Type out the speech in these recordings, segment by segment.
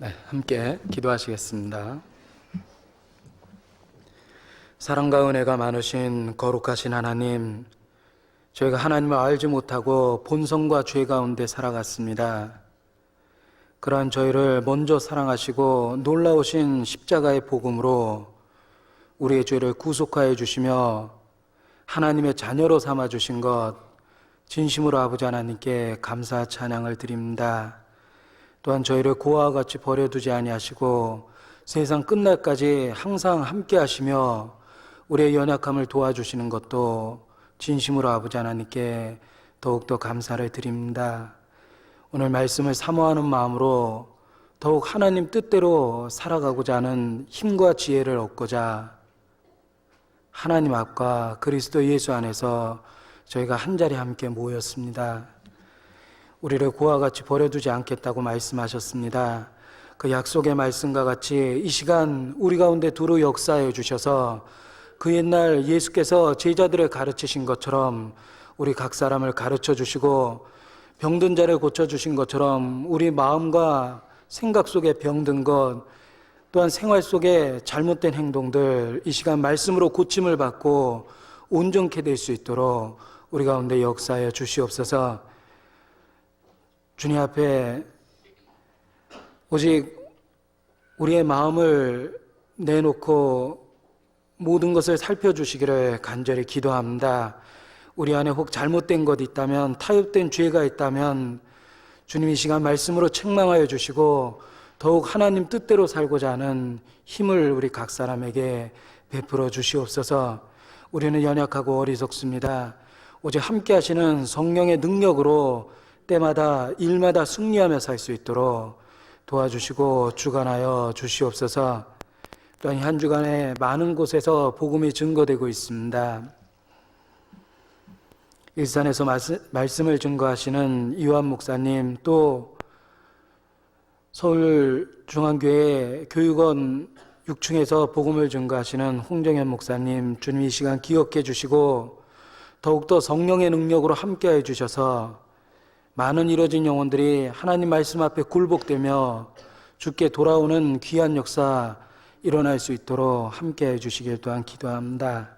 네, 함께 기도하시겠습니다. 사랑과 은혜가 많으신 거룩하신 하나님, 저희가 하나님을 알지 못하고 본성과 죄 가운데 살아갔습니다. 그러한 저희를 먼저 사랑하시고 놀라우신 십자가의 복음으로 우리의 죄를 구속하여 주시며 하나님의 자녀로 삼아 주신 것 진심으로 아버지 하나님께 감사 찬양을 드립니다. 또한 저희를 고아와 같이 버려두지 아니하시고 세상 끝날까지 항상 함께 하시며 우리의 연약함을 도와주시는 것도 진심으로 아버지 하나님께 더욱더 감사를 드립니다. 오늘 말씀을 사모하는 마음으로 더욱 하나님 뜻대로 살아가고자 하는 힘과 지혜를 얻고자 하나님 앞과 그리스도 예수 안에서 저희가 한자리 함께 모였습니다. 우리를 고아와 같이 버려두지 않겠다고 말씀하셨습니다. 그 약속의 말씀과 같이 이 시간 우리 가운데 두루 역사해 주셔서 그 옛날 예수께서 제자들을 가르치신 것처럼 우리 각 사람을 가르쳐 주시고 병든 자를 고쳐주신 것처럼 우리 마음과 생각 속에 병든 것 또한 생활 속에 잘못된 행동들 이 시간 말씀으로 고침을 받고 온전케 될 수 있도록 우리 가운데 역사하여 주시옵소서. 주님 앞에 오직 우리의 마음을 내놓고 모든 것을 살펴주시기를 간절히 기도합니다. 우리 안에 혹 잘못된 것 있다면, 타협된 죄가 있다면 주님 이 시간 말씀으로 책망하여 주시고 더욱 하나님 뜻대로 살고자 하는 힘을 우리 각 사람에게 베풀어 주시옵소서. 우리는 연약하고 어리석습니다. 오직 함께 하시는 성령의 능력으로 때마다 일마다 승리하며 살 수 있도록 도와주시고 주관하여 주시옵소서. 또한 한 주간에 많은 곳에서 복음이 증거되고 있습니다. 일산에서 말씀을 증거하시는 이완 목사님, 또 서울중앙교회 교육원 6층에서 복음을 증거하시는 홍정현 목사님, 주님 이 시간 기억해 주시고 더욱더 성령의 능력으로 함께해 주셔서 많은 이뤄진 영혼들이 하나님 말씀 앞에 굴복되며 주께 돌아오는 귀한 역사 일어날 수 있도록 함께해 주시길 또한 기도합니다.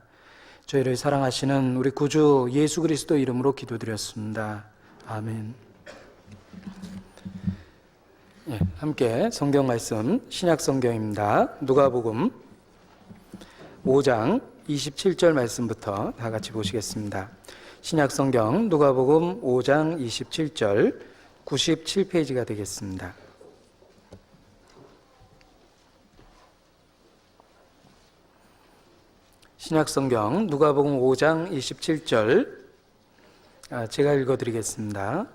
저희를 사랑하시는 우리 구주 예수 그리스도 이름으로 기도드렸습니다. 아멘. 함께 성경 말씀 신약 성경입니다. 누가복음 5장 27절 말씀부터 다 같이 보시겠습니다. 신약 성경 누가복음 5장 27절 97페이지가 되겠습니다. 신약 성경 누가복음 5장 27절 제가 읽어드리겠습니다.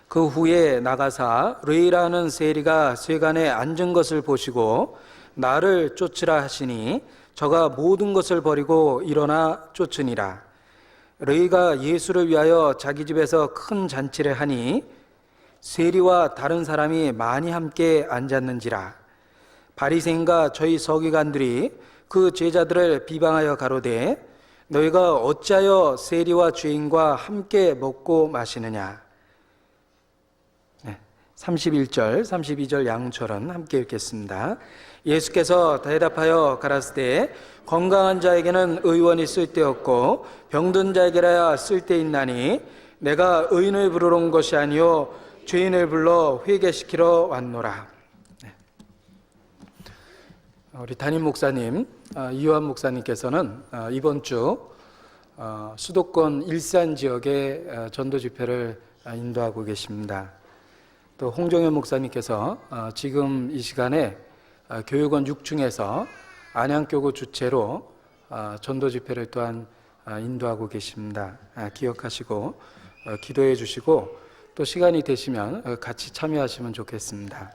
그 후에 나가사 르이라는 세리가 쇠관에 앉은 것을 보시고 나를 쫓으라 하시니 저가 모든 것을 버리고 일어나 쫓으니라. 르이가 예수를 위하여 자기 집에서 큰 잔치를 하니 세리와 다른 사람이 많이 함께 앉았는지라. 바리새인과 저희 서기관들이 그 제자들을 비방하여 가로되 너희가 어찌하여 세리와 죄인과 함께 먹고 마시느냐. 31절, 32절 양철은 함께 읽겠습니다. 예수께서 대답하여 가라사대 건강한 자에게는 의원이 쓸데없고 병든 자에게라야 쓸데있나니 내가 의인을 부르러 온 것이 아니요 죄인을 불러 회개시키러 왔노라. 우리 담임 목사님 이완 목사님께서는 이번 주 수도권 일산 지역의 전도 집회를 인도하고 계십니다. 또 홍정현 목사님께서 지금 이 시간에 교육원 6층에서 안양교구 주최로 전도 집회를 또한 인도하고 계십니다. 기억하시고 기도해 주시고 또 시간이 되시면 같이 참여하시면 좋겠습니다.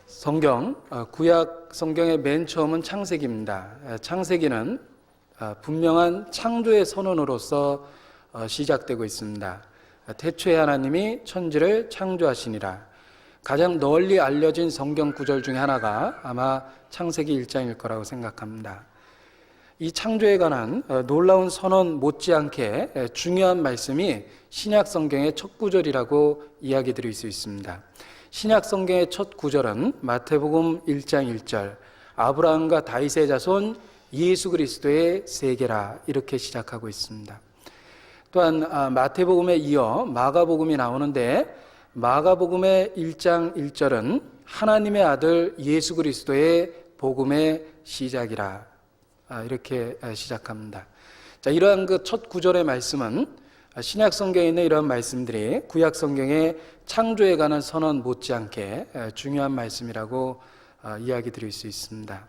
성경, 구약 성경의 맨 처음은 창세기입니다. 창세기는 분명한 창조의 선언으로서 시작되고 있습니다. 태초에 하나님이 천지를 창조하시니라. 가장 널리 알려진 성경 구절 중에 하나가 아마 창세기 1장일 거라고 생각합니다. 이 창조에 관한 놀라운 선언 못지않게 중요한 말씀이 신약 성경의 첫 구절이라고 이야기 드릴 수 있습니다. 신약 성경의 첫 구절은 마태복음 1장 1절 아브라함과 다윗의 자손 예수 그리스도의 세계라 이렇게 시작하고 있습니다. 또한 마태복음에 이어 마가복음이 나오는데 마가복음의 1장 1절은 하나님의 아들 예수 그리스도의 복음의 시작이라 이렇게 시작합니다. 자, 이러한 그 첫 구절의 말씀은 신약 성경에 있는 이러한 말씀들이 구약 성경의 창조에 관한 선언 못지않게 중요한 말씀이라고 이야기 드릴 수 있습니다.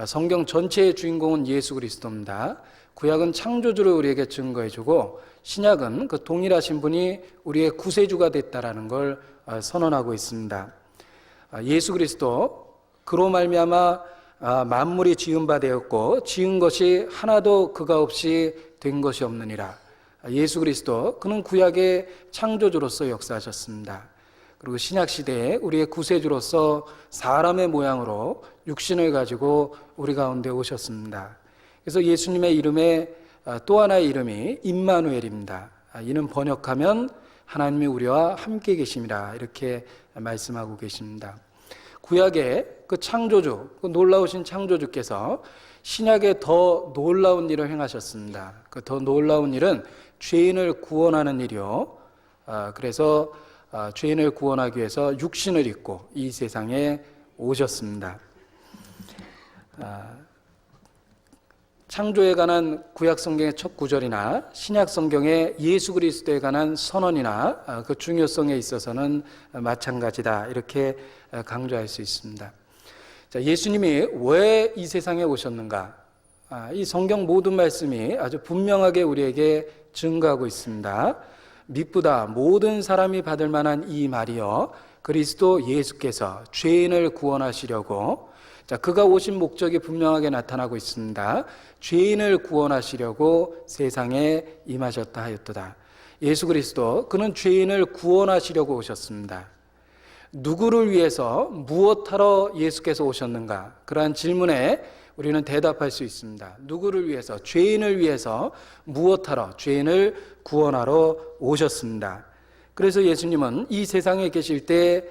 성경 전체의 주인공은 예수 그리스도입니다. 구약은 창조주를 우리에게 증거해주고 신약은 그 동일하신 분이 우리의 구세주가 됐다라는 걸 선언하고 있습니다. 예수 그리스도 그로 말미암아 만물이 지은 바 되었고 지은 것이 하나도 그가 없이 된 것이 없느니라. 예수 그리스도 그는 구약의 창조주로서 역사하셨습니다. 그리고 신약 시대에 우리의 구세주로서 사람의 모양으로 육신을 가지고 우리 가운데 오셨습니다. 그래서 예수님의 이름에 또 하나의 이름이 임마누엘입니다. 이는 번역하면 하나님이 우리와 함께 계심이라 이렇게 말씀하고 계십니다. 구약의 그 창조주, 그 놀라우신 창조주께서 신약에 더 놀라운 일을 행하셨습니다. 그 더 놀라운 일은 죄인을 구원하는 일이요. 그래서 죄인을 구원하기 위해서 육신을 입고 이 세상에 오셨습니다. 창조에 관한 구약 성경의 첫 구절이나 신약 성경의 예수 그리스도에 관한 선언이나 그 중요성에 있어서는 마찬가지다 이렇게 강조할 수 있습니다. 자, 예수님이 왜 이 세상에 오셨는가? 이 성경 모든 말씀이 아주 분명하게 우리에게 증거하고 있습니다. 미쁘다 모든 사람이 받을 만한 이 말이요 그리스도 예수께서 죄인을 구원하시려고 자, 그가 오신 목적이 분명하게 나타나고 있습니다. 죄인을 구원하시려고 세상에 임하셨다 하였도다. 예수 그리스도 그는 죄인을 구원하시려고 오셨습니다. 누구를 위해서 무엇하러 예수께서 오셨는가? 그러한 질문에 우리는 대답할 수 있습니다. 누구를 위해서? 죄인을 위해서 무엇하러? 죄인을 구원하러 오셨습니다. 그래서 예수님은 이 세상에 계실 때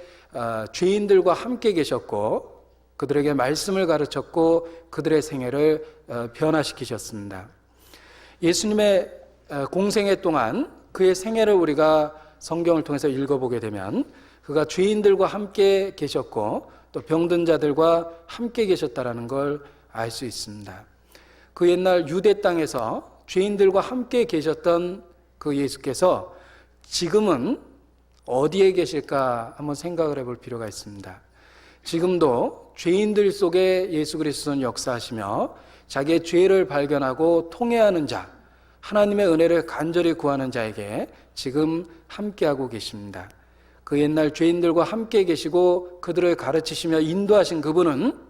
죄인들과 함께 계셨고 그들에게 말씀을 가르쳤고 그들의 생애를 변화시키셨습니다. 예수님의 공생애 동안 그의 생애를 우리가 성경을 통해서 읽어보게 되면 그가 죄인들과 함께 계셨고 또 병든 자들과 함께 계셨다는 걸 알 수 있습니다. 그 옛날 유대 땅에서 죄인들과 함께 계셨던 그 예수께서 지금은 어디에 계실까 한번 생각을 해볼 필요가 있습니다. 지금도 죄인들 속에 예수 그리스도는 역사하시며 자기의 죄를 발견하고 통회하는 자, 하나님의 은혜를 간절히 구하는 자에게 지금 함께하고 계십니다. 그 옛날 죄인들과 함께 계시고 그들을 가르치시며 인도하신 그분은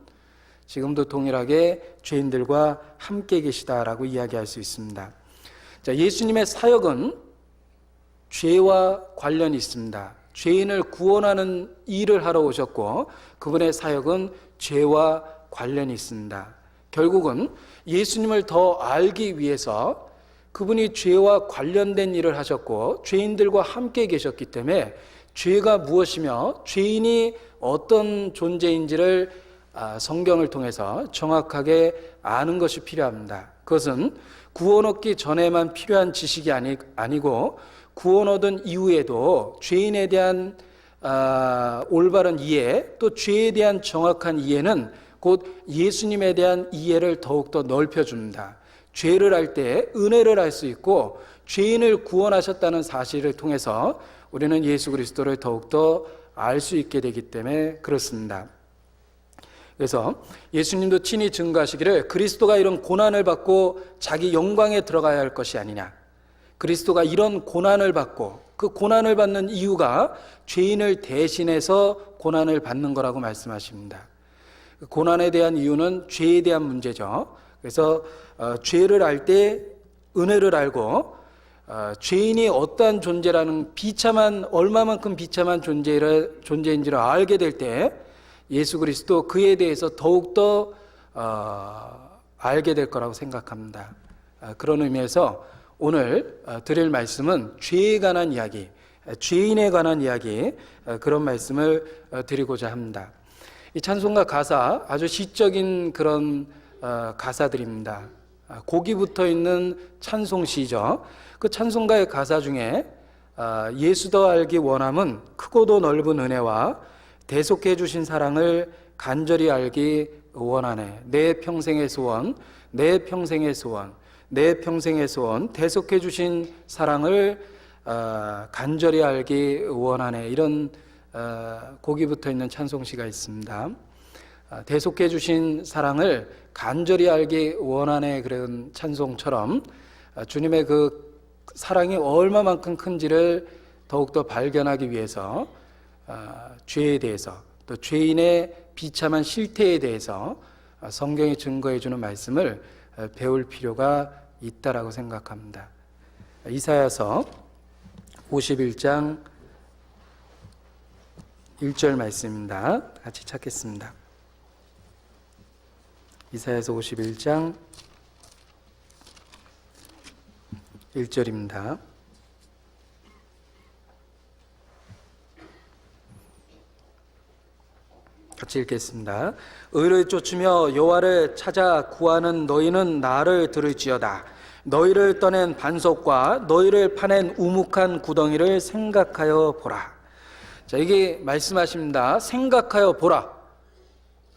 지금도 동일하게 죄인들과 함께 계시다라고 이야기할 수 있습니다. 자, 예수님의 사역은 죄와 관련이 있습니다. 죄인을 구원하는 일을 하러 오셨고 그분의 사역은 죄와 관련이 있습니다. 결국은 예수님을 더 알기 위해서 그분이 죄와 관련된 일을 하셨고 죄인들과 함께 계셨기 때문에 죄가 무엇이며 죄인이 어떤 존재인지를 성경을 통해서 정확하게 아는 것이 필요합니다. 그것은 구원 얻기 전에만 필요한 지식이 아니고 구원 얻은 이후에도 죄인에 대한 올바른 이해 또 죄에 대한 정확한 이해는 곧 예수님에 대한 이해를 더욱더 넓혀줍니다. 죄를 알 때 은혜를 알 수 있고 죄인을 구원하셨다는 사실을 통해서 우리는 예수 그리스도를 더욱더 알 수 있게 되기 때문에 그렇습니다. 그래서 예수님도 친히 증거하시기를 그리스도가 이런 고난을 받고 자기 영광에 들어가야 할 것이 아니냐. 그리스도가 이런 고난을 받고 그 고난을 받는 이유가 죄인을 대신해서 고난을 받는 거라고 말씀하십니다. 고난에 대한 이유는 죄에 대한 문제죠. 그래서 죄를 알 때 은혜를 알고 죄인이 어떠한 존재라는 얼마만큼 비참한 존재인지를 알게 될 때 예수 그리스도 그에 대해서 더욱더 알게 될 거라고 생각합니다. 그런 의미에서 오늘 드릴 말씀은 죄에 관한 이야기, 죄인에 관한 이야기, 그런 말씀을 드리고자 합니다. 이 찬송가 가사 아주 시적인 그런 가사들입니다. 곡이 붙어 있는 찬송시죠. 그 찬송가의 가사 중에 예수 더 알기 원함은 크고도 넓은 은혜와 대속해 주신 사랑을 간절히 알기 원하네. 내 평생의 소원, 내 평생의 소원, 내 평생의 소원, 대속해 주신 사랑을 간절히 알기 원하네. 이런 곡이 붙어 있는 찬송시가 있습니다. 대속해 주신 사랑을 간절히 알기 원하네, 그런 찬송처럼 주님의 그 사랑이 얼마만큼 큰지를 더욱더 발견하기 위해서 죄에 대해서, 또 죄인의 비참한 실태에 대해서 성경이 증거해 주는 말씀을 배울 필요가 있다라고 생각합니다. 이사야서 51장 1절 말씀입니다. 같이 찾겠습니다. 이사야서 51장 1절입니다. 같이 읽겠습니다. 의를 쫓으며 여호와를 찾아 구하는 너희는 나를 들을지어다. 너희를 떠낸 반석과 너희를 파낸 우묵한 구덩이를 생각하여 보라. 자, 이게 말씀하십니다. 생각하여 보라.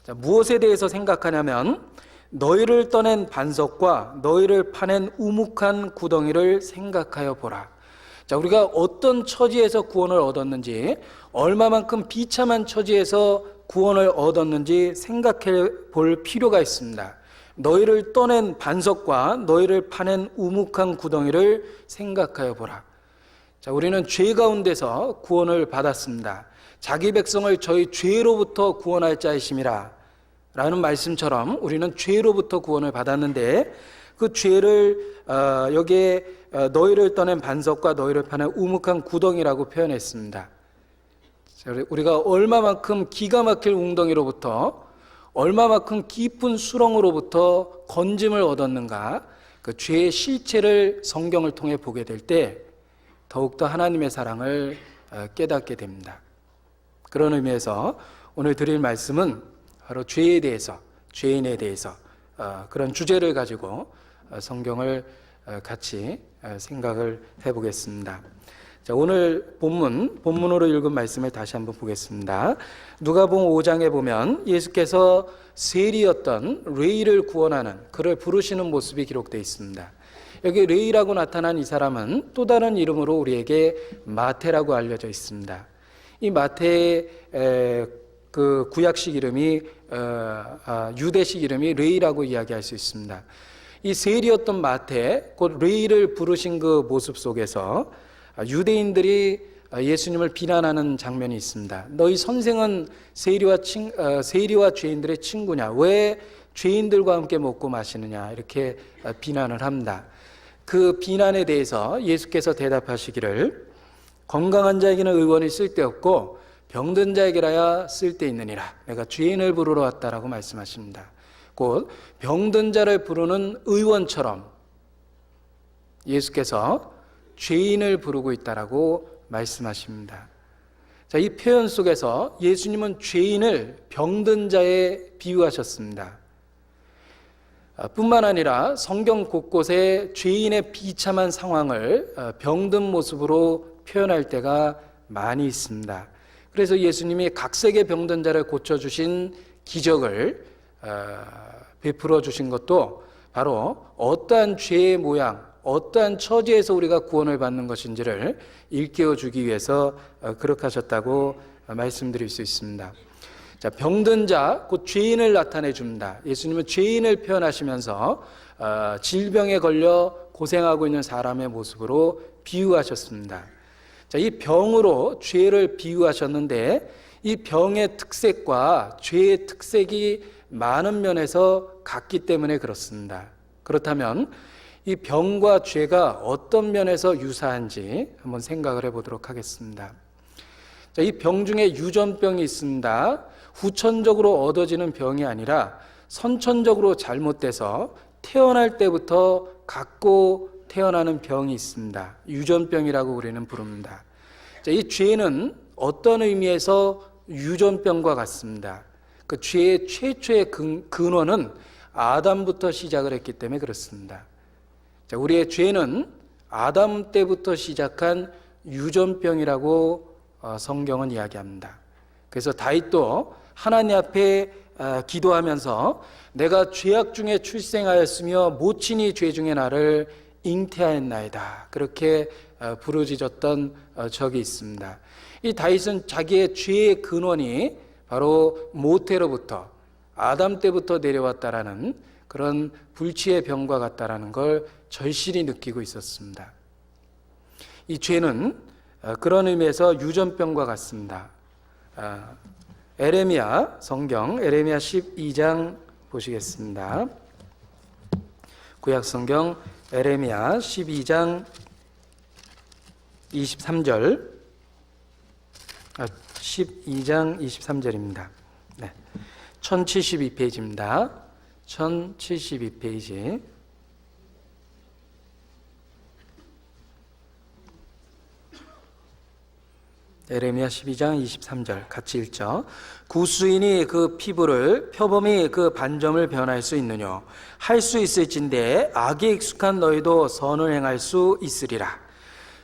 자, 무엇에 대해서 생각하냐면 너희를 떠낸 반석과 너희를 파낸 우묵한 구덩이를 생각하여 보라. 자, 우리가 어떤 처지에서 구원을 얻었는지, 얼마만큼 비참한 처지에서 구원을 얻었는지 생각해 볼 필요가 있습니다. 너희를 떠낸 반석과 너희를 파낸 우묵한 구덩이를 생각하여 보라. 자, 우리는 죄 가운데서 구원을 받았습니다. 자기 백성을 저희 죄로부터 구원할 자이심이라 라는 말씀처럼 우리는 죄로부터 구원을 받았는데, 그 죄를 여기에 너희를 떠낸 반석과 너희를 파낸 우묵한 구덩이라고 표현했습니다. 우리가 얼마만큼 기가 막힐 웅덩이로부터, 얼마만큼 깊은 수렁으로부터 건짐을 얻었는가, 그 죄의 실체를 성경을 통해 보게 될 때 더욱더 하나님의 사랑을 깨닫게 됩니다. 그런 의미에서 오늘 드릴 말씀은 바로 죄에 대해서, 죄인에 대해서 그런 주제를 가지고 성경을 같이 생각을 해보겠습니다. 자, 오늘 본문으로 읽은 말씀을 다시 한번 보겠습니다. 누가복음 5장에 보면 예수께서 세리였던 레이를 구원하는, 그를 부르시는 모습이 기록되어 있습니다. 여기 레이라고 나타난 이 사람은 또 다른 이름으로 우리에게 마태라고 알려져 있습니다. 이 마태의 그 구약식 이름이 유대식 이름이 레이라고 이야기할 수 있습니다. 이 세리였던 마태, 곧 레이를 부르신 그 모습 속에서 유대인들이 예수님을 비난하는 장면이 있습니다. 너희 선생은 세리와 죄인들의 친구냐? 왜 죄인들과 함께 먹고 마시느냐? 이렇게 비난을 합니다. 그 비난에 대해서 예수께서 대답하시기를 건강한 자에게는 의원이 쓸데없고 병든 자에게라야 쓸데있느니라. 내가 죄인을 부르러 왔다라고 말씀하십니다. 곧 병든 자를 부르는 의원처럼 예수께서 죄인을 부르고 있다라고 말씀하십니다. 자, 이 표현 속에서 예수님은 죄인을 병든 자에 비유하셨습니다. 뿐만 아니라 성경 곳곳에 죄인의 비참한 상황을 병든 모습으로 표현할 때가 많이 있습니다. 그래서 예수님이 각색의 병든 자를 고쳐주신 기적을 베풀어 주신 것도 바로 어떠한 죄의 모양, 어떠한 처지에서 우리가 구원을 받는 것인지를 일깨워 주기 위해서 그렇게 하셨다고 말씀드릴 수 있습니다. 자, 병든 자, 곧 죄인을 나타내 줍니다. 예수님은 죄인을 표현하시면서 질병에 걸려 고생하고 있는 사람의 모습으로 비유하셨습니다. 자, 이 병으로 죄를 비유하셨는데 이 병의 특색과 죄의 특색이 많은 면에서 같기 때문에 그렇습니다. 그렇다면 이 병과 죄가 어떤 면에서 유사한지 한번 생각을 해보도록 하겠습니다. 자, 이 병 중에 유전병이 있습니다. 후천적으로 얻어지는 병이 아니라 선천적으로 잘못돼서 태어날 때부터 갖고 태어나는 병이 있습니다. 유전병이라고 우리는 부릅니다. 자, 이 죄는 어떤 의미에서 유전병과 같습니다. 그 죄의 최초의 근원은 아담부터 시작을 했기 때문에 그렇습니다. 자, 우리의 죄는 아담 때부터 시작한 유전병이라고 성경은 이야기합니다. 그래서 다윗도 하나님 앞에 기도하면서 내가 죄악 중에 출생하였으며 모친이 죄 중에 나를 잉태하였나이다, 그렇게 부르짖었던 적이 있습니다. 이 다윗은 자기의 죄의 근원이 바로 모태로부터 아담 때부터 내려왔다라는 그런 불치의 병과 같다라는 걸 절실히 느끼고 있었습니다. 이 죄는 그런 의미에서 유전병과 같습니다. 에레미야 성경 에레미야 12장 보시겠습니다. 구약 성경 에레미야 12장 23절 12장 23절입니다. 네. 1072페이지입니다. 1072페이지. 에레미야 12장 23절 같이 읽죠. 구수인이 그 피부를 표범이 그 반점을 변할 수 있느뇨. 할 수 있을진데 악에 익숙한 너희도 선을 행할 수 있으리라.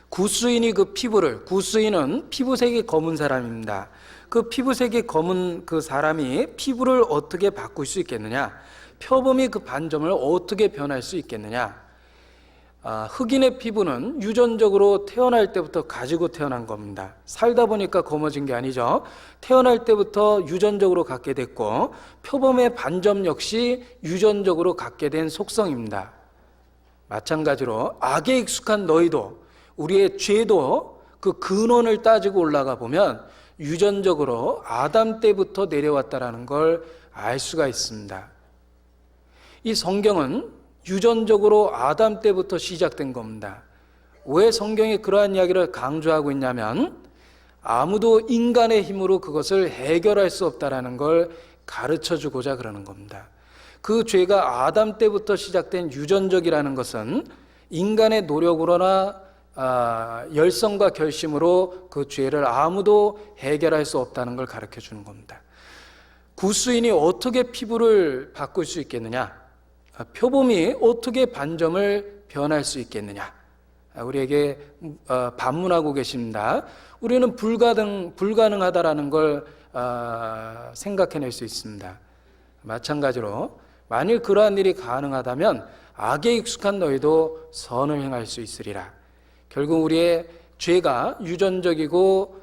구수인이 그 피부를, 구수인은 피부색이 검은 사람입니다. 그 피부색이 검은 그 사람이 피부를 어떻게 바꿀 수 있겠느냐? 표범이 그 반점을 어떻게 변할 수 있겠느냐? 흑인의 피부는 유전적으로 태어날 때부터 가지고 태어난 겁니다. 살다 보니까 검어진 게 아니죠. 태어날 때부터 유전적으로 갖게 됐고, 표범의 반점 역시 유전적으로 갖게 된 속성입니다. 마찬가지로 악에 익숙한 너희도, 우리의 죄도 그 근원을 따지고 올라가 보면 유전적으로 아담 때부터 내려왔다라는 걸 알 수가 있습니다. 이 성경은 유전적으로 아담 때부터 시작된 겁니다. 왜 성경이 그러한 이야기를 강조하고 있냐면 아무도 인간의 힘으로 그것을 해결할 수 없다라는 걸 가르쳐주고자 그러는 겁니다. 그 죄가 아담 때부터 시작된 유전적이라는 것은 인간의 노력으로나 열성과 결심으로 그 죄를 아무도 해결할 수 없다는 걸 가르쳐주는 겁니다. 구수인이 어떻게 피부를 바꿀 수 있겠느냐? 표범이 어떻게 반점을 변할 수 있겠느냐? 우리에게 반문하고 계십니다. 우리는 불가능하다라는 걸 생각해낼 수 있습니다. 마찬가지로 만일 그러한 일이 가능하다면 악에 익숙한 너희도 선을 행할 수 있으리라. 결국 우리의 죄가 유전적이고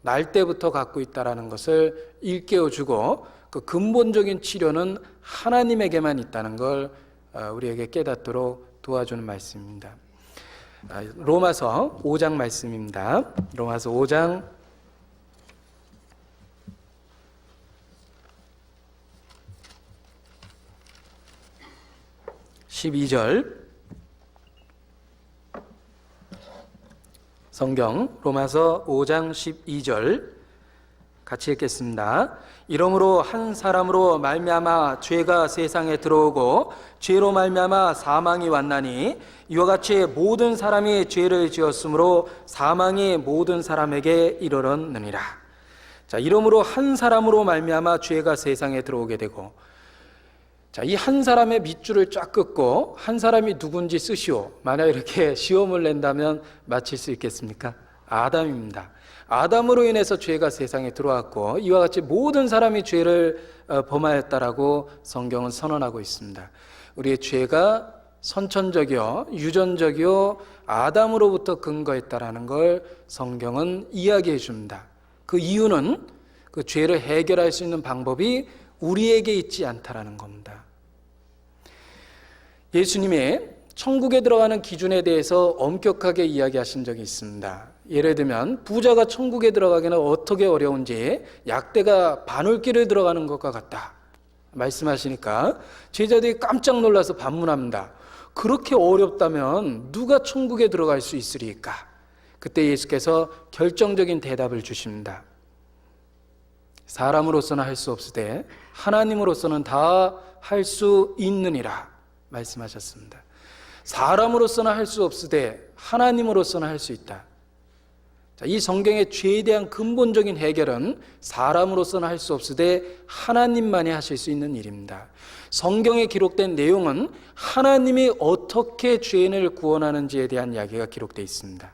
날 때부터 갖고 있다라는 것을 일깨워주고 그 근본적인 치료는 하나님에게만 있다는 걸 우리에게 깨닫도록 도와주는 말씀입니다. 로마서 5장 말씀입니다. 로마서 5장 12절 성경 로마서 5장 12절 같이 읽겠습니다. 이러므로 한 사람으로 말미암아 죄가 세상에 들어오고 죄로 말미암아 사망이 왔나니 이와 같이 모든 사람이 죄를 지었으므로 사망이 모든 사람에게 이르렀느니라. 자, 이러므로 한 사람으로 말미암아 죄가 세상에 들어오게 되고, 자, 이 한 사람의 밑줄을 쫙 긋고 한 사람이 누군지 쓰시오. 만약 이렇게 시험을 낸다면 맞힐 수 있겠습니까? 아담입니다. 아담으로 인해서 죄가 세상에 들어왔고 이와 같이 모든 사람이 죄를 범하였다라고 성경은 선언하고 있습니다. 우리의 죄가 선천적이요 유전적이요 아담으로부터 근거했다라는 걸 성경은 이야기해 줍니다. 그 이유는 그 죄를 해결할 수 있는 방법이 우리에게 있지 않다라는 겁니다. 예수님이 천국에 들어가는 기준에 대해서 엄격하게 이야기하신 적이 있습니다. 예를 들면 부자가 천국에 들어가기는 어떻게 어려운지 약대가 바늘길을 들어가는 것과 같다 말씀하시니까 제자들이 깜짝 놀라서 반문합니다. 그렇게 어렵다면 누가 천국에 들어갈 수 있으리까? 그때 예수께서 결정적인 대답을 주십니다. 사람으로서는 할 수 없으되 하나님으로서는 다 할 수 있느니라 말씀하셨습니다. 사람으로서는 할 수 없으되 하나님으로서는 할 수 있다. 자, 이 성경의 죄에 대한 근본적인 해결은 사람으로서는 할 수 없으되 하나님만이 하실 수 있는 일입니다. 성경에 기록된 내용은 하나님이 어떻게 죄인을 구원하는지에 대한 이야기가 기록되어 있습니다.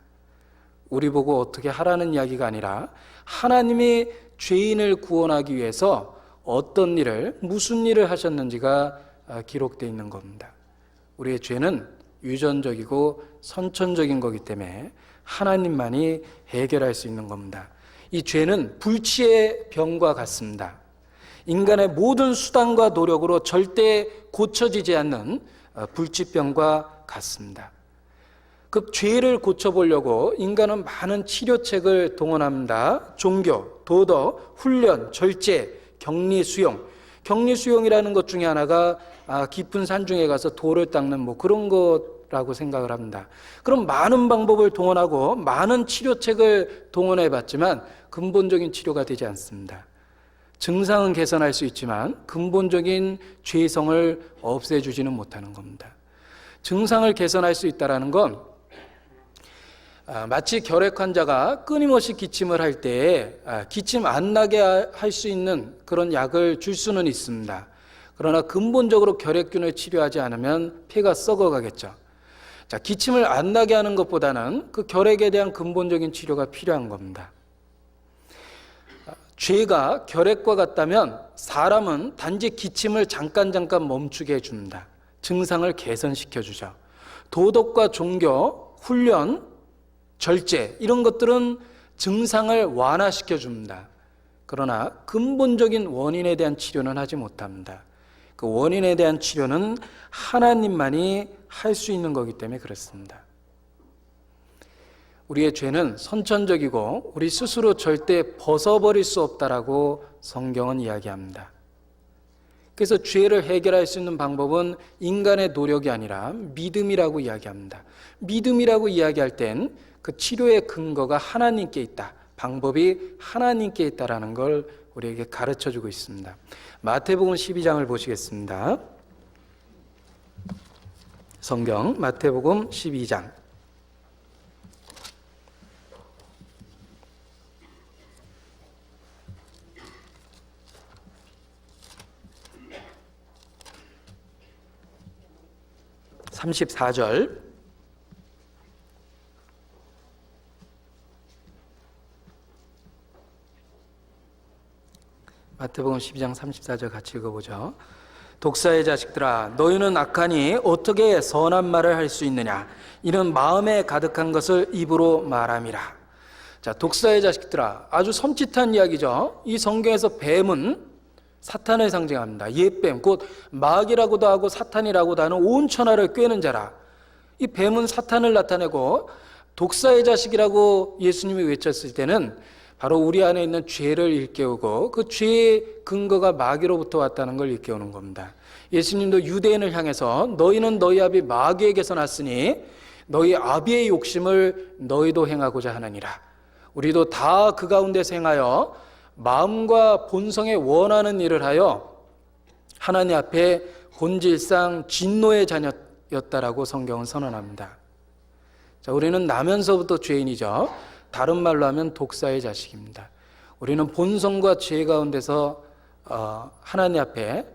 우리 보고 어떻게 하라는 이야기가 아니라 하나님이 죄인을 구원하기 위해서 어떤 일을, 무슨 일을 하셨는지가 기록되어 있는 겁니다. 우리의 죄는 유전적이고 선천적인 거기 때문에 하나님만이 해결할 수 있는 겁니다. 이 죄는 불치의 병과 같습니다. 인간의 모든 수단과 노력으로 절대 고쳐지지 않는 불치병과 같습니다. 그 죄를 고쳐보려고 인간은 많은 치료책을 동원합니다. 종교, 도덕, 훈련, 절제, 격리 수용. 격리 수용이라는 것 중에 하나가 깊은 산중에 가서 돌을 닦는 그런 거라고 생각을 합니다. 그럼 많은 방법을 동원하고 많은 치료책을 동원해 봤지만 근본적인 치료가 되지 않습니다. 증상은 개선할 수 있지만 근본적인 죄성을 없애주지는 못하는 겁니다. 증상을 개선할 수 있다는 건 마치 결핵 환자가 끊임없이 기침을 할 때 기침 안 나게 할 수 있는 그런 약을 줄 수는 있습니다. 그러나 근본적으로 결핵균을 치료하지 않으면 폐가 썩어가겠죠. 자, 기침을 안 나게 하는 것보다는 그 결핵에 대한 근본적인 치료가 필요한 겁니다. 죄가 결핵과 같다면 사람은 단지 기침을 잠깐 멈추게 해줍니다. 증상을 개선시켜주죠. 도덕과 종교, 훈련, 절제 이런 것들은 증상을 완화시켜줍니다. 그러나 근본적인 원인에 대한 치료는 하지 못합니다. 그 원인에 대한 치료는 하나님만이 할 수 있는 거기 때문에 그렇습니다. 우리의 죄는 선천적이고 우리 스스로 절대 벗어버릴 수 없다라고 성경은 이야기합니다. 그래서 죄를 해결할 수 있는 방법은 인간의 노력이 아니라 믿음이라고 이야기합니다. 믿음이라고 이야기할 땐 그 치료의 근거가 하나님께 있다. 방법이 하나님께 있다라는 걸 우리에게 가르쳐주고 있습니다. 마태복음 12장을 보시겠습니다. 성경 마태복음 12장 34절 마태복음 12장 34절 같이 읽어보죠. 독사의 자식들아 너희는 악하니 어떻게 선한 말을 할 수 있느냐 이는 마음에 가득한 것을 입으로 말함이라. 자, 독사의 자식들아 아주 섬찟한 이야기죠. 이 성경에서 뱀은 사탄을 상징합니다. 옛뱀 곧 마귀라고도 하고 사탄이라고도 하는 온 천하를 꿰는 자라. 이 뱀은 사탄을 나타내고 독사의 자식이라고 예수님이 외쳤을 때는 바로 우리 안에 있는 죄를 일깨우고 그 죄의 근거가 마귀로부터 왔다는 걸 일깨우는 겁니다. 예수님도 유대인을 향해서 너희는 너희 아비 마귀에게서 났으니 너희 아비의 욕심을 너희도 행하고자 하느니라. 우리도 다 그 가운데서 행하여 마음과 본성에 원하는 일을 하여 하나님 앞에 본질상 진노의 자녀였다라고 성경은 선언합니다. 자, 우리는 나면서부터 죄인이죠. 다른 말로 하면 독사의 자식입니다. 우리는 본성과 죄 가운데서 하나님 앞에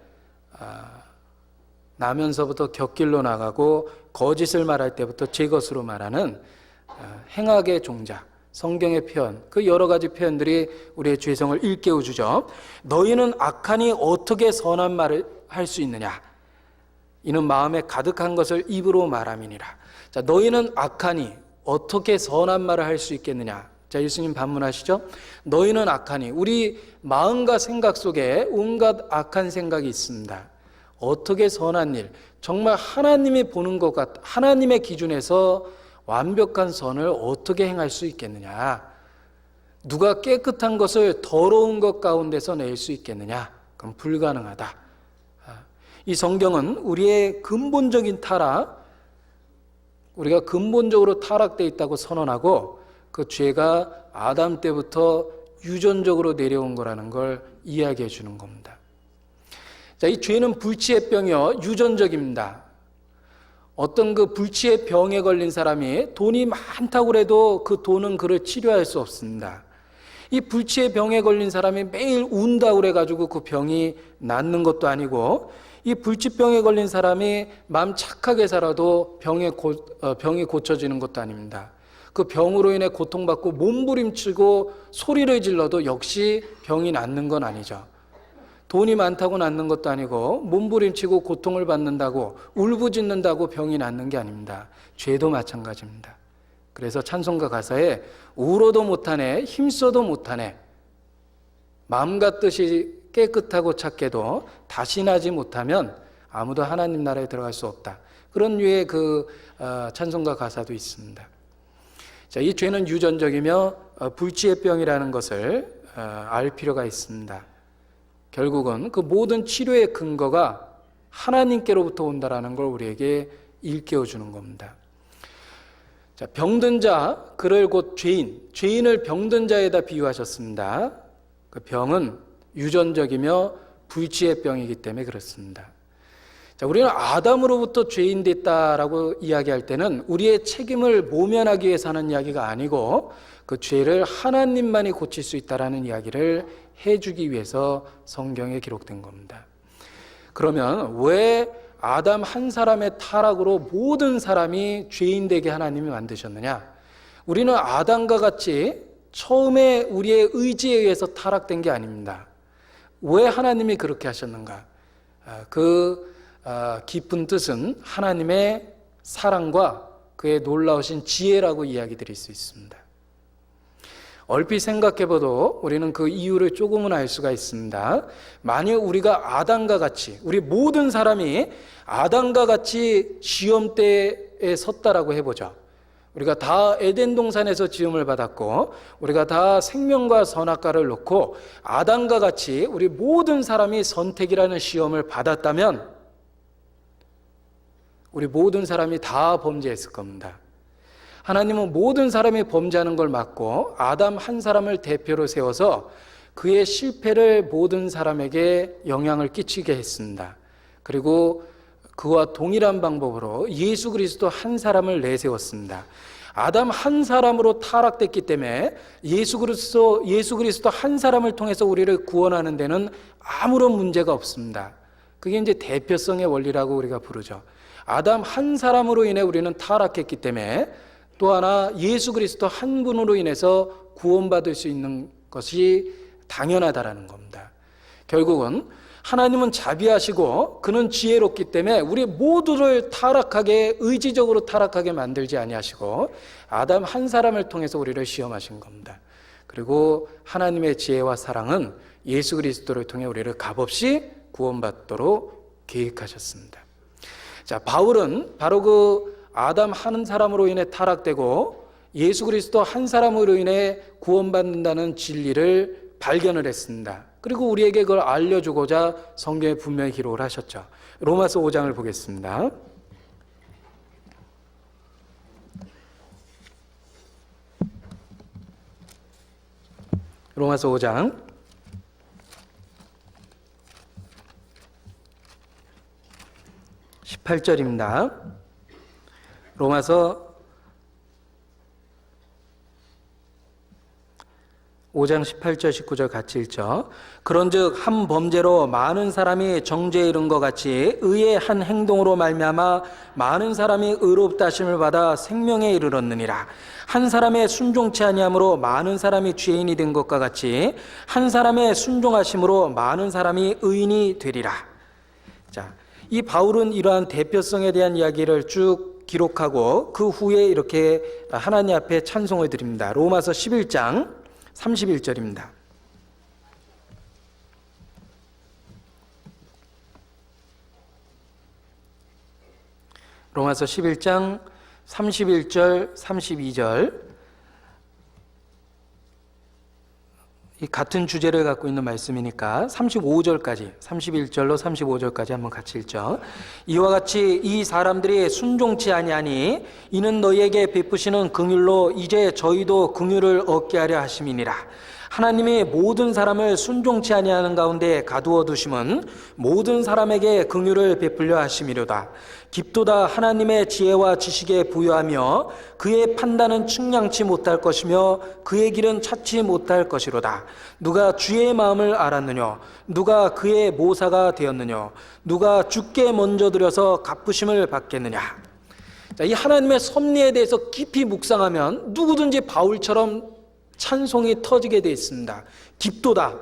나면서부터 곁길로 나가고 거짓을 말할 때부터 제 것으로 말하는 행악의 종자, 성경의 표현, 그 여러 가지 표현들이 우리의 죄성을 일깨워주죠. 너희는 악하니 어떻게 선한 말을 할 수 있느냐? 이는 마음에 가득한 것을 입으로 말함이니라. 자, 너희는 악하니 어떻게 선한 말을 할 수 있겠느냐? 자, 예수님 반문하시죠. 너희는 악하니 우리 마음과 생각 속에 온갖 악한 생각이 있습니다. 어떻게 선한 일, 정말 하나님이 보는 것 같, 하나님의 기준에서 완벽한 선을 어떻게 행할 수 있겠느냐? 누가 깨끗한 것을 더러운 것 가운데서 낼 수 있겠느냐? 그럼 불가능하다. 이 성경은 우리의 근본적인 타락, 우리가 근본적으로 타락되어 있다고 선언하고 그 죄가 아담 때부터 유전적으로 내려온 거라는 걸 이야기해 주는 겁니다. 자, 이 죄는 불치의 병이요, 유전적입니다. 어떤 그 불치의 병에 걸린 사람이 돈이 많다고 해도 그 돈은 그를 치료할 수 없습니다. 이 불치의 병에 걸린 사람이 매일 운다고 그래가지고 그 병이 낫는 것도 아니고, 이 불치병에 걸린 사람이 마음 착하게 살아도 병이 고쳐지는 것도 아닙니다. 그 병으로 인해 고통받고 몸부림치고 소리를 질러도 역시 병이 낫는 건 아니죠. 돈이 많다고 낫는 것도 아니고, 몸부림치고 고통을 받는다고 울부짖는다고 병이 낫는 게 아닙니다. 죄도 마찬가지입니다. 그래서 찬송가 가사에 울어도 못하네, 힘써도 못하네, 마음 같듯이 깨끗하고 착해도 다시 나지 못하면 아무도 하나님 나라에 들어갈 수 없다, 그런 류의 찬송가 가사도 있습니다. 자, 이 죄는 유전적이며 불치의 병이라는 것을 알 필요가 있습니다. 결국은 그 모든 치료의 근거가 하나님께로부터 온다라는 걸 우리에게 일깨워 주는 겁니다. 자, 병든 자, 그를 곧 죄인을 병든 자에다 비유하셨습니다. 그 병은 유전적이며 불치의 병이기 때문에 그렇습니다. 자, 우리는 아담으로부터 죄인 됐다라고 이야기할 때는 우리의 책임을 모면하기 위해서 하는 이야기가 아니고, 그 죄를 하나님만이 고칠 수 있다라는 이야기를 해주기 위해서 성경에 기록된 겁니다. 그러면 왜 아담 한 사람의 타락으로 모든 사람이 죄인 되게 하나님이 만드셨느냐? 우리는 아담과 같이 처음에 우리의 의지에 의해서 타락된 게 아닙니다. 왜 하나님이 그렇게 하셨는가? 깊은 뜻은 하나님의 사랑과 그의 놀라우신 지혜라고 이야기 드릴 수 있습니다. 얼핏 생각해봐도 우리는 그 이유를 조금은 알 수가 있습니다. 만약 우리가 아담과 같이, 우리 모든 사람이 아담과 같이 시험대에 섰다라고 해보죠. 우리가 다 에덴 동산에서 지음을 받았고, 우리가 다 생명과 선악과를 놓고 아담과 같이 우리 모든 사람이 선택이라는 시험을 받았다면 우리 모든 사람이 다 범죄했을 겁니다. 하나님은 모든 사람이 범죄하는 걸 막고 아담 한 사람을 대표로 세워서 그의 실패를 모든 사람에게 영향을 끼치게 했습니다. 그리고 그와 동일한 방법으로 예수 그리스도 한 사람을 내세웠습니다. 아담 한 사람으로 타락됐기 때문에 예수 그리스도 한 사람을 통해서 우리를 구원하는 데는 아무런 문제가 없습니다. 그게 이제 대표성의 원리라고 우리가 부르죠. 아담 한 사람으로 인해 우리는 타락했기 때문에 또 하나 예수 그리스도 한 분으로 인해서 구원받을 수 있는 것이 당연하다라는 겁니다. 결국은 하나님은 자비하시고 그는 지혜롭기 때문에 우리 모두를 의지적으로 타락하게 만들지 아니하시고 아담 한 사람을 통해서 우리를 시험하신 겁니다. 그리고 하나님의 지혜와 사랑은 예수 그리스도를 통해 우리를 값없이 구원받도록 계획하셨습니다. 자, 바울은 바로 그 아담 한 사람으로 인해 타락되고 예수 그리스도 한 사람으로 인해 구원받는다는 진리를 발견을 했습니다. 그리고 우리에게 그걸 알려주고자 성경에 분명히 기록을 하셨죠. 로마서 5장을 보겠습니다. 로마서 5장 18절입니다. 로마서 5장 18절 19절 같이 읽죠. 그런즉 한 범죄로 많은 사람이 정죄에 이른 것 같이 의의 한 행동으로 말미암아 많은 사람이 의롭다 하심을 받아 생명에 이르렀느니라. 한 사람의 순종치 아니함으로 많은 사람이 죄인이 된 것과 같이 한 사람의 순종하심으로 많은 사람이 의인이 되리라. 자, 이 바울은 이러한 대표성에 대한 이야기를 쭉 기록하고 그 후에 이렇게 하나님 앞에 찬송을 드립니다. 로마서 11장 31절입니다. 로마서 11장 31절 32절 이 같은 주제를 갖고 있는 말씀이니까 35절까지 31절로 35절까지 한번 같이 읽죠. 이와 같이 이 사람들이 순종치 아니하니 이는 너희에게 베푸시는 긍휼로 이제 저희도 긍휼을 얻게 하려 하심이니라. 하나님이 모든 사람을 순종치 아니하는 가운데 가두어 두심은 모든 사람에게 긍휼을 베풀려 하심이로다. 깊도다 하나님의 지혜와 지식에 부여하며 그의 판단은 측량치 못할 것이며 그의 길은 찾지 못할 것이로다. 누가 주의 마음을 알았느냐? 누가 그의 모사가 되었느냐? 누가 주께 먼저 드려서 갚으심을 받겠느냐? 자, 이 하나님의 섭리에 대해서 깊이 묵상하면 누구든지 바울처럼 찬송이 터지게 되어 있습니다. 깊도다.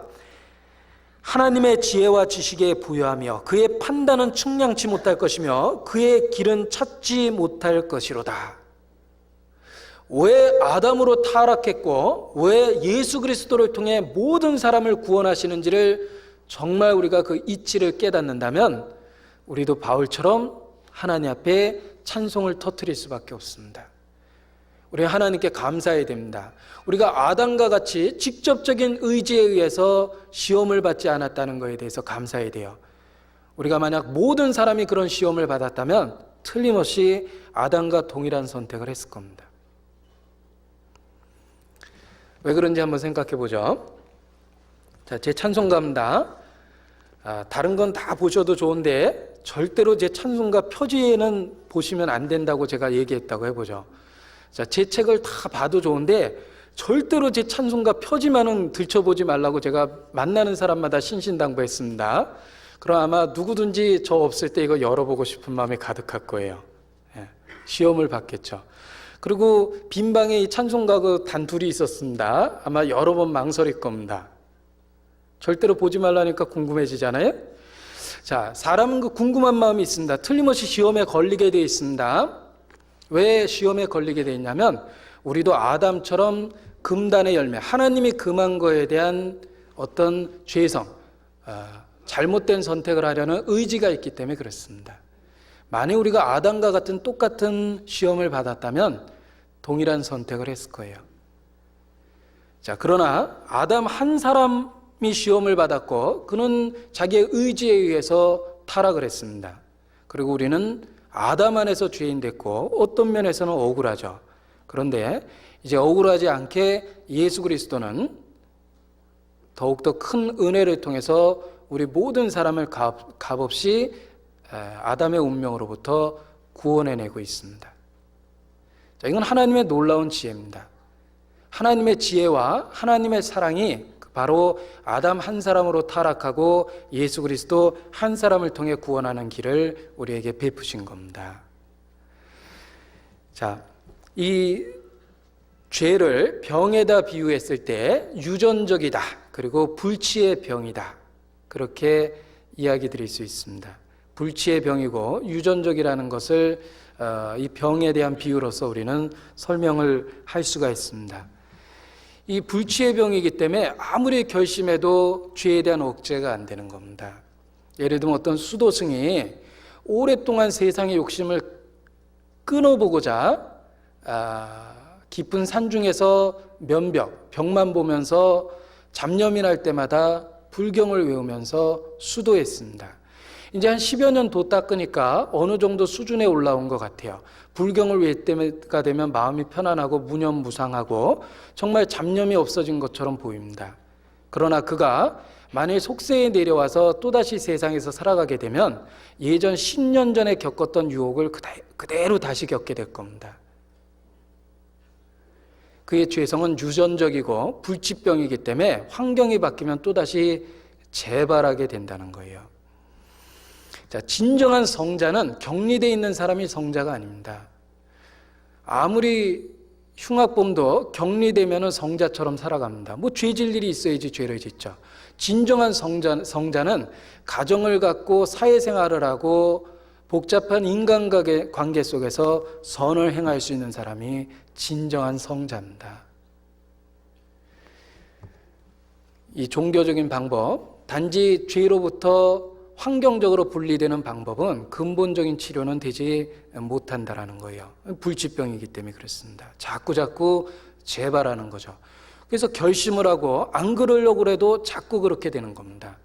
하나님의 지혜와 지식에 부여하며 그의 판단은 측량치 못할 것이며 그의 길은 찾지 못할 것이로다. 왜 아담으로 타락했고 왜 예수 그리스도를 통해 모든 사람을 구원하시는지를 정말 우리가 그 이치를 깨닫는다면 우리도 바울처럼 하나님 앞에 찬송을 터뜨릴 수밖에 없습니다. 우리 하나님께 감사해야 됩니다. 우리가 아담과 같이 직접적인 의지에 의해서 시험을 받지 않았다는 것에 대해서 감사해야 돼요. 우리가 만약 모든 사람이 그런 시험을 받았다면 틀림없이 아담과 동일한 선택을 했을 겁니다. 왜 그런지 한번 생각해 보죠. 자, 제 찬송가입니다. 다른 건 다 보셔도 좋은데 절대로 제 찬송가 표지에는 보시면 안 된다고 제가 얘기했다고 해보죠. 자, 제 책을 다 봐도 좋은데 절대로 제 찬송가 표지만은 들춰보지 말라고 제가 만나는 사람마다 신신당부했습니다. 그럼 아마 누구든지 저 없을 때 이거 열어보고 싶은 마음이 가득할 거예요. 시험을 받겠죠. 그리고 빈 방에 이 찬송가 그 단둘이 있었습니다. 아마 여러 번 망설일 겁니다. 절대로 보지 말라니까 궁금해지잖아요. 자, 사람은 그 궁금한 마음이 있습니다. 틀림없이 시험에 걸리게 되어 있습니다. 왜 시험에 걸리게 되어 있냐면 우리도 아담처럼 금단의 열매, 하나님이 금한 거에 대한 어떤 죄성, 잘못된 선택을 하려는 의지가 있기 때문에 그렇습니다. 만약 우리가 아담과 같은 똑같은 시험을 받았다면 동일한 선택을 했을 거예요. 자, 그러나 아담 한 사람이 시험을 받았고 그는 자기의 의지에 의해서 타락을 했습니다. 그리고 우리는 아담 안에서 죄인 됐고 어떤 면에서는 억울하죠. 그런데 이제 억울하지 않게 예수 그리스도는 더욱더 큰 은혜를 통해서 우리 모든 사람을 값없이 아담의 운명으로부터 구원해내고 있습니다. 자, 이건 하나님의 놀라운 지혜입니다. 하나님의 지혜와 하나님의 사랑이 바로 아담 한 사람으로 타락하고 예수 그리스도 한 사람을 통해 구원하는 길을 우리에게 베푸신 겁니다. 자, 이 죄를 병에다 비유했을 때 유전적이다, 그리고 불치의 병이다, 그렇게 이야기 드릴 수 있습니다. 불치의 병이고 유전적이라는 것을 이 병에 대한 비유로서 우리는 설명을 할 수가 있습니다. 이 불치의 병이기 때문에 아무리 결심해도 죄에 대한 억제가 안 되는 겁니다. 예를 들면 어떤 수도승이 오랫동안 세상의 욕심을 끊어보고자 깊은 산 중에서 벽만 보면서 잡념이 날 때마다 불경을 외우면서 수도했습니다. 이제 한 10여 년 도 닦으니까 어느 정도 수준에 올라온 것 같아요. 불경을 외울 때가 되면 마음이 편안하고 무념무상하고 정말 잡념이 없어진 것처럼 보입니다. 그러나 그가 만일 속세에 내려와서 또다시 세상에서 살아가게 되면 예전 10년 전에 겪었던 유혹을 그대로 다시 겪게 될 겁니다. 그의 죄성은 유전적이고 불치병이기 때문에 환경이 바뀌면 또다시 재발하게 된다는 거예요. 자, 진정한 성자는 격리되어 있는 사람이 성자가 아닙니다. 아무리 흉악범도 격리되면 성자처럼 살아갑니다. 뭐 죄질 일이 있어야지 죄를 짓죠. 진정한 성자는 가정을 갖고 사회생활을 하고 복잡한 인간관계 속에서 선을 행할 수 있는 사람이 진정한 성자입니다. 이 종교적인 방법, 단지 죄로부터 환경적으로 분리되는 방법은 근본적인 치료는 되지 못한다라는 거예요. 불치병이기 때문에 그렇습니다. 자꾸 재발하는 거죠. 그래서 결심을 하고 안 그러려고 해도 자꾸 그렇게 되는 겁니다.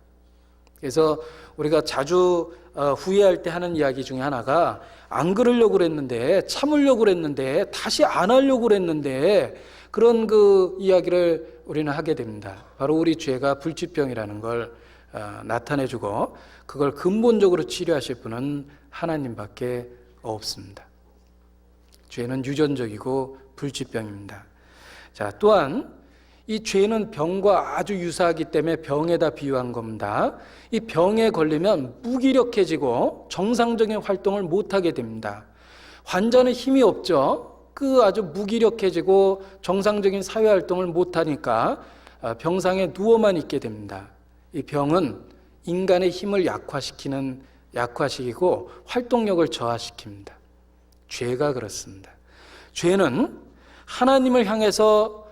그래서 우리가 자주 후회할 때 하는 이야기 중에 하나가 안 그러려고 그랬는데, 참으려고 그랬는데, 다시 안 하려고 그랬는데 그런 그 이야기를 우리는 하게 됩니다. 바로 우리 죄가 불치병이라는 걸 나타내주고 그걸 근본적으로 치료하실 분은 하나님밖에 없습니다. 죄는 유전적이고 불치병입니다. 자, 또한 이 죄는 병과 아주 유사하기 때문에 병에다 비유한 겁니다. 이 병에 걸리면 무기력해지고 정상적인 활동을 못하게 됩니다. 환자는 힘이 없죠. 그 아주 무기력해지고 정상적인 사회활동을 못하니까 병상에 누워만 있게 됩니다. 이 병은 인간의 힘을 약화시키고 활동력을 저하시킵니다. 죄가 그렇습니다. 죄는 하나님을 향해서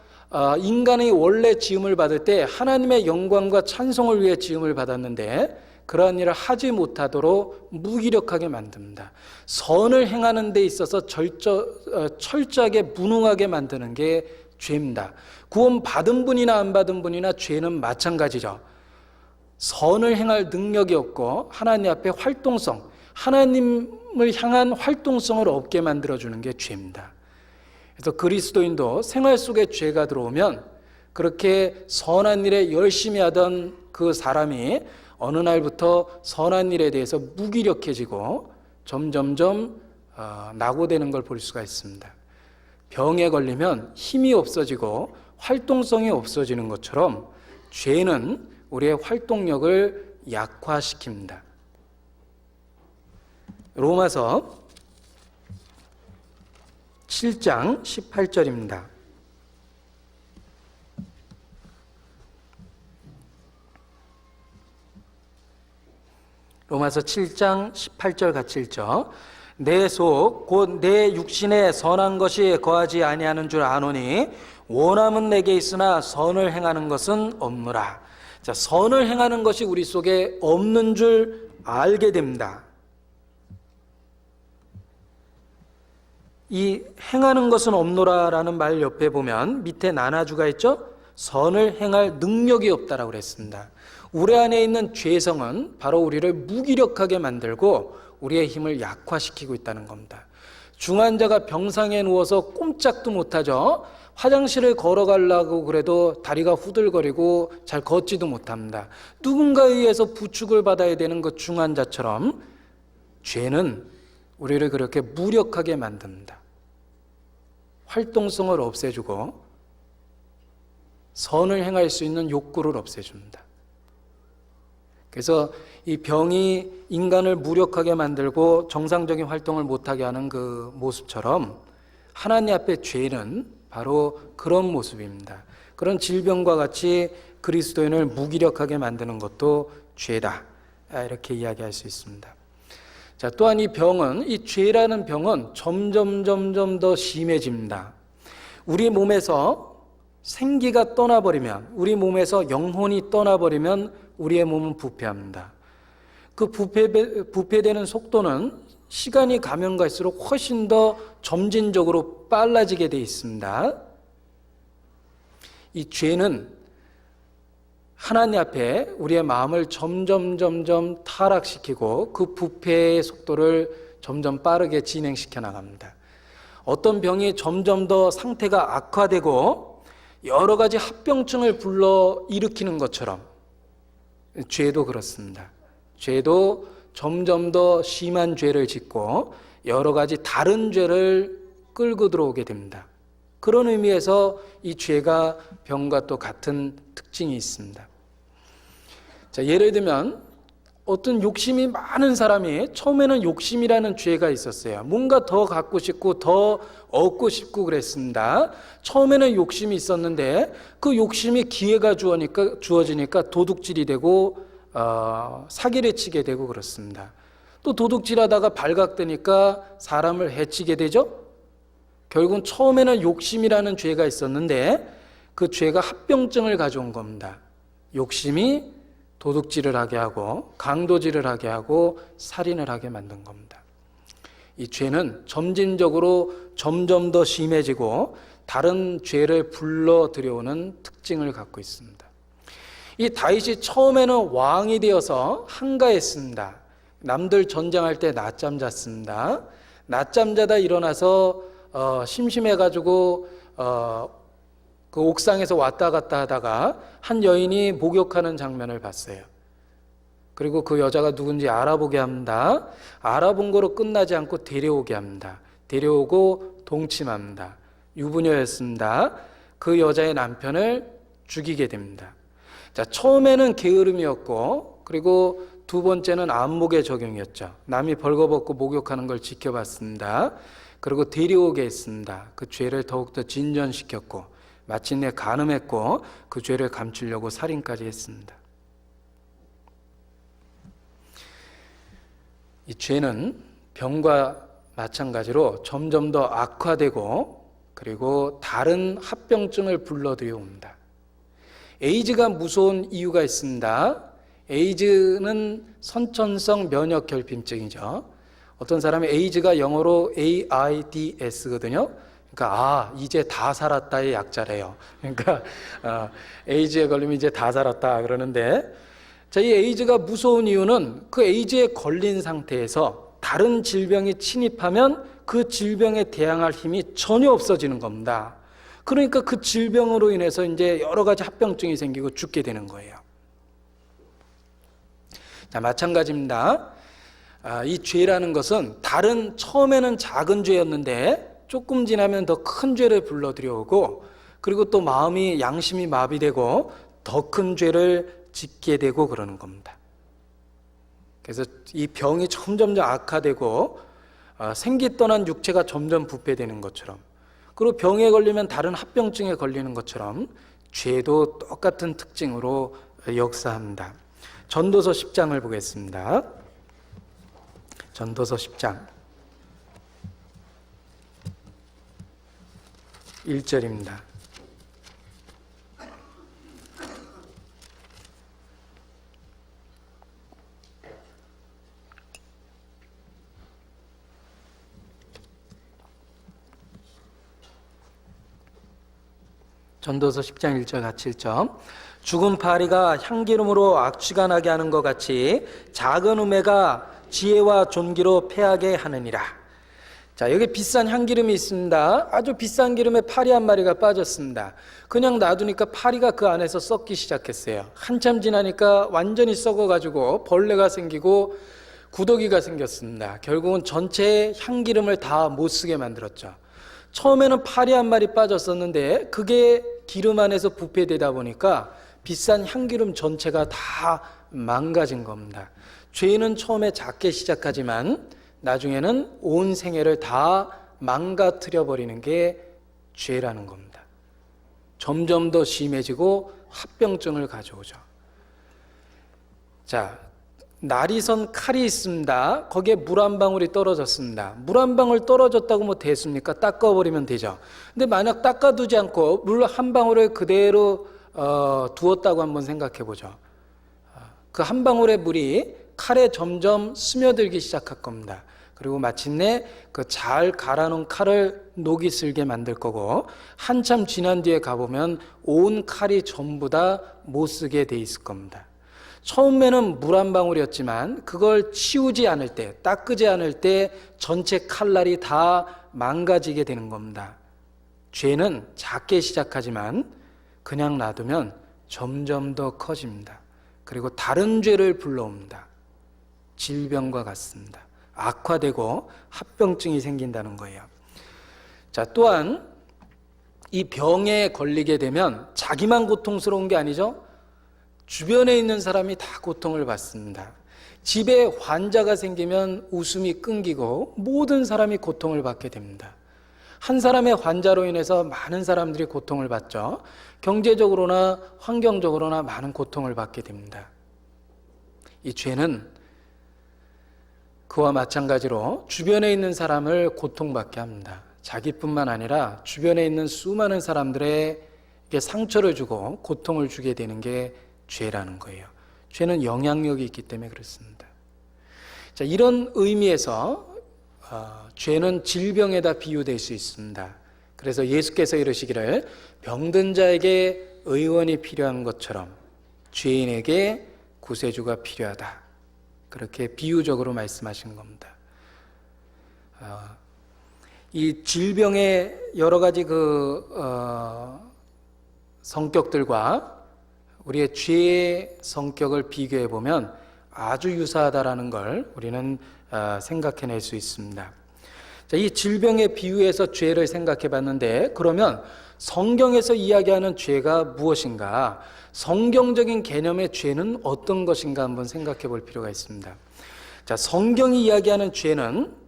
인간의 원래 지음을 받을 때 하나님의 영광과 찬송을 위해 지음을 받았는데 그러한 일을 하지 못하도록 무기력하게 만듭니다. 선을 행하는 데 있어서 철저하게 무능하게 만드는 게 죄입니다. 구원 받은 분이나 안 받은 분이나 죄는 마찬가지죠. 선을 행할 능력이 없고 하나님 앞에 활동성, 하나님을 향한 활동성을 없게 만들어주는 게 죄입니다. 그래서 그리스도인도 생활 속에 죄가 들어오면 그렇게 선한 일에 열심히 하던 그 사람이 어느 날부터 선한 일에 대해서 무기력해지고 점점점 낙오되는 걸 볼 수가 있습니다. 병에 걸리면 힘이 없어지고 활동성이 없어지는 것처럼 죄는 우리의 활동력을 약화시킵니다. 로마서 7장 18절입니다. 로마서 7장 18절 같이 읽죠. 내 속 곧 내 육신에 선한 것이 거하지 아니하는 줄 아노니 원함은 내게 있으나 선을 행하는 것은 없노라. 자, 선을 행하는 것이 우리 속에 없는 줄 알게 됩니다. 이 행하는 것은 없노라라는 말 옆에 보면 밑에 나나주가 있죠. 선을 행할 능력이 없다라고 그랬습니다. 우리 안에 있는 죄성은 바로 우리를 무기력하게 만들고 우리의 힘을 약화시키고 있다는 겁니다. 중환자가 병상에 누워서 꼼짝도 못하죠. 화장실을 걸어가려고 그래도 다리가 후들거리고 잘 걷지도 못합니다. 누군가에 의해서 부축을 받아야 되는 그 중환자처럼 죄는 우리를 그렇게 무력하게 만듭니다. 활동성을 없애주고 선을 행할 수 있는 욕구를 없애줍니다. 그래서 이 병이 인간을 무력하게 만들고 정상적인 활동을 못하게 하는 그 모습처럼 하나님 앞에 죄는 바로 그런 모습입니다. 그런 질병과 같이 그리스도인을 무기력하게 만드는 것도 죄다, 이렇게 이야기할 수 있습니다. 자, 또한 이 병은, 이 죄라는 병은 점점 더 심해집니다. 우리 몸에서 생기가 떠나버리면, 우리 몸에서 영혼이 떠나버리면 우리의 몸은 부패합니다. 그 부패되는 속도는 시간이 가면 갈수록 훨씬 더 점진적으로 빨라지게 돼 있습니다. 이 죄는 하나님 앞에 우리의 마음을 점점 타락시키고 그 부패의 속도를 점점 빠르게 진행시켜 나갑니다. 어떤 병이 점점 더 상태가 악화되고 여러 가지 합병증을 불러 일으키는 것처럼 죄도 그렇습니다. 죄도 점점 더 심한 죄를 짓고 여러 가지 다른 죄를 끌고 들어오게 됩니다. 그런 의미에서 이 죄가 병과 또 같은 특징이 있습니다. 자, 예를 들면 어떤 욕심이 많은 사람이 처음에는 욕심이라는 죄가 있었어요. 뭔가 더 갖고 싶고 더 얻고 싶고 그랬습니다. 처음에는 욕심이 있었는데 그 욕심이 기회가 주어지니까 도둑질이 되고 사기를 치게 되고 그렇습니다. 또 도둑질하다가 발각되니까 사람을 해치게 되죠. 결국은 처음에는 욕심이라는 죄가 있었는데 그 죄가 합병증을 가져온 겁니다. 욕심이 도둑질을 하게 하고 강도질을 하게 하고 살인을 하게 만든 겁니다. 이 죄는 점진적으로 점점 더 심해지고 다른 죄를 불러 들여오는 특징을 갖고 있습니다. 이 다윗이 처음에는 왕이 되어서 한가했습니다. 남들 전쟁할 때 낮잠 잤습니다. 낮잠 자다 일어나서 심심해가지고 그 옥상에서 왔다 갔다 하다가 한 여인이 목욕하는 장면을 봤어요. 그리고 그 여자가 누군지 알아보게 합니다. 알아본 거로 끝나지 않고 데려오게 합니다. 데려오고 동침합니다. 유부녀였습니다. 그 여자의 남편을 죽이게 됩니다. 자, 처음에는 게으름이었고, 그리고 두 번째는 안목의 적용이었죠. 남이 벌거벗고 목욕하는 걸 지켜봤습니다. 그리고 데려오게 했습니다. 그 죄를 더욱더 진전시켰고, 마침내 간음했고, 그 죄를 감추려고 살인까지 했습니다. 이 죄는 병과 마찬가지로 점점 더 악화되고, 그리고 다른 합병증을 불러들여옵니다. 에이즈가 무서운 이유가 있습니다. 에이즈는 선천성 면역 결핍증이죠. 어떤 사람이 에이즈가 영어로 AIDS거든요. 그러니까 이제 다 살았다의 약자래요. 그러니까 에이즈에 걸리면 이제 다 살았다 그러는데, 자, 이 에이즈가 무서운 이유는 그 에이즈에 걸린 상태에서 다른 질병이 침입하면 그 질병에 대항할 힘이 전혀 없어지는 겁니다. 그러니까 그 질병으로 인해서 이제 여러 가지 합병증이 생기고 죽게 되는 거예요. 자, 마찬가지입니다. 이 죄라는 것은 다른 처음에는 작은 죄였는데 조금 지나면 더 큰 죄를 불러들여오고, 그리고 또 마음이 양심이 마비되고 더 큰 죄를 짓게 되고 그러는 겁니다. 그래서 이 병이 점점 악화되고 생기 떠난 육체가 점점 부패되는 것처럼, 그리고 병에 걸리면 다른 합병증에 걸리는 것처럼 죄도 똑같은 특징으로 역사합니다. 전도서 10장을 보겠습니다. 전도서 10장 1절입니다. 전도서 10장 1절 같이 읽죠. 죽은 파리가 향기름으로 악취가 나게 하는 것 같이 작은 우매가 지혜와 존귀로 패하게 하느니라. 자, 여기 비싼 향기름이 있습니다. 아주 비싼 기름에 파리 한 마리가 빠졌습니다. 그냥 놔두니까 파리가 그 안에서 썩기 시작했어요. 한참 지나니까 완전히 썩어가지고 벌레가 생기고 구더기가 생겼습니다. 결국은 전체 향기름을 다 못 쓰게 만들었죠. 처음에는 파리 한 마리 빠졌었는데 그게 기름 안에서 부패되다 보니까 비싼 향기름 전체가 다 망가진 겁니다. 죄는 처음에 작게 시작하지만 나중에는 온 생애를 다 망가뜨려 버리는 게 죄라는 겁니다. 점점 더 심해지고 합병증을 가져오죠. 자, 날이 선 칼이 있습니다. 거기에 물 한 방울이 떨어졌습니다. 물 한 방울 떨어졌다고 뭐 됐습니까? 닦아버리면 되죠. 근데 만약 닦아두지 않고 물 한 방울을 그대로 두었다고 한번 생각해 보죠. 그 한 방울의 물이 칼에 점점 스며들기 시작할 겁니다. 그리고 마침내 그 잘 갈아놓은 칼을 녹이 슬게 만들 거고, 한참 지난 뒤에 가보면 온 칼이 전부 다 못 쓰게 돼 있을 겁니다. 처음에는 물 한 방울이었지만 그걸 치우지 않을 때, 닦지 않을 때 전체 칼날이 다 망가지게 되는 겁니다. 죄는 작게 시작하지만 그냥 놔두면 점점 더 커집니다. 그리고 다른 죄를 불러옵니다. 질병과 같습니다. 악화되고 합병증이 생긴다는 거예요. 자, 또한 이 병에 걸리게 되면 자기만 고통스러운 게 아니죠. 주변에 있는 사람이 다 고통을 받습니다. 집에 환자가 생기면 웃음이 끊기고 모든 사람이 고통을 받게 됩니다. 한 사람의 환자로 인해서 많은 사람들이 고통을 받죠. 경제적으로나 환경적으로나 많은 고통을 받게 됩니다. 이 죄는 그와 마찬가지로 주변에 있는 사람을 고통받게 합니다. 자기뿐만 아니라 주변에 있는 수많은 사람들에게 상처를 주고 고통을 주게 되는 게 죄라는 거예요. 죄는 영향력이 있기 때문에 그렇습니다. 자, 이런 의미에서 죄는 질병에다 비유될 수 있습니다. 그래서 예수께서 이르시기를 병든 자에게 의원이 필요한 것처럼 죄인에게 구세주가 필요하다. 그렇게 비유적으로 말씀하신 겁니다. 이 질병의 여러 가지 성격들과 우리의 죄의 성격을 비교해 보면 아주 유사하다라는 걸 우리는 생각해낼 수 있습니다. 자, 이 질병의 비유에서 죄를 생각해 봤는데, 그러면 성경에서 이야기하는 죄가 무엇인가? 성경적인 개념의 죄는 어떤 것인가 한번 생각해 볼 필요가 있습니다. 자, 성경이 이야기하는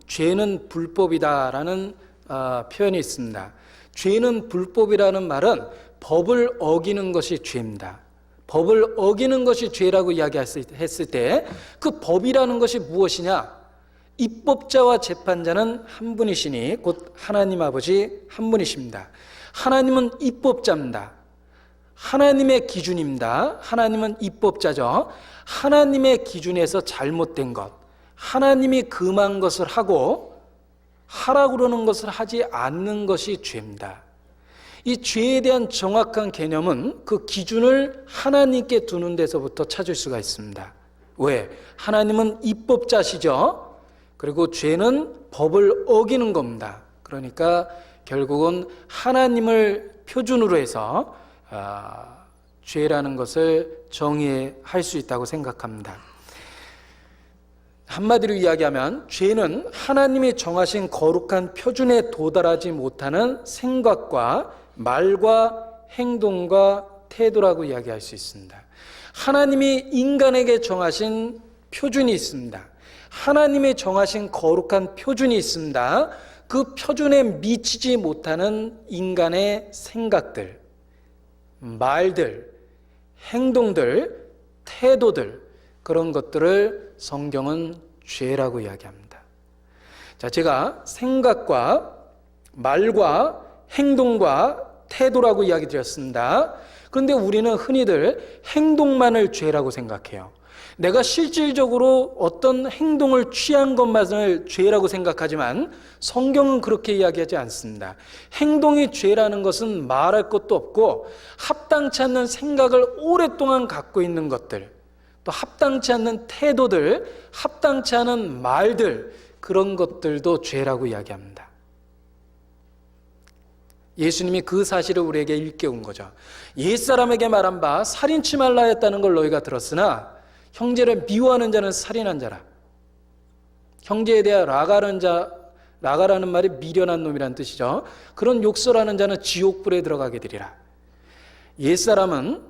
죄는 불법이다라는 표현이 있습니다. 죄는 불법이라는 말은 법을 어기는 것이 죄입니다. 법을 어기는 것이 죄라고 이야기했을 때 그 법이라는 것이 무엇이냐? 입법자와 재판자는 한 분이시니 곧 하나님 아버지 한 분이십니다. 하나님은 입법자입니다. 하나님의 기준입니다. 하나님은 입법자죠. 하나님의 기준에서 잘못된 것, 하나님이 금한 것을 하고 하라고 그러는 것을 하지 않는 것이 죄입니다. 이 죄에 대한 정확한 개념은 그 기준을 하나님께 두는 데서부터 찾을 수가 있습니다. 왜? 하나님은 입법자시죠. 그리고 죄는 법을 어기는 겁니다. 그러니까 결국은 하나님을 표준으로 해서 죄라는 것을 정의할 수 있다고 생각합니다. 한마디로 이야기하면 죄는 하나님이 정하신 거룩한 표준에 도달하지 못하는 생각과 말과 행동과 태도라고 이야기할 수 있습니다. 하나님이 인간에게 정하신 표준이 있습니다. 하나님이 정하신 거룩한 표준이 있습니다. 그 표준에 미치지 못하는 인간의 생각들, 말들, 행동들, 태도들, 그런 것들을 성경은 죄라고 이야기합니다. 자, 제가 생각과 말과 행동과 태도라고 이야기 드렸습니다. 그런데 우리는 흔히들 행동만을 죄라고 생각해요. 내가 실질적으로 어떤 행동을 취한 것만을 죄라고 생각하지만 성경은 그렇게 이야기하지 않습니다. 행동이 죄라는 것은 말할 것도 없고 합당치 않는 생각을 오랫동안 갖고 있는 것들, 또 합당치 않는 태도들, 합당치 않은 말들, 그런 것들도 죄라고 이야기합니다. 예수님이 그 사실을 우리에게 일깨운 거죠. 옛사람에게 말한 바 살인치 말라 했다는 걸 너희가 들었으나 형제를 미워하는 자는 살인한 자라. 형제에 대해 라가라는 말이 미련한 놈이란 뜻이죠. 그런 욕설하는 자는 지옥불에 들어가게 되리라. 옛사람은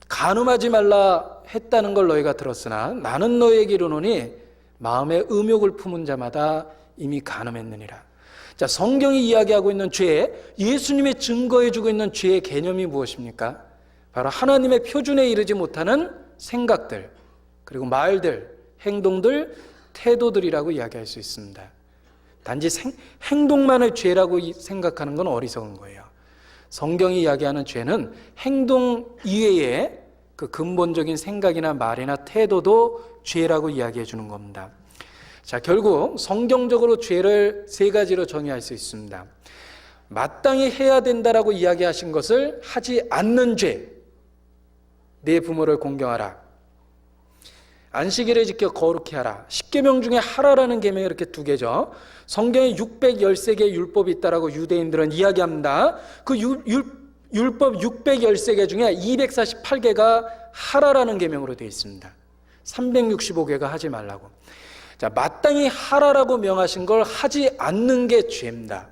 간음하지 말라 했다는 걸 너희가 들었으나 나는 너희에게 이르노니 마음에 음욕을 품은 자마다 이미 간음했느니라. 자, 성경이 이야기하고 있는 죄, 예수님이 증거해주고 있는 죄의 개념이 무엇입니까? 바로 하나님의 표준에 이르지 못하는 생각들, 그리고 말들, 행동들, 태도들이라고 이야기할 수 있습니다. 단지 행동만을 죄라고 생각하는 건 어리석은 거예요. 성경이 이야기하는 죄는 행동 이외에 그 근본적인 생각이나 말이나 태도도 죄라고 이야기해 주는 겁니다. 자, 결국 성경적으로 죄를 세 가지로 정의할 수 있습니다. 마땅히 해야 된다라고 이야기하신 것을 하지 않는 죄, 내 부모를 공경하라, 안식일을 지켜 거룩히 하라, 10계명 중에 하라라는 계명이 이렇게 두 개죠. 성경에 613개의 율법이 있다라고 유대인들은 이야기합니다. 그 율법 613개 중에 248개가 하라라는 계명으로 되어 있습니다. 365개가 하지 말라고. 자, 마땅히 하라라고 명하신 걸 하지 않는 게 죄입니다.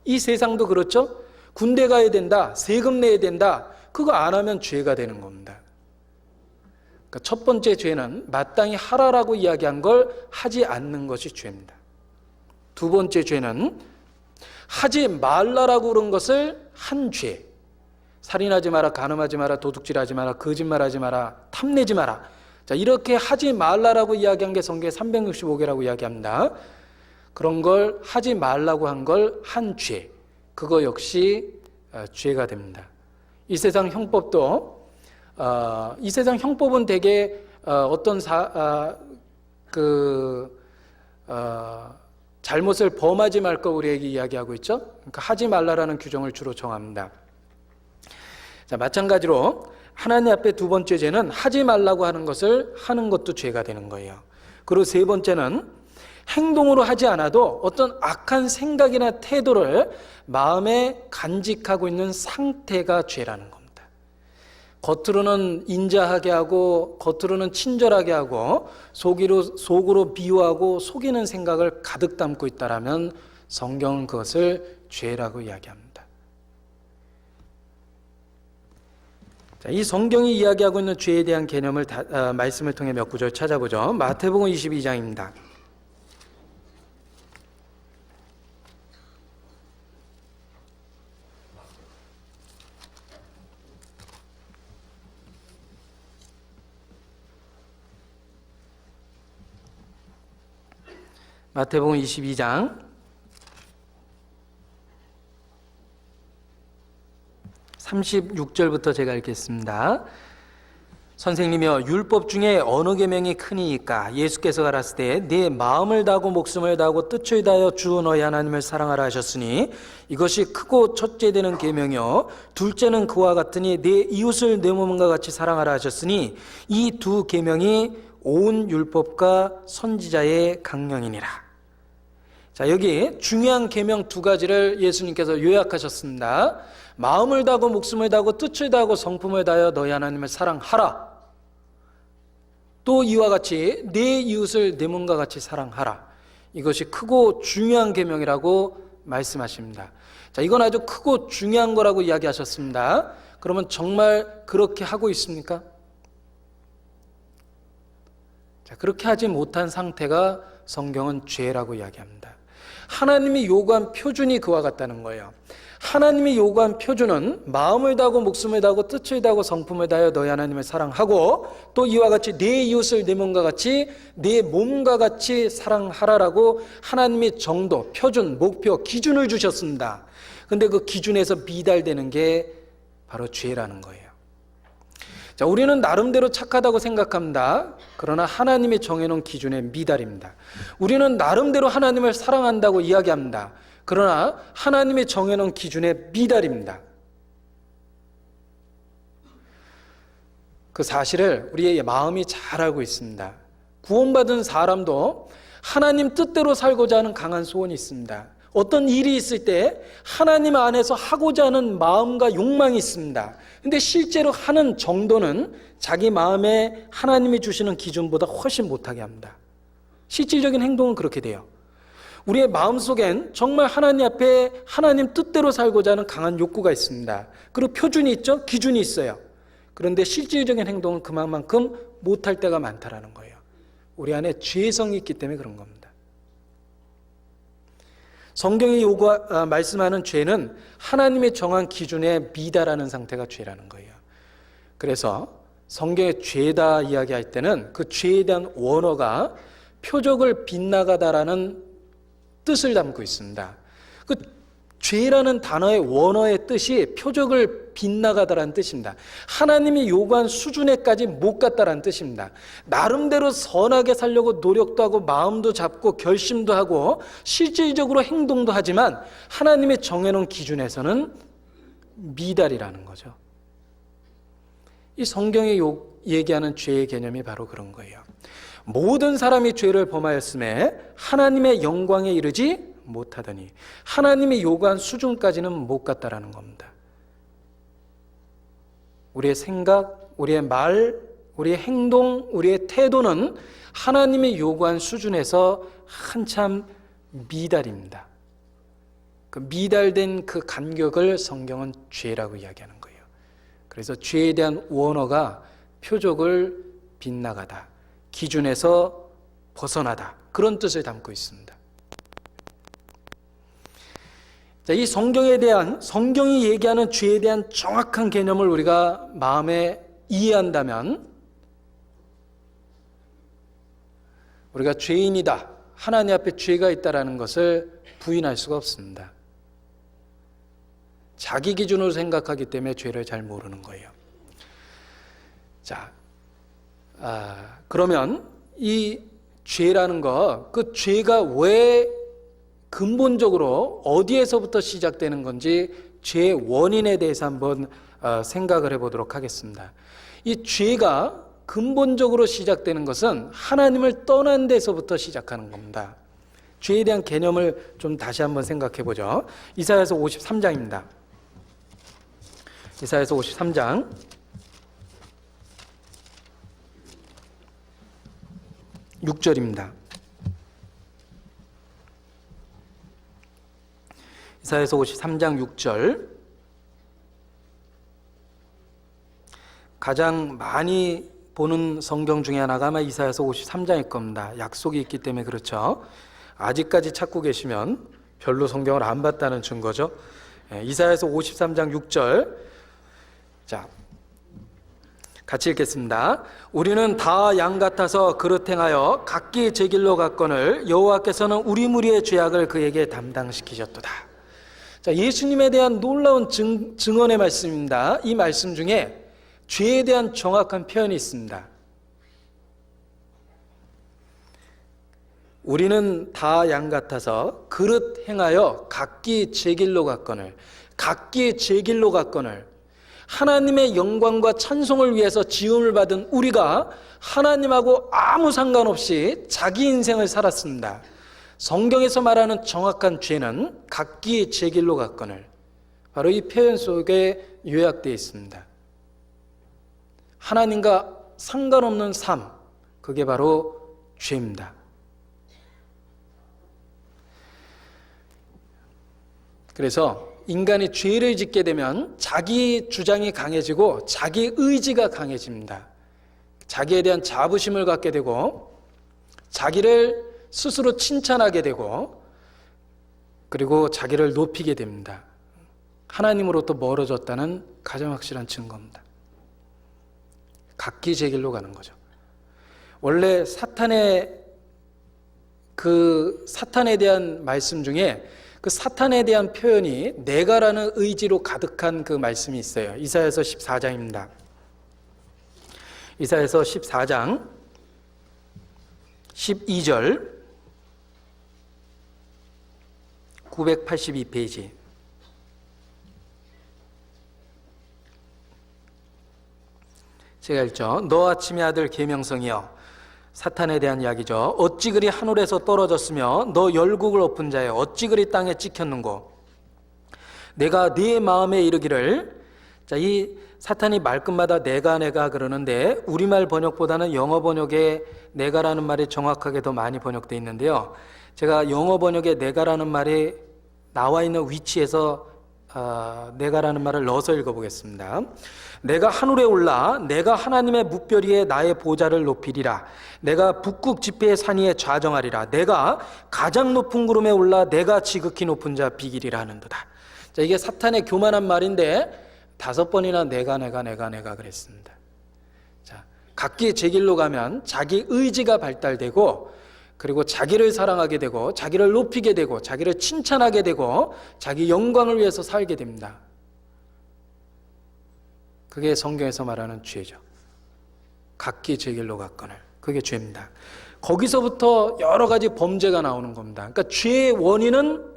이 세상도 그렇죠? 군대 가야 된다, 세금 내야 된다, 그거 안 하면 죄가 되는 겁니다. 그러니까 첫 번째 죄는 마땅히 하라라고 이야기한 걸 하지 않는 것이 죄입니다. 두 번째 죄는 하지 말라라고 그런 것을 한 죄. 살인하지 마라, 간음하지 마라, 도둑질하지 마라, 거짓말하지 마라, 탐내지 마라. 자, 이렇게 하지 말라라고 이야기한 게 성경에 365개라고 이야기합니다. 그런 걸 하지 말라고 한 걸 한 죄. 그거 역시 죄가 됩니다. 이 세상 형법도 이 세상 형법은 대개 어떤 잘못을 범하지 말 거 우리에게 이야기하고 있죠. 그러니까 하지 말라라는 규정을 주로 정합니다. 자, 마찬가지로 하나님 앞에 두 번째 죄는 하지 말라고 하는 것을 하는 것도 죄가 되는 거예요. 그리고 세 번째는 행동으로 하지 않아도 어떤 악한 생각이나 태도를 마음에 간직하고 있는 상태가 죄라는 겁니다. 겉으로는 인자하게 하고 겉으로는 친절하게 하고 속으로 비유하고 속이는 생각을 가득 담고 있다라면 성경은 그것을 죄라고 이야기합니다. 자, 이 성경이 이야기하고 있는 죄에 대한 개념을 말씀을 통해 몇 구절 찾아보죠. 마태복음 22장입니다. 마태복음 22장 36절부터 제가 읽겠습니다. 선생님이여, 율법 중에 어느 계명이 크니이까? 예수께서 가라사대 내 마음을 다하고 목숨을 다하고 뜻을 다하여 주 너희 하나님을 사랑하라 하셨으니 이것이 크고 첫째 되는 계명이요 둘째는 그와 같으니 내 이웃을 내 몸과 같이 사랑하라 하셨으니 이 두 계명이 온 율법과 선지자의 강령이니라. 자, 여기 중요한 계명 두 가지를 예수님께서 요약하셨습니다. 마음을 다하고 목숨을 다하고 뜻을 다하고 성품을 다하여 너희 하나님을 사랑하라. 또 이와 같이 내 이웃을 내 몸과 같이 사랑하라. 이것이 크고 중요한 계명이라고 말씀하십니다. 자, 이건 아주 크고 중요한 거라고 이야기하셨습니다. 그러면 정말 그렇게 하고 있습니까? 자, 그렇게 하지 못한 상태가 성경은 죄라고 이야기합니다. 하나님이 요구한 표준이 그와 같다는 거예요. 하나님이 요구한 표준은 마음을 다하고 목숨을 다하고 뜻을 다하고 성품을 다하여 너희 하나님을 사랑하고 또 이와 같이 내 이웃을 내 몸과 같이 사랑하라라고 하나님이 정도, 표준, 목표, 기준을 주셨습니다. 그런데 그 기준에서 미달되는 게 바로 죄라는 거예요. 자, 우리는 나름대로 착하다고 생각합니다. 그러나 하나님이 정해놓은 기준에 미달입니다. 우리는 나름대로 하나님을 사랑한다고 이야기합니다. 그러나 하나님이 정해놓은 기준에 미달입니다. 그 사실을 우리의 마음이 잘 알고 있습니다. 구원받은 사람도 하나님 뜻대로 살고자 하는 강한 소원이 있습니다. 어떤 일이 있을 때 하나님 안에서 하고자 하는 마음과 욕망이 있습니다. 근데 실제로 하는 정도는 자기 마음에 하나님이 주시는 기준보다 훨씬 못하게 합니다. 실질적인 행동은 그렇게 돼요. 우리의 마음속엔 정말 하나님 앞에 하나님 뜻대로 살고자 하는 강한 욕구가 있습니다. 그리고 표준이 있죠? 기준이 있어요. 그런데 실질적인 행동은 그만큼 못할 때가 많다라는 거예요. 우리 안에 죄성이 있기 때문에 그런 겁니다. 성경이 말씀하는 죄는 하나님이 정한 기준에 미달하는 상태가 죄라는 거예요. 그래서 성경의 죄다 이야기할 때는 그 죄에 대한 원어가 표적을 빗나가다라는 뜻을 담고 있습니다. 그 죄라는 단어의 원어의 뜻이 표적을 빗나가다라는 뜻입니다. 하나님이 요구한 수준에까지 못 갔다라는 뜻입니다. 나름대로 선하게 살려고 노력도 하고 마음도 잡고 결심도 하고 실질적으로 행동도 하지만 하나님이 정해놓은 기준에서는 미달이라는 거죠. 이 성경이 얘기하는 죄의 개념이 바로 그런 거예요. 모든 사람이 죄를 범하였음에 하나님의 영광에 이르지 못하더니 하나님이 요구한 수준까지는 못 갔다라는 겁니다. 우리의 생각, 우리의 말, 우리의 행동, 우리의 태도는 하나님이 요구한 수준에서 한참 미달입니다. 그 미달된 그 간격을 성경은 죄라고 이야기하는 거예요. 그래서 죄에 대한 원어가 표적을 빗나가다, 기준에서 벗어나다, 그런 뜻을 담고 있습니다. 자, 이 성경이 얘기하는 죄에 대한 정확한 개념을 우리가 마음에 이해한다면 우리가 죄인이다, 하나님 앞에 죄가 있다라는 것을 부인할 수가 없습니다. 자기 기준으로 생각하기 때문에 죄를 잘 모르는 거예요. 자, 그러면 이 죄라는 거, 그 죄가 왜 근본적으로 어디에서부터 시작되는 건지 죄의 원인에 대해서 한번 생각을 해보도록 하겠습니다. 이 죄가 근본적으로 시작되는 것은 하나님을 떠난 데서부터 시작하는 겁니다. 죄에 대한 개념을 좀 다시 한번 생각해 보죠. 이사야서 53장입니다. 이사야서 53장 6절입니다. 이사야서 53장 6절. 가장 많이 보는 성경 중에 하나가 아마 이사야서 53장일 겁니다. 약속이 있기 때문에 그렇죠. 아직까지 찾고 계시면 별로 성경을 안 봤다는 증거죠. 이사야서 53장 6절. 자, 같이 읽겠습니다. 우리는 다 양 같아서 그릇 행하여 각기 제 길로 갔거늘 여호와께서는 우리 무리의 죄악을 그에게 담당시키셨도다. 자, 예수님에 대한 놀라운 증언의 말씀입니다. 이 말씀 중에 죄에 대한 정확한 표현이 있습니다. 우리는 다 양 같아서 그릇 행하여 각기 제 길로 갔거늘, 각기 제 길로 갔거늘. 하나님의 영광과 찬송을 위해서 지음을 받은 우리가 하나님하고 아무 상관없이 자기 인생을 살았습니다. 성경에서 말하는 정확한 죄는 각기 제 길로 갔거늘, 바로 이 표현 속에 요약되어 있습니다. 하나님과 상관없는 삶, 그게 바로 죄입니다. 그래서 인간이 죄를 짓게 되면 자기 주장이 강해지고 자기 의지가 강해집니다. 자기에 대한 자부심을 갖게 되고 자기를 스스로 칭찬하게 되고 그리고 자기를 높이게 됩니다. 하나님으로부터 멀어졌다는 가장 확실한 증거입니다. 각기 제 길로 가는 거죠. 원래 사탄에 대한 말씀 중에 그 사탄에 대한 표현이 내가라는 의지로 가득한 그 말씀이 있어요. 이사야서 14장입니다. 이사야서 14장 12절 982페이지. 제가 읽죠. 너 아침의 아들 계명성이여. 사탄에 대한 이야기죠. 어찌 그리 하늘에서 떨어졌으며 너 열국을 엎은 자여 어찌 그리 땅에 찍혔는고. 내가 네 마음에 이르기를. 자, 이 사탄이 말끝마다 내가 그러는데 우리말 번역보다는 영어 번역에 내가라는 말이 정확하게 더 많이 번역되어 있는데요. 제가 영어 번역에 내가라는 말이 나와 있는 위치에서 내가라는 말을 넣어서 읽어보겠습니다. 내가 하늘에 올라 내가 하나님의 뭇별 위에 나의 보좌를 높이리라. 내가 북극 지폐의 산 위에 좌정하리라. 내가 가장 높은 구름에 올라 내가 지극히 높은 자 비기리라 하는도다. 자, 이게 사탄의 교만한 말인데 5번이나 내가 그랬습니다. 자, 각기 제 길로 가면 자기 의지가 발달되고 그리고 자기를 사랑하게 되고 자기를 높이게 되고 자기를 칭찬하게 되고 자기 영광을 위해서 살게 됩니다. 그게 성경에서 말하는 죄죠. 각기 제 길로 갔거늘. 그게 죄입니다. 거기서부터 여러 가지 범죄가 나오는 겁니다. 그러니까 죄의 원인은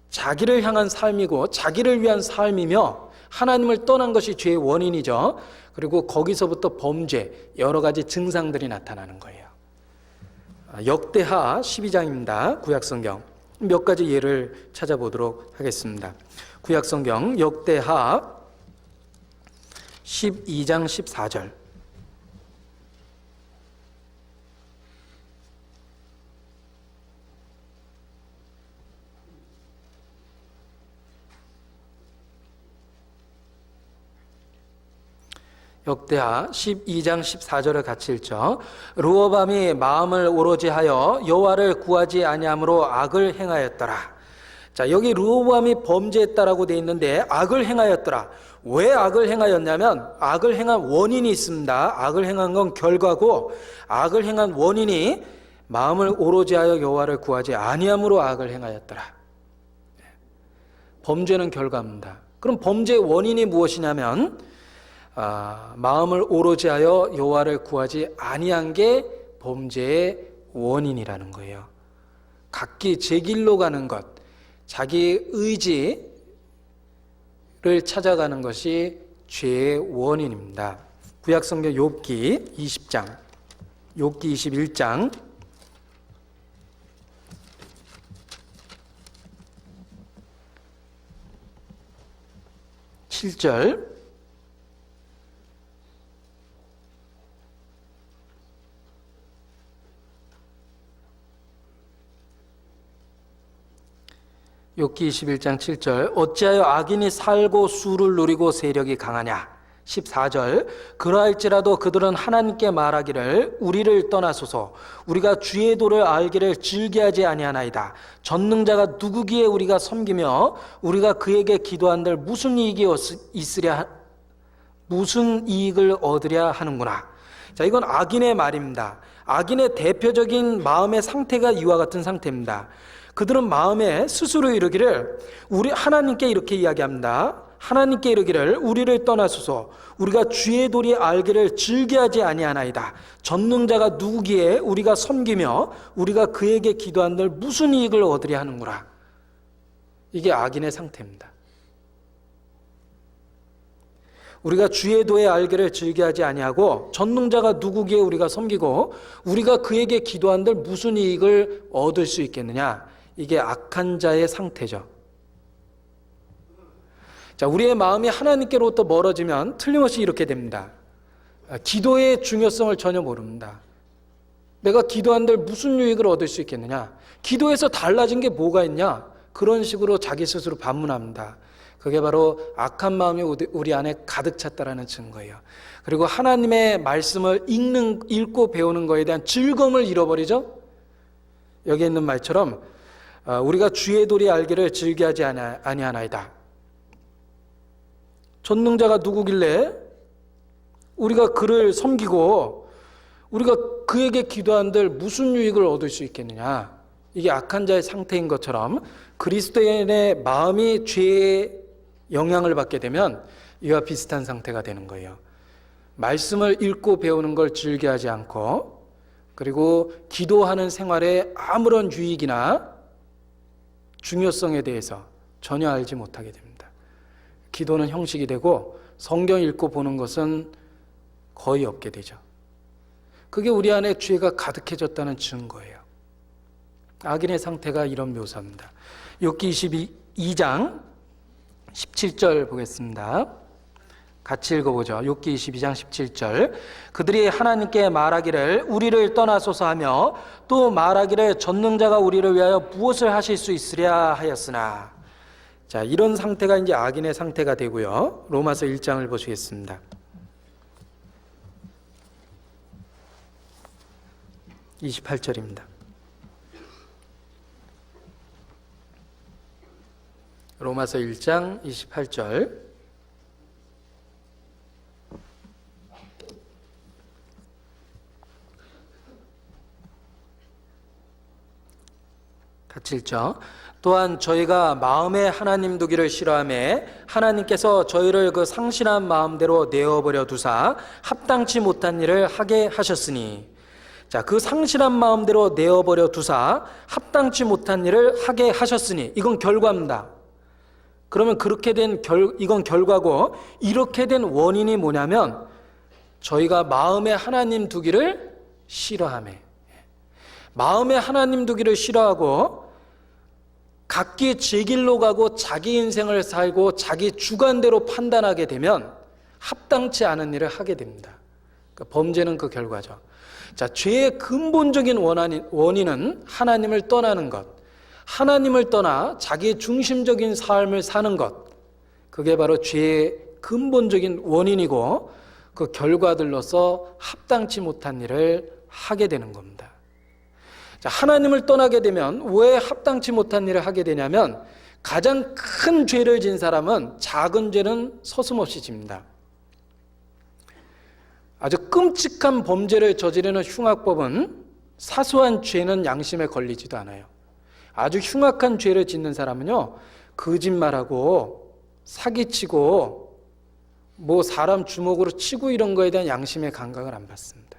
자기를 향한 삶이고 자기를 위한 삶이며 하나님을 떠난 것이 죄의 원인이죠. 그리고 거기서부터 범죄, 여러 가지 증상들이 나타나는 거예요. 역대하 12장입니다. 구약성경. 몇 가지 예를 찾아보도록 하겠습니다. 구약성경 역대하 12장 14절. 역대하 12장 14절을 같이 읽죠. 르호밤이 마음을 오로지 하여 여호와를 구하지 아니함으로 악을 행하였더라. 자, 여기 르호밤이 범죄했다라고 되어 있는데 악을 행하였더라. 왜 악을 행하였냐면 악을 행한 원인이 있습니다. 악을 행한 건 결과고 악을 행한 원인이 마음을 오로지 하여 여호와를 구하지 아니함으로 악을 행하였더라. 범죄는 결과입니다. 그럼 범죄의 원인이 무엇이냐면 마음을 오로지 하여 여호와를 구하지 아니한 게 범죄의 원인이라는 거예요. 각기 제 길로 가는 것, 자기 의지를 찾아가는 것이 죄의 원인입니다. 구약성경 욥기 20장, 욥기 21장 7절. 욥기 21장 7절 어찌하여 악인이 살고 수를 누리고 세력이 강하냐. 14절 그러할지라도 그들은 하나님께 말하기를 우리를 떠나소서 우리가 주의 도를 알기를 즐겨하지 아니하나이다. 전능자가 누구기에 우리가 섬기며 우리가 그에게 기도한들 무슨 이익을 얻으랴 하는구나. 자, 이건 악인의 말입니다. 악인의 대표적인 마음의 상태가 이와 같은 상태입니다. 그들은 마음에 스스로 이르기를 우리 하나님께 이렇게 이야기합니다. 하나님께 이르기를 우리를 떠나소서 우리가 주의 도리 알기를 즐겨하지 아니하나이다. 전능자가 누구기에 우리가 섬기며 우리가 그에게 기도한들 무슨 이익을 얻으려 하는구나. 이게 악인의 상태입니다. 우리가 주의 도의 알기를 즐겨하지 아니하고 전능자가 누구기에 우리가 섬기고 우리가 그에게 기도한들 무슨 이익을 얻을 수 있겠느냐. 이게 악한 자의 상태죠. 자, 우리의 마음이 하나님께로부터 멀어지면 틀림없이 이렇게 됩니다. 기도의 중요성을 전혀 모릅니다. 내가 기도한들 무슨 유익을 얻을 수 있겠느냐? 기도에서 달라진 게 뭐가 있냐? 그런 식으로 자기 스스로 반문합니다. 그게 바로 악한 마음이 우리 안에 가득 찼다라는 증거예요. 그리고 하나님의 말씀을 읽고 배우는 것에 대한 즐거움을 잃어버리죠. 여기 있는 말처럼 우리가 주의 도리 알기를 즐겨하지 아니하나이다. 전능자가 누구길래 우리가 그를 섬기고 우리가 그에게 기도한들 무슨 유익을 얻을 수 있겠느냐. 이게 악한 자의 상태인 것처럼 그리스도인의 마음이 죄의 영향을 받게 되면 이와 비슷한 상태가 되는 거예요. 말씀을 읽고 배우는 걸 즐겨하지 않고 그리고 기도하는 생활에 아무런 유익이나 중요성에 대해서 전혀 알지 못하게 됩니다. 기도는 형식이 되고 성경 읽고 보는 것은 거의 없게 되죠. 그게 우리 안에 죄가 가득해졌다는 증거예요. 악인의 상태가 이런 묘사입니다. 욥기 22장 17절 보겠습니다. 같이 읽어보죠. 욥기 22장 17절 그들이 하나님께 말하기를 우리를 떠나소서 하며 또 말하기를 전능자가 우리를 위하여 무엇을 하실 수 있으랴 하였으나. 자, 이런 상태가 이제 악인의 상태가 되고요. 로마서 1장을 보시겠습니다. 28절입니다. 로마서 1장 28절 같이 읽죠. 또한 저희가 마음에 하나님 두기를 싫어하며 하나님께서 저희를 그 상실한 마음대로 내어버려 두사 합당치 못한 일을 하게 하셨으니. 자, 그 상실한 마음대로 내어버려 두사 합당치 못한 일을 하게 하셨으니. 이건 결과입니다. 그러면 그렇게 된 이건 결과고 이렇게 된 원인이 뭐냐면 저희가 마음에 하나님 두기를 싫어하며 마음에 하나님 두기를 싫어하고 각기 제 길로 가고 자기 인생을 살고 자기 주관대로 판단하게 되면 합당치 않은 일을 하게 됩니다. 그러니까 범죄는 그 결과죠. 자, 죄의 근본적인 원인은 하나님을 떠나는 것, 하나님을 떠나 자기 중심적인 삶을 사는 것, 그게 바로 죄의 근본적인 원인이고 그 결과들로서 합당치 못한 일을 하게 되는 겁니다. 자, 하나님을 떠나게 되면 왜 합당치 못한 일을 하게 되냐면 가장 큰 죄를 진 사람은 작은 죄는 서슴없이 집니다. 아주 끔찍한 범죄를 저지르는 흉악법은 사소한 죄는 양심에 걸리지도 않아요. 아주 흉악한 죄를 짓는 사람은요, 거짓말하고 사기치고 뭐 사람 주먹으로 치고 이런 거에 대한 양심의 감각을 안 받습니다.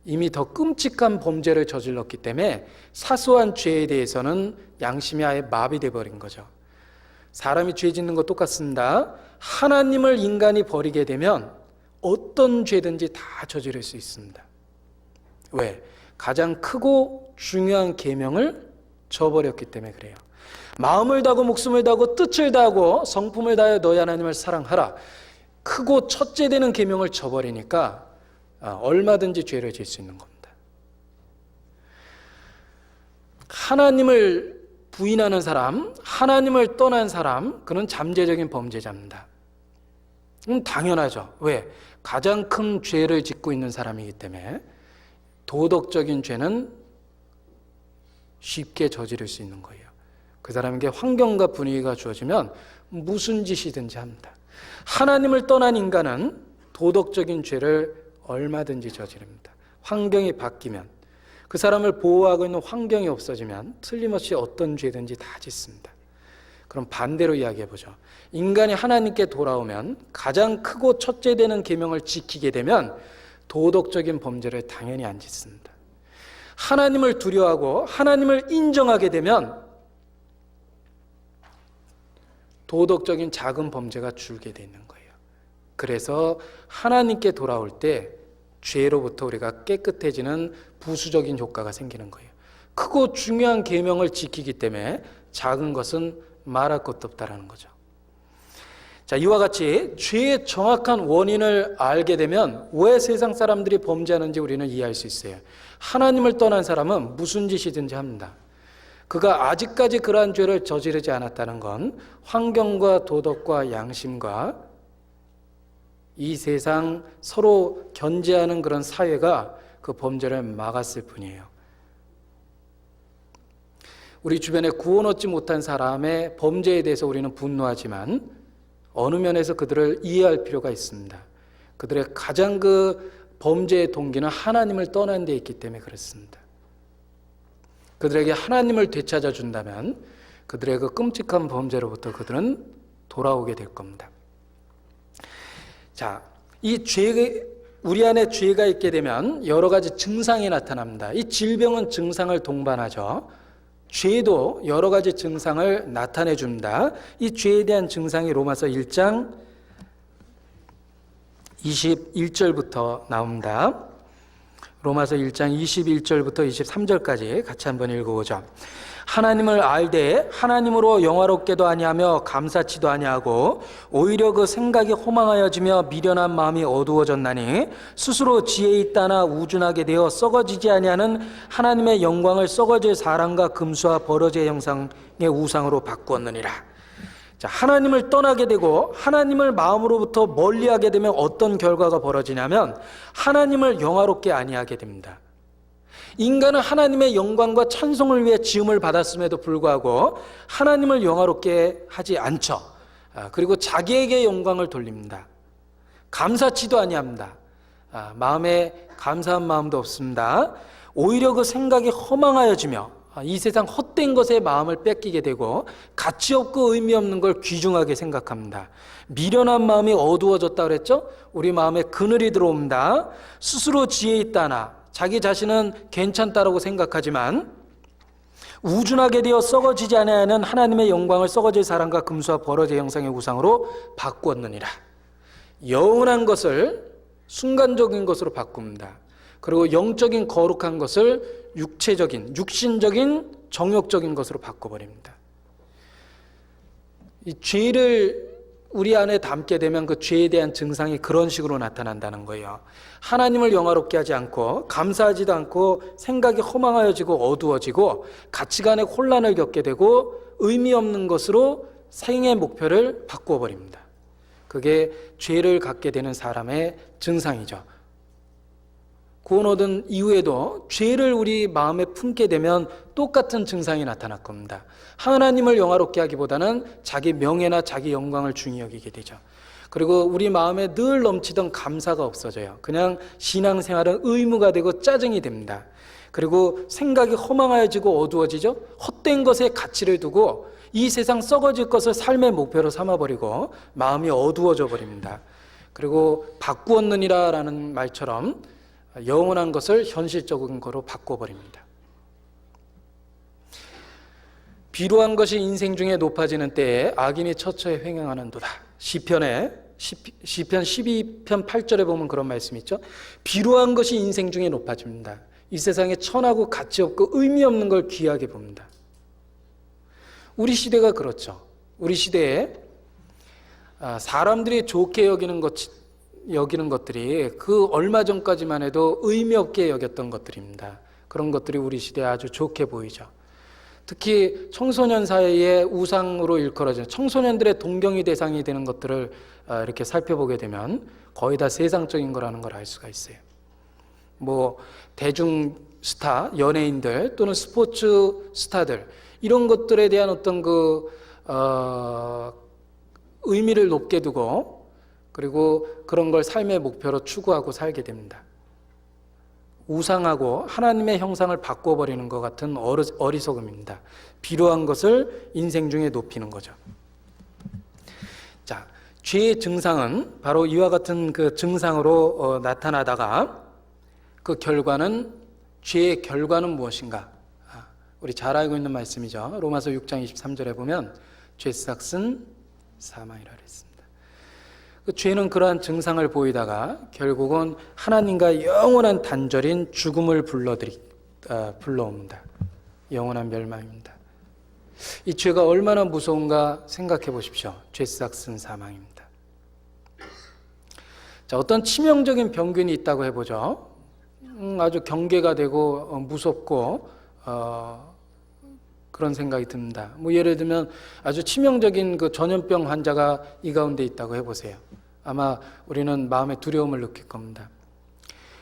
이미 더 끔찍한 범죄를 저질렀기 때문에 사소한 죄에 대해서는 양심이 아예 마비돼 버린 거죠. 사람이 죄 짓는 거 똑같습니다. 하나님을 인간이 버리게 되면 어떤 죄든지 다 저지를 수 있습니다. 왜? 가장 크고 중요한 계명을 저버렸기 때문에 그래요. 마음을 다하고 목숨을 다하고 뜻을 다하고 성품을 다하여 너희 하나님을 사랑하라. 크고 첫째 되는 계명을 저버리니까 얼마든지 죄를 지을 수 있는 겁니다. 하나님을 부인하는 사람, 하나님을 떠난 사람, 그는 잠재적인 범죄자입니다. 당연하죠. 왜? 가장 큰 죄를 짓고 있는 사람이기 때문에 도덕적인 죄는 쉽게 저지를 수 있는 거예요. 그 사람에게 환경과 분위기가 주어지면 무슨 짓이든지 합니다. 하나님을 떠난 인간은 도덕적인 죄를 얼마든지 저지릅니다. 환경이 바뀌면, 그 사람을 보호하고 있는 환경이 없어지면 틀림없이 어떤 죄든지 다 짓습니다. 그럼 반대로 이야기해보죠. 인간이 하나님께 돌아오면 가장 크고 첫째 되는 계명을 지키게 되면 도덕적인 범죄를 당연히 안 짓습니다. 하나님을 두려워하고 하나님을 인정하게 되면 도덕적인 작은 범죄가 줄게 돼 있는 거예요. 그래서 하나님께 돌아올 때 죄로부터 우리가 깨끗해지는 부수적인 효과가 생기는 거예요. 크고 중요한 계명을 지키기 때문에 작은 것은 말할 것도 없다라는 거죠. 자, 이와 같이 죄의 정확한 원인을 알게 되면 왜 세상 사람들이 범죄하는지 우리는 이해할 수 있어요. 하나님을 떠난 사람은 무슨 짓이든지 합니다. 그가 아직까지 그러한 죄를 저지르지 않았다는 건 환경과 도덕과 양심과 이 세상 서로 견제하는 그런 사회가 그 범죄를 막았을 뿐이에요. 우리 주변에 구원 얻지 못한 사람의 범죄에 대해서 우리는 분노하지만 어느 면에서 그들을 이해할 필요가 있습니다. 그들의 가장 그 범죄의 동기는 하나님을 떠난 데 있기 때문에 그렇습니다. 그들에게 하나님을 되찾아 준다면 그들의 그 끔찍한 범죄로부터 그들은 돌아오게 될 겁니다. 자, 이 죄, 우리 안에 죄가 있게 되면 여러 가지 증상이 나타납니다. 이 질병은 증상을 동반하죠. 죄도 여러 가지 증상을 나타내 줍니다. 이 죄에 대한 증상이 로마서 1장 21절부터 나옵니다. 로마서 1장 21절부터 23절까지 같이 한번 읽어보죠. 하나님을 알되 하나님으로 영화롭게도 아니하며 감사치도 아니하고 오히려 그 생각이 허망하여지며 미련한 마음이 어두워졌나니 스스로 지혜 있다나 우준하게 되어 썩어지지 아니하는 하나님의 영광을 썩어질 사람과 금수와 버러지의 형상의 우상으로 바꾸었느니라. 자, 하나님을 떠나게 되고 하나님을 마음으로부터 멀리하게 되면 어떤 결과가 벌어지냐면 하나님을 영화롭게 아니하게 됩니다. 인간은 하나님의 영광과 찬송을 위해 지음을 받았음에도 불구하고 하나님을 영화롭게 하지 않죠. 그리고 자기에게 영광을 돌립니다. 감사치도 아니합니다. 마음에 감사한 마음도 없습니다. 오히려 그 생각이 허망하여지며 이 세상 헛된 것에 마음을 뺏기게 되고 가치 없고 의미 없는 걸 귀중하게 생각합니다. 미련한 마음이 어두워졌다 그랬죠? 우리 마음에 그늘이 들어옵니다. 스스로 지혜 있다나 자기 자신은 괜찮다라고 생각하지만 우준하게 되어 썩어지지 아니하는 하나님의 영광을 썩어질 사람과 금수와 버러지의 형상의 우상으로 바꾸었느니라. 영원한 것을 순간적인 것으로 바꿉니다. 그리고 영적인 거룩한 것을 육체적인, 육신적인, 정욕적인 것으로 바꿔버립니다. 이 죄를 우리 안에 담게 되면 그 죄에 대한 증상이 그런 식으로 나타난다는 거예요. 하나님을 영화롭게 하지 않고 감사하지도 않고 생각이 허망하여지고 어두워지고 가치관의 혼란을 겪게 되고 의미 없는 것으로 생의 목표를 바꾸어 버립니다. 그게 죄를 갖게 되는 사람의 증상이죠. 구원 얻은 이후에도 죄를 우리 마음에 품게 되면 똑같은 증상이 나타날 겁니다. 하나님을 영화롭게 하기보다는 자기 명예나 자기 영광을 중히 여기게 되죠. 그리고 우리 마음에 늘 넘치던 감사가 없어져요. 그냥 신앙생활은 의무가 되고 짜증이 됩니다. 그리고 생각이 허망해지고 어두워지죠. 헛된 것에 가치를 두고 이 세상 썩어질 것을 삶의 목표로 삼아버리고 마음이 어두워져 버립니다. 그리고 바꾸었느니라 라는 말처럼 영원한 것을 현실적인 거로 바꿔버립니다. 비루한 것이 인생 중에 높아지는 때에 악인이 처처에 횡행하는도다. 시편 12편 8절에 보면 그런 말씀이 있죠. 비루한 것이 인생 중에 높아집니다. 이 세상에 천하고 가치 없고 의미 없는 걸 귀하게 봅니다. 우리 시대가 그렇죠. 우리 시대에 사람들이 좋게 여기는 것들이 그 얼마 전까지만 해도 의미 없게 여겼던 것들입니다. 그런 것들이 우리 시대에 아주 좋게 보이죠. 특히 청소년 사이에 우상으로 일컬어지는 청소년들의 동경의 대상이 되는 것들을 이렇게 살펴보게 되면 거의 다 세상적인 거라는 걸 알 수가 있어요. 뭐 대중 스타, 연예인들 또는 스포츠 스타들 이런 것들에 대한 어떤 의미를 높게 두고 그리고 그런 걸 삶의 목표로 추구하고 살게 됩니다. 우상하고 하나님의 형상을 바꿔버리는 것 같은 어리석음입니다. 필요한 것을 인생 중에 높이는 거죠. 자, 죄의 증상은 바로 이와 같은 그 증상으로 나타나다가 그 결과는 죄의 결과는 무엇인가? 우리 잘 알고 있는 말씀이죠. 로마서 6장 23절에 보면 죄삭은 사망이라 그랬습니다. 그 죄는 그러한 증상을 보이다가 결국은 하나님과 영원한 단절인 죽음을 불러옵니다. 영원한 멸망입니다. 이 죄가 얼마나 무서운가 생각해 보십시오. 죄삭은 사망입니다. 자, 어떤 치명적인 병균이 있다고 해보죠. 아주 경계가 되고 무섭고 그런 생각이 듭니다. 뭐 예를 들면 아주 치명적인 그 전염병 환자가 이 가운데 있다고 해보세요. 아마 우리는 마음의 두려움을 느낄 겁니다.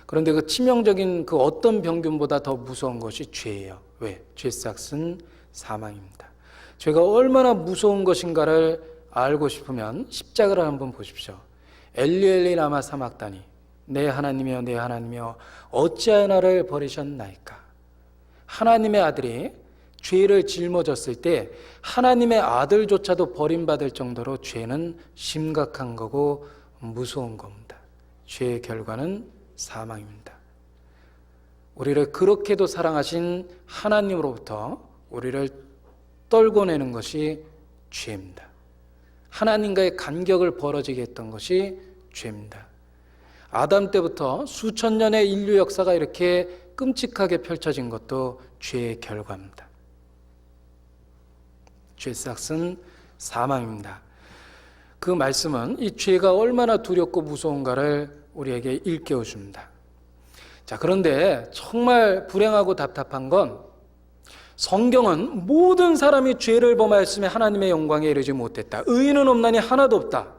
그런데 그 치명적인 그 어떤 병균보다 더 무서운 것이 죄예요. 왜? 죄삭은 사망입니다. 죄가 얼마나 무서운 것인가를 알고 싶으면 십자가를 한번 보십시오. 엘리 라마 사막다니 내 하나님이여 내 하나님이여 어찌하여 나를 버리셨나이까. 하나님의 아들이 죄를 짊어졌을 때 하나님의 아들조차도 버림받을 정도로 죄는 심각한 거고 무서운 겁니다. 죄의 결과는 사망입니다. 우리를 그렇게도 사랑하신 하나님으로부터 우리를 떨궈내는 것이 죄입니다. 하나님과의 간격을 벌어지게 했던 것이 죄입니다. 아담 때부터 수천 년의 인류 역사가 이렇게 끔찍하게 펼쳐진 것도 죄의 결과입니다. 죄삭은 사망입니다. 그 말씀은 이 죄가 얼마나 두렵고 무서운가를 우리에게 일깨워 줍니다. 자, 그런데 정말 불행하고 답답한 건 성경은 모든 사람이 죄를 범하였으며 하나님의 영광에 이르지 못했다. 의인은 없나니 하나도 없다.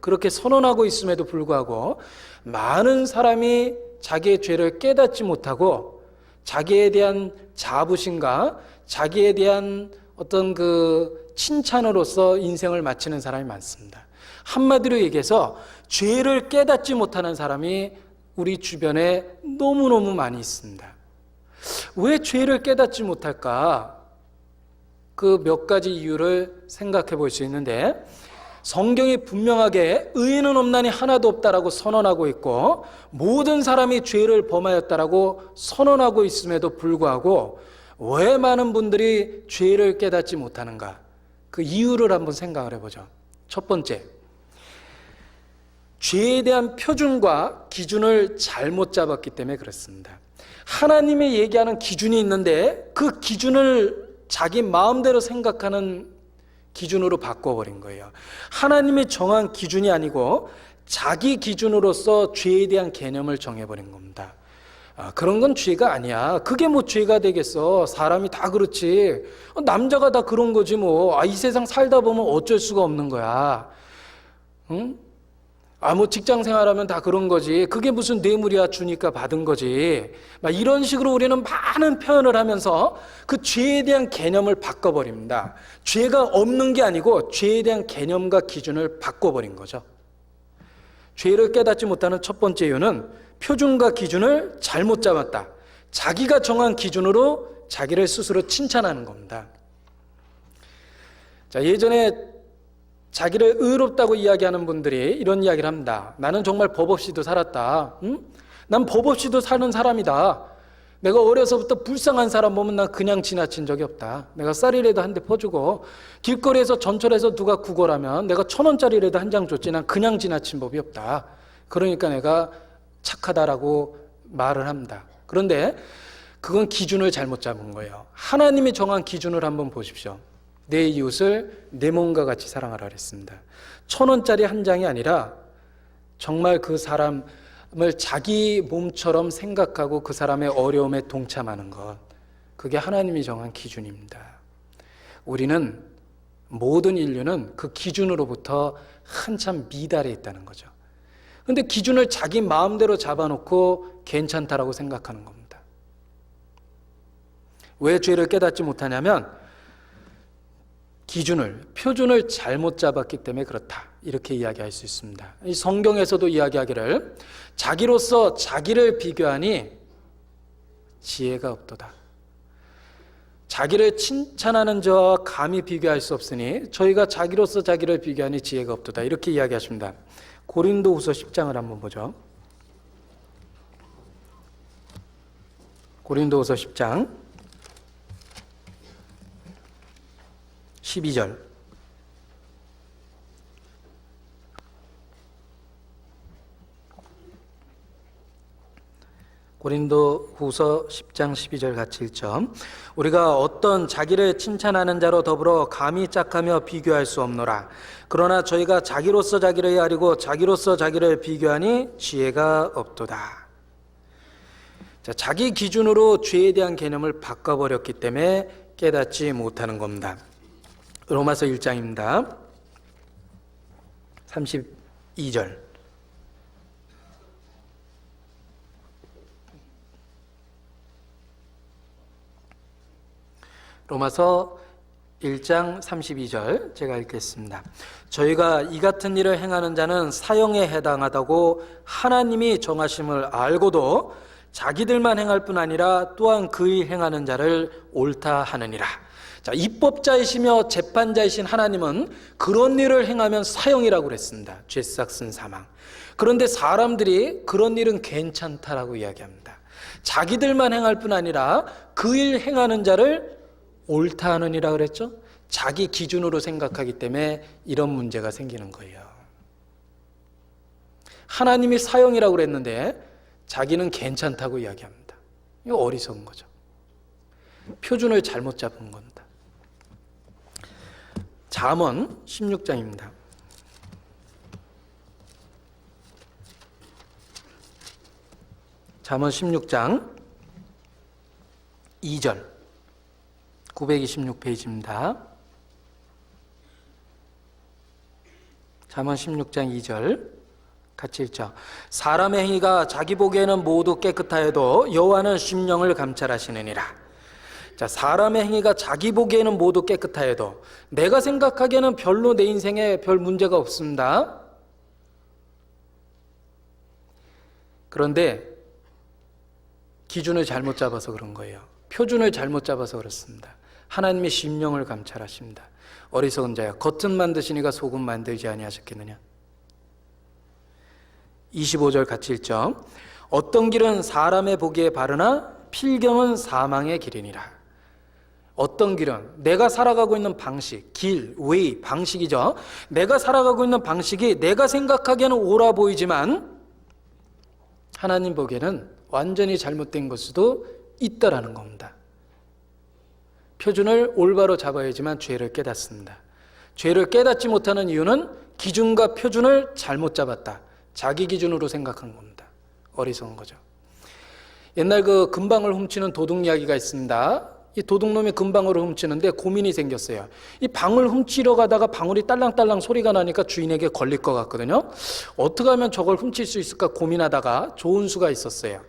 그렇게 선언하고 있음에도 불구하고 많은 사람이 자기의 죄를 깨닫지 못하고 자기에 대한 자부심과 자기에 대한 어떤 그 칭찬으로서 인생을 마치는 사람이 많습니다. 한마디로 얘기해서 죄를 깨닫지 못하는 사람이 우리 주변에 너무너무 많이 있습니다. 왜 죄를 깨닫지 못할까? 그 몇 가지 이유를 생각해 볼 수 있는데 성경이 분명하게 의인은 없나니 하나도 없다라고 선언하고 있고 모든 사람이 죄를 범하였다라고 선언하고 있음에도 불구하고 왜 많은 분들이 죄를 깨닫지 못하는가? 그 이유를 한번 생각을 해보죠. 첫 번째, 죄에 대한 표준과 기준을 잘못 잡았기 때문에 그렇습니다. 하나님이 얘기하는 기준이 있는데 그 기준을 자기 마음대로 생각하는 기준으로 바꿔버린 거예요. 하나님이 정한 기준이 아니고 자기 기준으로서 죄에 대한 개념을 정해버린 겁니다. 그런 건 죄가 아니야. 그게 뭐 죄가 되겠어. 사람이 다 그렇지. 남자가 다 그런 거지 뭐. 이 세상 살다 보면 어쩔 수가 없는 거야. 응? 뭐 직장 생활하면 다 그런 거지. 그게 무슨 뇌물이야 주니까 받은 거지. 막 이런 식으로 우리는 많은 표현을 하면서 그 죄에 대한 개념을 바꿔버립니다. 죄가 없는 게 아니고 죄에 대한 개념과 기준을 바꿔버린 거죠. 죄를 깨닫지 못하는 첫 번째 이유는 표준과 기준을 잘못 잡았다. 자기가 정한 기준으로 자기를 스스로 칭찬하는 겁니다. 자, 예전에 자기를 의롭다고 이야기하는 분들이 이런 이야기를 합니다. 나는 정말 법 없이도 살았다. 응? 난 법 없이도 사는 사람이다. 내가 어려서부터 불쌍한 사람 보면 난 그냥 지나친 적이 없다. 내가 쌀이라도 한 대 퍼주고 길거리에서 전철에서 누가 구걸하면 내가 1,000원짜리라도 한 장 줬지 난 그냥 지나친 법이 없다. 그러니까 내가 착하다라고 말을 합니다. 그런데 그건 기준을 잘못 잡은 거예요. 하나님이 정한 기준을 한번 보십시오. 내 이웃을 내 몸과 같이 사랑하라 그랬습니다. 1,000원짜리 한 장이 아니라 정말 그 사람을 자기 몸처럼 생각하고 그 사람의 어려움에 동참하는 것. 그게 하나님이 정한 기준입니다. 우리는, 모든 인류는 그 기준으로부터 한참 미달해 있다는 거죠. 근데 기준을 자기 마음대로 잡아놓고 괜찮다라고 생각하는 겁니다. 왜 죄를 깨닫지 못하냐면 표준을 잘못 잡았기 때문에 그렇다, 이렇게 이야기할 수 있습니다. 이 성경에서도 이야기하기를 자기로서 자기를 비교하니 지혜가 없도다. 자기를 칭찬하는 자와 감히 비교할 수 없으니 저희가 자기로서 자기를 비교하니 지혜가 없도다, 이렇게 이야기하십니다. 고린도후서 10장을 한번 보죠. 고린도후서 10장 12절. 고린도후서 10장 12절 같이 읽죠. 우리가 어떤 자기를 칭찬하는 자로 더불어 감히 짝하며 비교할 수 없노라. 그러나 저희가 자기로서 자기를 헤아리고 자기로서 자기를 비교하니 지혜가 없도다. 자, 자기 기준으로 죄에 대한 개념을 바꿔버렸기 때문에 깨닫지 못하는 겁니다. 로마서 1장입니다. 32절. 로마서 1장 32절 제가 읽겠습니다. 저희가 이 같은 일을 행하는 자는 사형에 해당하다고 하나님이 정하심을 알고도 자기들만 행할 뿐 아니라 또한 그 일 행하는 자를 옳다 하느니라. 자, 입법자이시며 재판자이신 하나님은 그런 일을 행하면 사형이라고 그랬습니다. 죄 싹슨 사망. 그런데 사람들이 그런 일은 괜찮다라고 이야기합니다. 자기들만 행할 뿐 아니라 그 일 행하는 자를 옳다 하느니라 그랬죠. 자기 기준으로 생각하기 때문에 이런 문제가 생기는 거예요. 하나님이 사형이라고 그랬는데 자기는 괜찮다고 이야기합니다. 이거 어리석은 거죠. 표준을 잘못 잡은 겁니다. 잠언 16장입니다. 잠언 16장 2절 926페이지입니다. 잠언 16장 2절 같이 읽죠. 사람의 행위가 자기 보기에는 모두 깨끗하여도 여호와는 심령을 감찰하시느니라. 자, 사람의 행위가 자기 보기에는 모두 깨끗하여도, 내가 생각하기에는 별로 내 인생에 별 문제가 없습니다. 그런데 기준을 잘못 잡아서 그런 거예요. 표준을 잘못 잡아서 그렇습니다. 하나님의 심령을 감찰하십니다. 어리석은 자야, 겉은 만드시니가 속은 만들지 아니하셨겠느냐. 25절 같이 읽죠. 어떤 길은 사람의 보기에 바르나 필경은 사망의 길이니라. 어떤 길은 내가 살아가고 있는 방식, 길, 웨이, 방식이죠. 내가 살아가고 있는 방식이 내가 생각하기에는 옳아 보이지만 하나님 보기에는 완전히 잘못된 걸 수도 있다라는 겁니다. 표준을 올바로 잡아야지만 죄를 깨닫습니다. 죄를 깨닫지 못하는 이유는 기준과 표준을 잘못 잡았다. 자기 기준으로 생각한 겁니다. 어리석은 거죠. 옛날 그 금방을 훔치는 도둑 이야기가 있습니다. 이 도둑놈이 금방을 훔치는데 고민이 생겼어요. 이 방을 훔치러 가다가 방울이 딸랑딸랑 소리가 나니까 주인에게 걸릴 것 같거든요. 어떻게 하면 저걸 훔칠 수 있을까 고민하다가 좋은 수가 있었어요.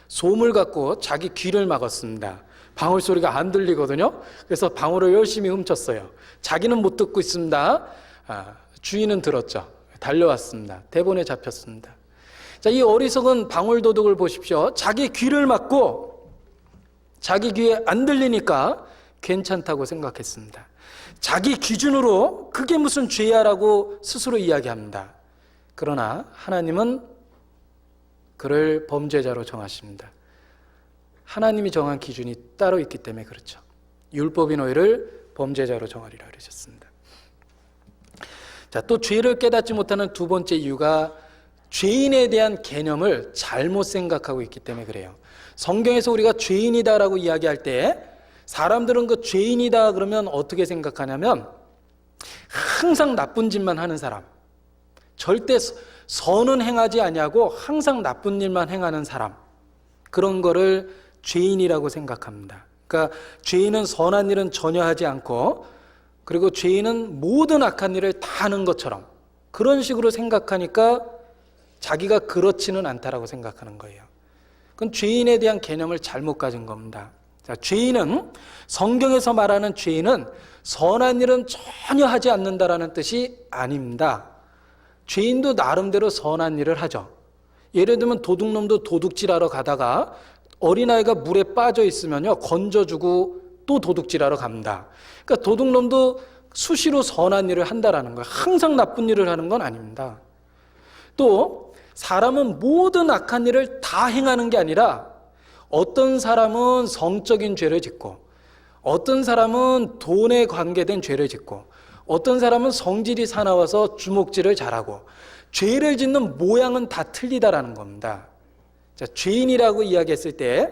솜을 갖고 자기 귀를 막았습니다. 방울 소리가 안 들리거든요. 그래서 방울을 열심히 훔쳤어요. 자기는 못 듣고 있습니다. 주인은 들었죠. 달려왔습니다. 대본에 잡혔습니다. 자, 이 어리석은 방울 도둑을 보십시오. 자기 귀를 막고 자기 귀에 안 들리니까 괜찮다고 생각했습니다. 자기 기준으로 그게 무슨 죄야라고 스스로 이야기합니다. 그러나 하나님은 그를 범죄자로 정하십니다. 하나님이 정한 기준이 따로 있기 때문에 그렇죠. 율법이 너희를 범죄자로 정하리라 그러셨습니다. 자, 또 죄를 깨닫지 못하는 두 번째 이유가 죄인에 대한 개념을 잘못 생각하고 있기 때문에 그래요. 성경에서 우리가 죄인이다라고 이야기할 때 사람들은 그 죄인이다 그러면 어떻게 생각하냐면 항상 나쁜 짓만 하는 사람, 절대 선은 행하지 아니하고 항상 나쁜 일만 행하는 사람, 그런 거를 죄인이라고 생각합니다. 그러니까 죄인은 선한 일은 전혀 하지 않고 그리고 죄인은 모든 악한 일을 다 하는 것처럼 그런 식으로 생각하니까 자기가 그렇지는 않다라고 생각하는 거예요. 그건 죄인에 대한 개념을 잘못 가진 겁니다. 자, 죄인은, 성경에서 말하는 죄인은 선한 일은 전혀 하지 않는다라는 뜻이 아닙니다. 죄인도 나름대로 선한 일을 하죠. 예를 들면 도둑놈도 도둑질하러 가다가 어린아이가 물에 빠져 있으면요, 건져주고 또 도둑질하러 갑니다. 그러니까 도둑놈도 수시로 선한 일을 한다라는 거예요. 항상 나쁜 일을 하는 건 아닙니다. 또 사람은 모든 악한 일을 다 행하는 게 아니라 어떤 사람은 성적인 죄를 짓고, 어떤 사람은 돈에 관계된 죄를 짓고, 어떤 사람은 성질이 사나워서 주먹질을 잘하고, 죄를 짓는 모양은 다 틀리다라는 겁니다. 자, 죄인이라고 이야기했을 때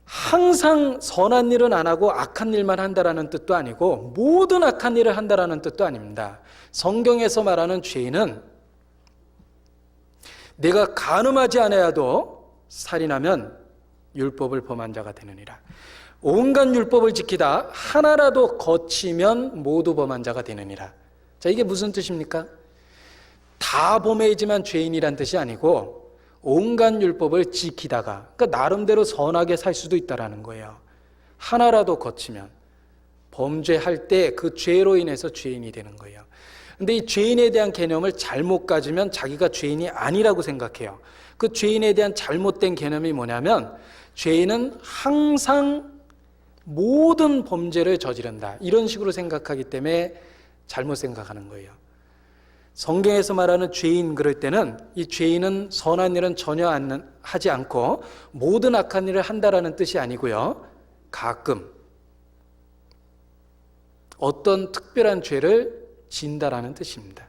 항상 선한 일은 안 하고 악한 일만 한다라는 뜻도 아니고 모든 악한 일을 한다라는 뜻도 아닙니다. 성경에서 말하는 죄인은 내가 간음하지 않아야도 살인하면 율법을 범한 자가 되느니라. 온갖 율법을 지키다 하나라도 거치면 모두 범한 자가 되느니라. 자, 이게 무슨 뜻입니까? 다 범해야지만 죄인이란 뜻이 아니고 온갖 율법을 지키다가, 그러니까 나름대로 선하게 살 수도 있다라는 거예요. 하나라도 거치면 범죄할 때 그 죄로 인해서 죄인이 되는 거예요. 근데 이 죄인에 대한 개념을 잘못 가지면 자기가 죄인이 아니라고 생각해요. 그 죄인에 대한 잘못된 개념이 뭐냐면 죄인은 항상 모든 범죄를 저지른다, 이런 식으로 생각하기 때문에 잘못 생각하는 거예요. 성경에서 말하는 죄인, 그럴 때는 이 죄인은 선한 일은 전혀 하지 않고 모든 악한 일을 한다라는 뜻이 아니고요, 가끔 어떤 특별한 죄를 진다라는 뜻입니다.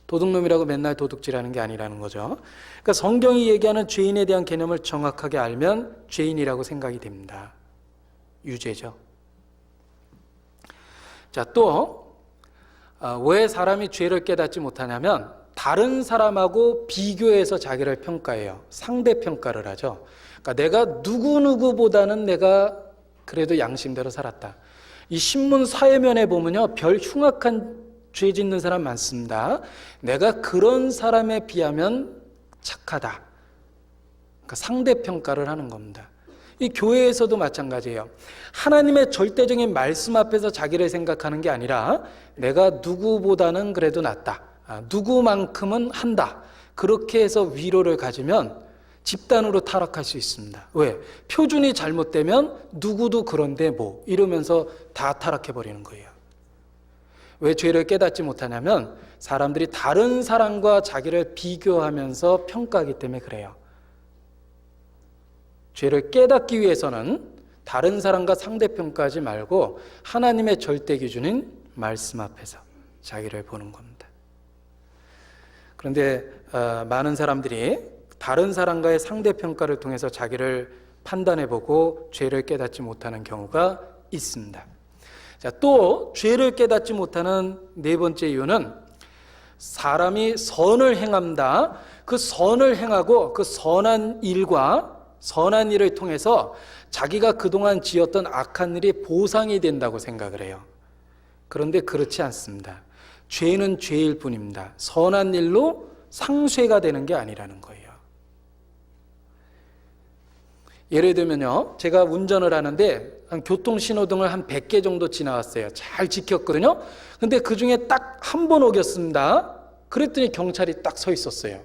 도둑놈이라고 맨날 도둑질하는 게 아니라는 거죠. 그러니까 성경이 얘기하는 죄인에 대한 개념을 정확하게 알면 죄인이라고 생각이 됩니다. 유죄죠. 자, 또 왜 사람이 죄를 깨닫지 못하냐면 다른 사람하고 비교해서 자기를 평가해요. 상대평가를 하죠. 그러니까 내가 누구누구보다는 내가 그래도 양심대로 살았다. 이 신문 사회면에 보면요, 별 흉악한 죄 짓는 사람 많습니다. 내가 그런 사람에 비하면 착하다. 그러니까 상대평가를 하는 겁니다. 이 교회에서도 마찬가지예요. 하나님의 절대적인 말씀 앞에서 자기를 생각하는 게 아니라 내가 누구보다는 그래도 낫다, 누구만큼은 한다, 그렇게 해서 위로를 가지면 집단으로 타락할 수 있습니다. 왜? 표준이 잘못되면 누구도 그런데 뭐 이러면서 다 타락해버리는 거예요. 왜 죄를 깨닫지 못하냐면 사람들이 다른 사람과 자기를 비교하면서 평가하기 때문에 그래요. 죄를 깨닫기 위해서는 다른 사람과 상대평가하지 말고 하나님의 절대 기준인 말씀 앞에서 자기를 보는 겁니다. 그런데 많은 사람들이 다른 사람과의 상대평가를 통해서 자기를 판단해보고 죄를 깨닫지 못하는 경우가 있습니다. 자, 또 죄를 깨닫지 못하는 네 번째 이유는 사람이 선을 행합니다. 그 선을 행하고 그 선한 일을 통해서 자기가 그동안 지었던 악한 일이 보상이 된다고 생각을 해요. 그런데 그렇지 않습니다. 죄는 죄일 뿐입니다. 선한 일로 상쇄가 되는 게 아니라는 거예요. 예를 들면요, 제가 운전을 하는데 교통신호등을 한 100개 정도 지나왔어요. 잘 지켰거든요. 근데 그 중에 딱 한 번 어겼습니다. 그랬더니 경찰이 딱 서 있었어요.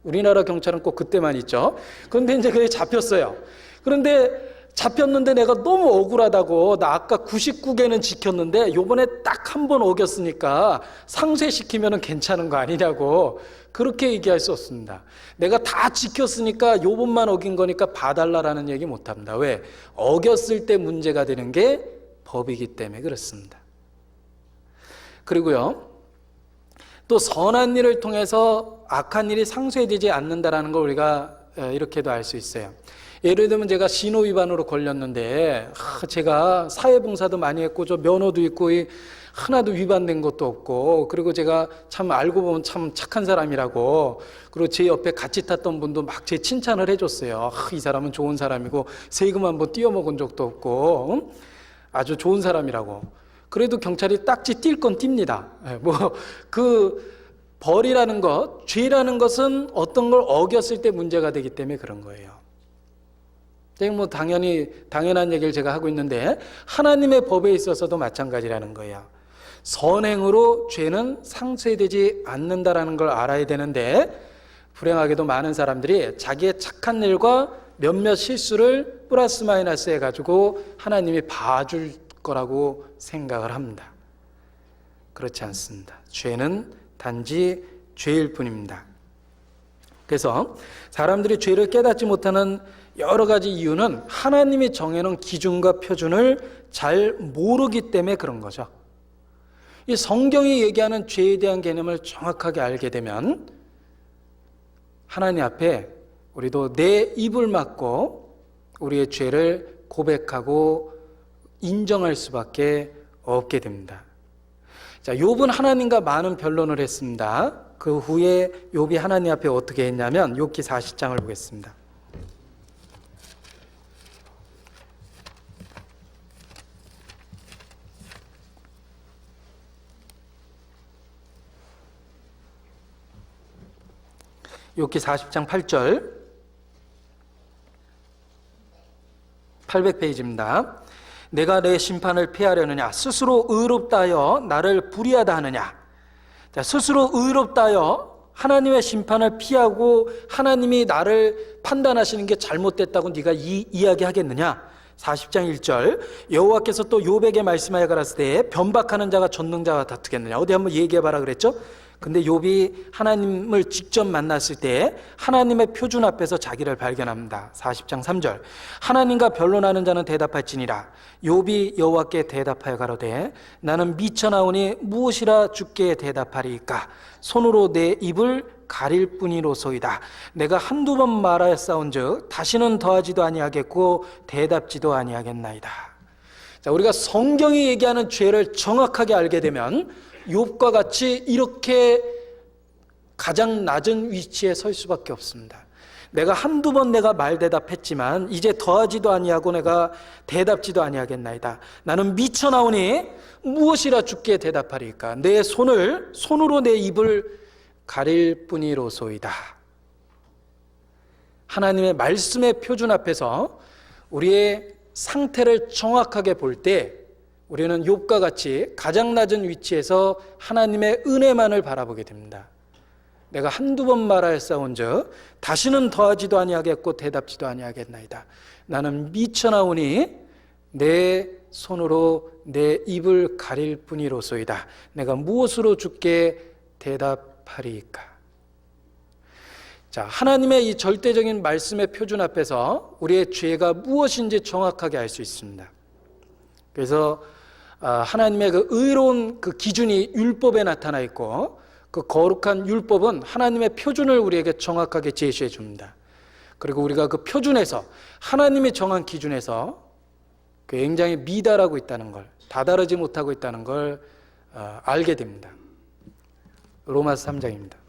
우리나라 경찰은 꼭 그때만 있죠. 그런데 이제 그게 잡혔어요. 그런데 잡혔는데 내가 너무 억울하다고, 나 아까 99개는 지켰는데 요번에 딱 한 번 어겼으니까 상쇄시키면 괜찮은 거 아니냐고 그렇게 얘기할 수 없습니다. 내가 다 지켰으니까 요번만 어긴 거니까 봐달라라는 얘기 못합니다. 왜? 어겼을 때 문제가 되는 게 법이기 때문에 그렇습니다. 그리고요, 또 선한 일을 통해서 악한 일이 상쇄되지 않는다라는 걸 우리가 이렇게도 알 수 있어요. 예를 들면 제가 신호 위반으로 걸렸는데 제가 사회봉사도 많이 했고 저 면허도 있고 하나도 위반된 것도 없고, 그리고 제가 참 알고 보면 참 착한 사람이라고, 그리고 제 옆에 같이 탔던 분도 막 제 칭찬을 해줬어요. 이 사람은 좋은 사람이고 세금 한번 띄어먹은 적도 없고 아주 좋은 사람이라고. 그래도 경찰이 딱지 띌 건 띱니다. 그 벌이라는 것, 죄라는 것은 어떤 걸 어겼을 때 문제가 되기 때문에 그런 거예요. 당연한 얘기를 제가 하고 있는데 하나님의 법에 있어서도 마찬가지라는 거예요. 선행으로 죄는 상쇄되지 않는다라는 걸 알아야 되는데 불행하게도 많은 사람들이 자기의 착한 일과 몇몇 실수를 플러스 마이너스 해가지고 하나님이 봐줄 거라고 생각을 합니다. 그렇지 않습니다. 죄는 단지 죄일 뿐입니다. 그래서 사람들이 죄를 깨닫지 못하는 여러 가지 이유는 하나님이 정해놓은 기준과 표준을 잘 모르기 때문에 그런 거죠. 이 성경이 얘기하는 죄에 대한 개념을 정확하게 알게 되면 하나님 앞에 우리도 내 입을 막고 우리의 죄를 고백하고 인정할 수밖에 없게 됩니다. 자, 욥은 하나님과 많은 변론을 했습니다. 그 후에 욥이 하나님 앞에 어떻게 했냐면 욥기 40장을 보겠습니다. 욥기 40장 8절 800페이지입니다. 내가 내 심판을 피하려느냐 스스로 의롭다 하여 나를 불의하다 하느냐. 자, 스스로 의롭다 하여 하나님의 심판을 피하고 하나님이 나를 판단하시는 게 잘못됐다고 네가 이야기하겠느냐. 40장 1절 여호와께서 또 욥에게 말씀하여 가라사대 때 변박하는 자가 전능자와 다투겠느냐. 어디 한번 얘기해봐라 그랬죠. 근데 욥이 하나님을 직접 만났을 때 하나님의 표준 앞에서 자기를 발견합니다. 40장 3절 하나님과 변론하는 자는 대답할지니라. 욥이 여호와께 대답하여 가로되 나는 미쳐나오니 무엇이라 주께 대답하리이까. 손으로 내 입을 가릴 뿐이로소이다. 내가 한두 번 말하였사온즉 다시는 더하지도 아니하겠고 대답지도 아니하겠나이다. 자, 우리가 성경이 얘기하는 죄를 정확하게 알게 되면 욥과 같이 이렇게 가장 낮은 위치에 설 수밖에 없습니다. 내가 한두 번 내가 말대답했지만 이제 더하지도 아니하고 내가 대답지도 아니하겠나이다. 나는 미쳐나오니 무엇이라 주께 대답하리까. 내 손으로 내 입을 가릴 뿐이로소이다. 하나님의 말씀의 표준 앞에서 우리의 상태를 정확하게 볼 때 우리는 욥과 같이 가장 낮은 위치에서 하나님의 은혜만을 바라보게 됩니다. 내가 한두 번 말하였사온즉 다시는 더하지도 아니하겠고 대답지도 아니하겠나이다. 나는 미쳐나오니 내 손으로 내 입을 가릴 뿐이로소이다. 내가 무엇으로 주께 대답하리이까. 자, 하나님의 이 절대적인 말씀의 표준 앞에서 우리의 죄가 무엇인지 정확하게 알 수 있습니다. 그래서 하나님의 그 의로운 그 기준이 율법에 나타나 있고 그 거룩한 율법은 하나님의 표준을 우리에게 정확하게 제시해 줍니다. 그리고 우리가 그 표준에서 하나님이 정한 기준에서 굉장히 미달하고 있다는 걸, 다다르지 못하고 있다는 걸 알게 됩니다. 로마서 3장입니다.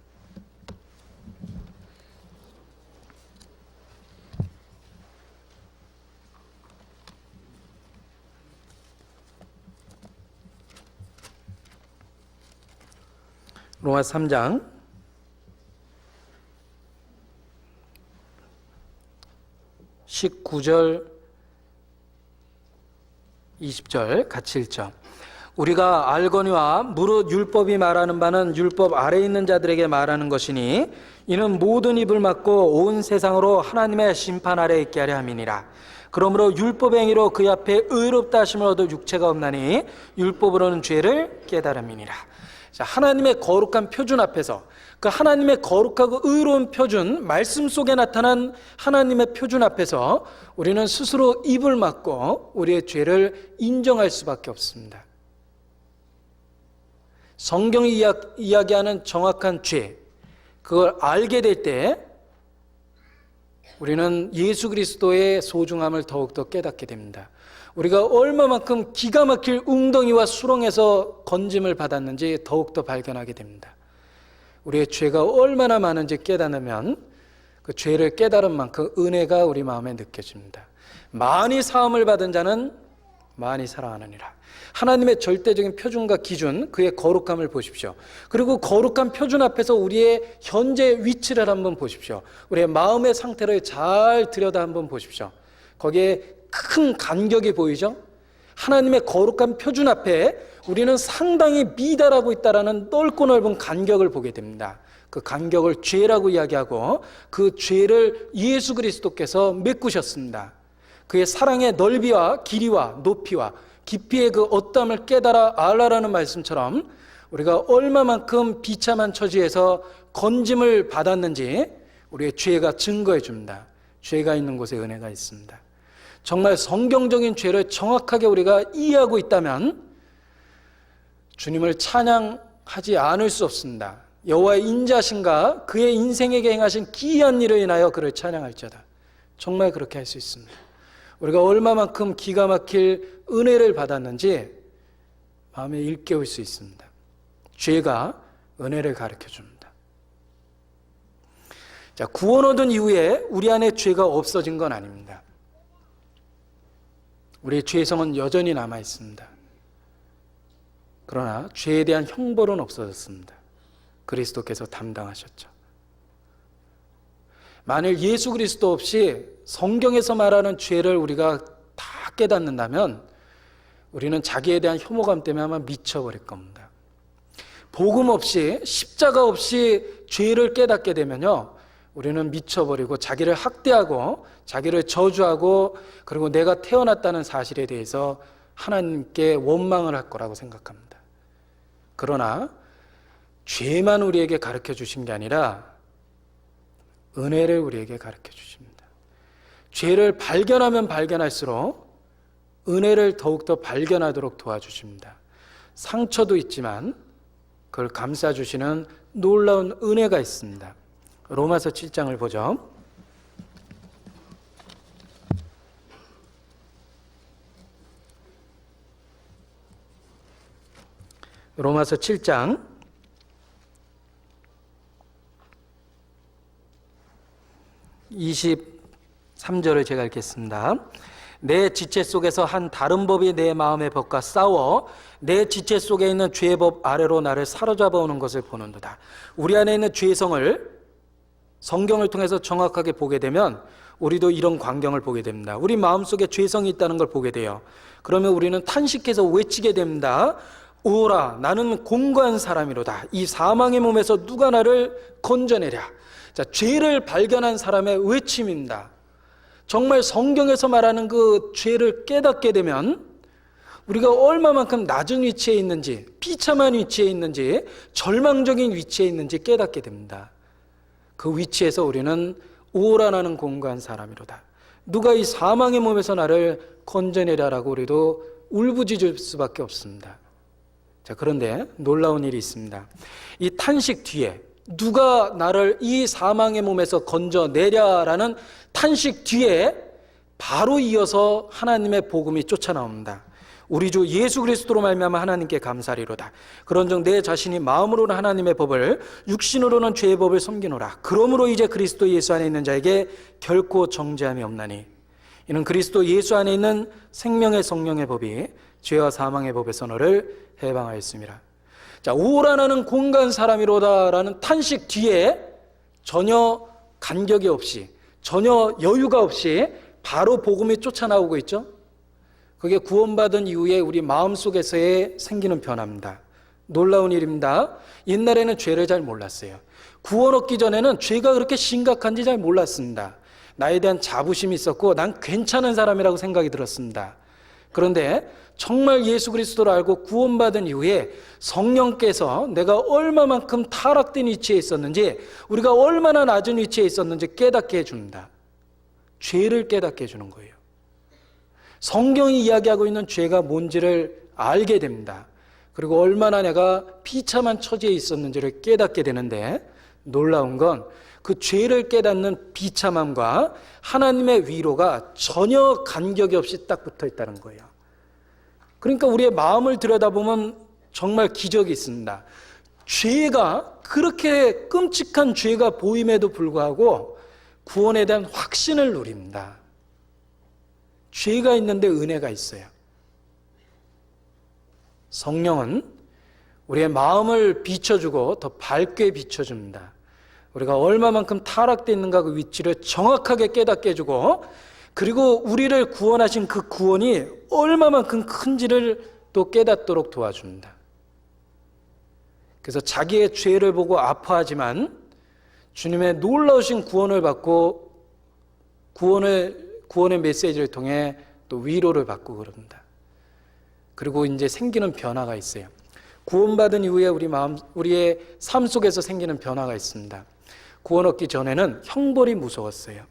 로마서 3장 19절 20절 같이 읽죠. 우리가 알거니와 무릇 율법이 말하는 바는 율법 아래에 있는 자들에게 말하는 것이니 이는 모든 입을 막고 온 세상으로 하나님의 심판 아래에 있게 하려 함이니라. 그러므로 율법 행위로 그 앞에 의롭다 하심을 얻을 육체가 없나니 율법으로는 죄를 깨달음이니라. 자, 하나님의 거룩한 표준 앞에서 그 하나님의 거룩하고 의로운 표준, 말씀 속에 나타난 하나님의 표준 앞에서 우리는 스스로 입을 막고 우리의 죄를 인정할 수밖에 없습니다. 성경이 이야기하는 정확한 죄, 그걸 알게 될 때 우리는 예수 그리스도의 소중함을 더욱더 깨닫게 됩니다. 우리가 얼마만큼 기가 막힐 웅덩이와 수렁에서 건짐을 받았는지 더욱더 발견하게 됩니다. 우리의 죄가 얼마나 많은지 깨닫으면 그 죄를 깨달은 만큼 은혜가 우리 마음에 느껴집니다. 많이 사함을 받은 자는 많이 사랑하느니라. 하나님의 절대적인 표준과 기준, 그의 거룩함을 보십시오. 그리고 거룩한 표준 앞에서 우리의 현재 위치를 한번 보십시오. 우리의 마음의 상태를 잘 들여다 한번 보십시오. 거기에 큰 간격이 보이죠? 하나님의 거룩한 표준 앞에 우리는 상당히 미달하고 있다는 넓고 넓은 간격을 보게 됩니다. 그 간격을 죄라고 이야기하고 그 죄를 예수 그리스도께서 메꾸셨습니다. 그의 사랑의 넓이와 길이와 높이와 깊이의 그 어떠함을 깨달아 알라라는 말씀처럼 우리가 얼마만큼 비참한 처지에서 건짐을 받았는지 우리의 죄가 증거해 줍니다. 죄가 있는 곳에 은혜가 있습니다. 정말 성경적인 죄를 정확하게 우리가 이해하고 있다면 주님을 찬양하지 않을 수 없습니다. 여호와의 인자신가 그의 인생에게 행하신 기이한 일을 인하여 그를 찬양할지어다. 정말 그렇게 할 수 있습니다. 우리가 얼마만큼 기가 막힐 은혜를 받았는지 마음에 일깨울 수 있습니다. 죄가 은혜를 가르쳐 줍니다. 자, 구원 얻은 이후에 우리 안에 죄가 없어진 건 아닙니다. 우리의 죄성은 여전히 남아 있습니다. 그러나 죄에 대한 형벌은 없어졌습니다. 그리스도께서 담당하셨죠. 만일 예수 그리스도 없이 성경에서 말하는 죄를 우리가 다 깨닫는다면 우리는 자기에 대한 혐오감 때문에 아마 미쳐버릴 겁니다. 복음 없이, 십자가 없이 죄를 깨닫게 되면요, 우리는 미쳐버리고 자기를 학대하고 자기를 저주하고 그리고 내가 태어났다는 사실에 대해서 하나님께 원망을 할 거라고 생각합니다. 그러나 죄만 우리에게 가르쳐 주신 게 아니라 은혜를 우리에게 가르쳐 주십니다. 죄를 발견하면 발견할수록 은혜를 더욱더 발견하도록 도와주십니다. 상처도 있지만 그걸 감싸주시는 놀라운 은혜가 있습니다. 로마서 7장을 보죠. 로마서 7장 23절을 제가 읽겠습니다. 내 지체 속에서 한 다른 법이 내 마음의 법과 싸워 내 지체 속에 있는 죄의 법 아래로 나를 사로잡아 오는 것을 보는도다. 우리 안에 있는 죄성을 성경을 통해서 정확하게 보게 되면 우리도 이런 광경을 보게 됩니다. 우리 마음속에 죄성이 있다는 걸 보게 돼요. 그러면 우리는 탄식해서 외치게 됩니다. 오라, 나는 곤고한 사람이로다. 이 사망의 몸에서 누가 나를 건져내랴. 자, 죄를 발견한 사람의 외침입니다. 정말 성경에서 말하는 그 죄를 깨닫게 되면 우리가 얼마만큼 낮은 위치에 있는지, 비참한 위치에 있는지, 절망적인 위치에 있는지 깨닫게 됩니다. 그 위치에서 우리는 오라, 나는 곤고한 사람이로다. 누가 이 사망의 몸에서 나를 건져내랴라고 우리도 울부짖을 수밖에 없습니다. 자, 그런데 놀라운 일이 있습니다. 이 탄식 뒤에 누가 나를 이 사망의 몸에서 건져내랴라는 탄식 뒤에 바로 이어서 하나님의 복음이 쫓아나옵니다. 우리 주 예수 그리스도로 말미암아 하나님께 감사리로다. 그런즉 내 자신이 마음으로는 하나님의 법을, 육신으로는 죄의 법을 섬기노라. 그러므로 이제 그리스도 예수 안에 있는 자에게 결코 정죄함이 없나니 이는 그리스도 예수 안에 있는 생명의 성령의 법이 죄와 사망의 법에서 너를 해방하였습니다. 자, 오라, 나는 곤고한 사람이로다라는 탄식 뒤에 전혀 간격이 없이, 전혀 여유가 없이 바로 복음이 쫓아나오고 있죠. 그게 구원받은 이후에 우리 마음속에서의 생기는 변화입니다. 놀라운 일입니다. 옛날에는 죄를 잘 몰랐어요. 구원 얻기 전에는 죄가 그렇게 심각한지 잘 몰랐습니다. 나에 대한 자부심이 있었고 난 괜찮은 사람이라고 생각이 들었습니다. 그런데 정말 예수 그리스도를 알고 구원받은 이후에 성령께서 내가 얼마만큼 타락된 위치에 있었는지, 우리가 얼마나 낮은 위치에 있었는지 깨닫게 해줍니다. 죄를 깨닫게 해주는 거예요. 성경이 이야기하고 있는 죄가 뭔지를 알게 됩니다. 그리고 얼마나 내가 비참한 처지에 있었는지를 깨닫게 되는데, 놀라운 건 그 죄를 깨닫는 비참함과 하나님의 위로가 전혀 간격이 없이 딱 붙어 있다는 거예요. 그러니까 우리의 마음을 들여다보면 정말 기적이 있습니다. 죄가 그렇게 끔찍한 죄가 보임에도 불구하고 구원에 대한 확신을 누립니다. 죄가 있는데 은혜가 있어요. 성령은 우리의 마음을 비춰주고 더 밝게 비춰줍니다. 우리가 얼마만큼 타락되어 있는가 그 위치를 정확하게 깨닫게 해주고, 그리고 우리를 구원하신 그 구원이 얼마만큼 큰지를 또 깨닫도록 도와줍니다. 그래서 자기의 죄를 보고 아파하지만 주님의 놀라우신 구원을 받고 구원의 메시지를 통해 또 위로를 받고 그럽니다. 그리고 이제 생기는 변화가 있어요. 구원받은 이후에 우리의 삶 속에서 생기는 변화가 있습니다. 구원 얻기 전에는 형벌이 무서웠어요.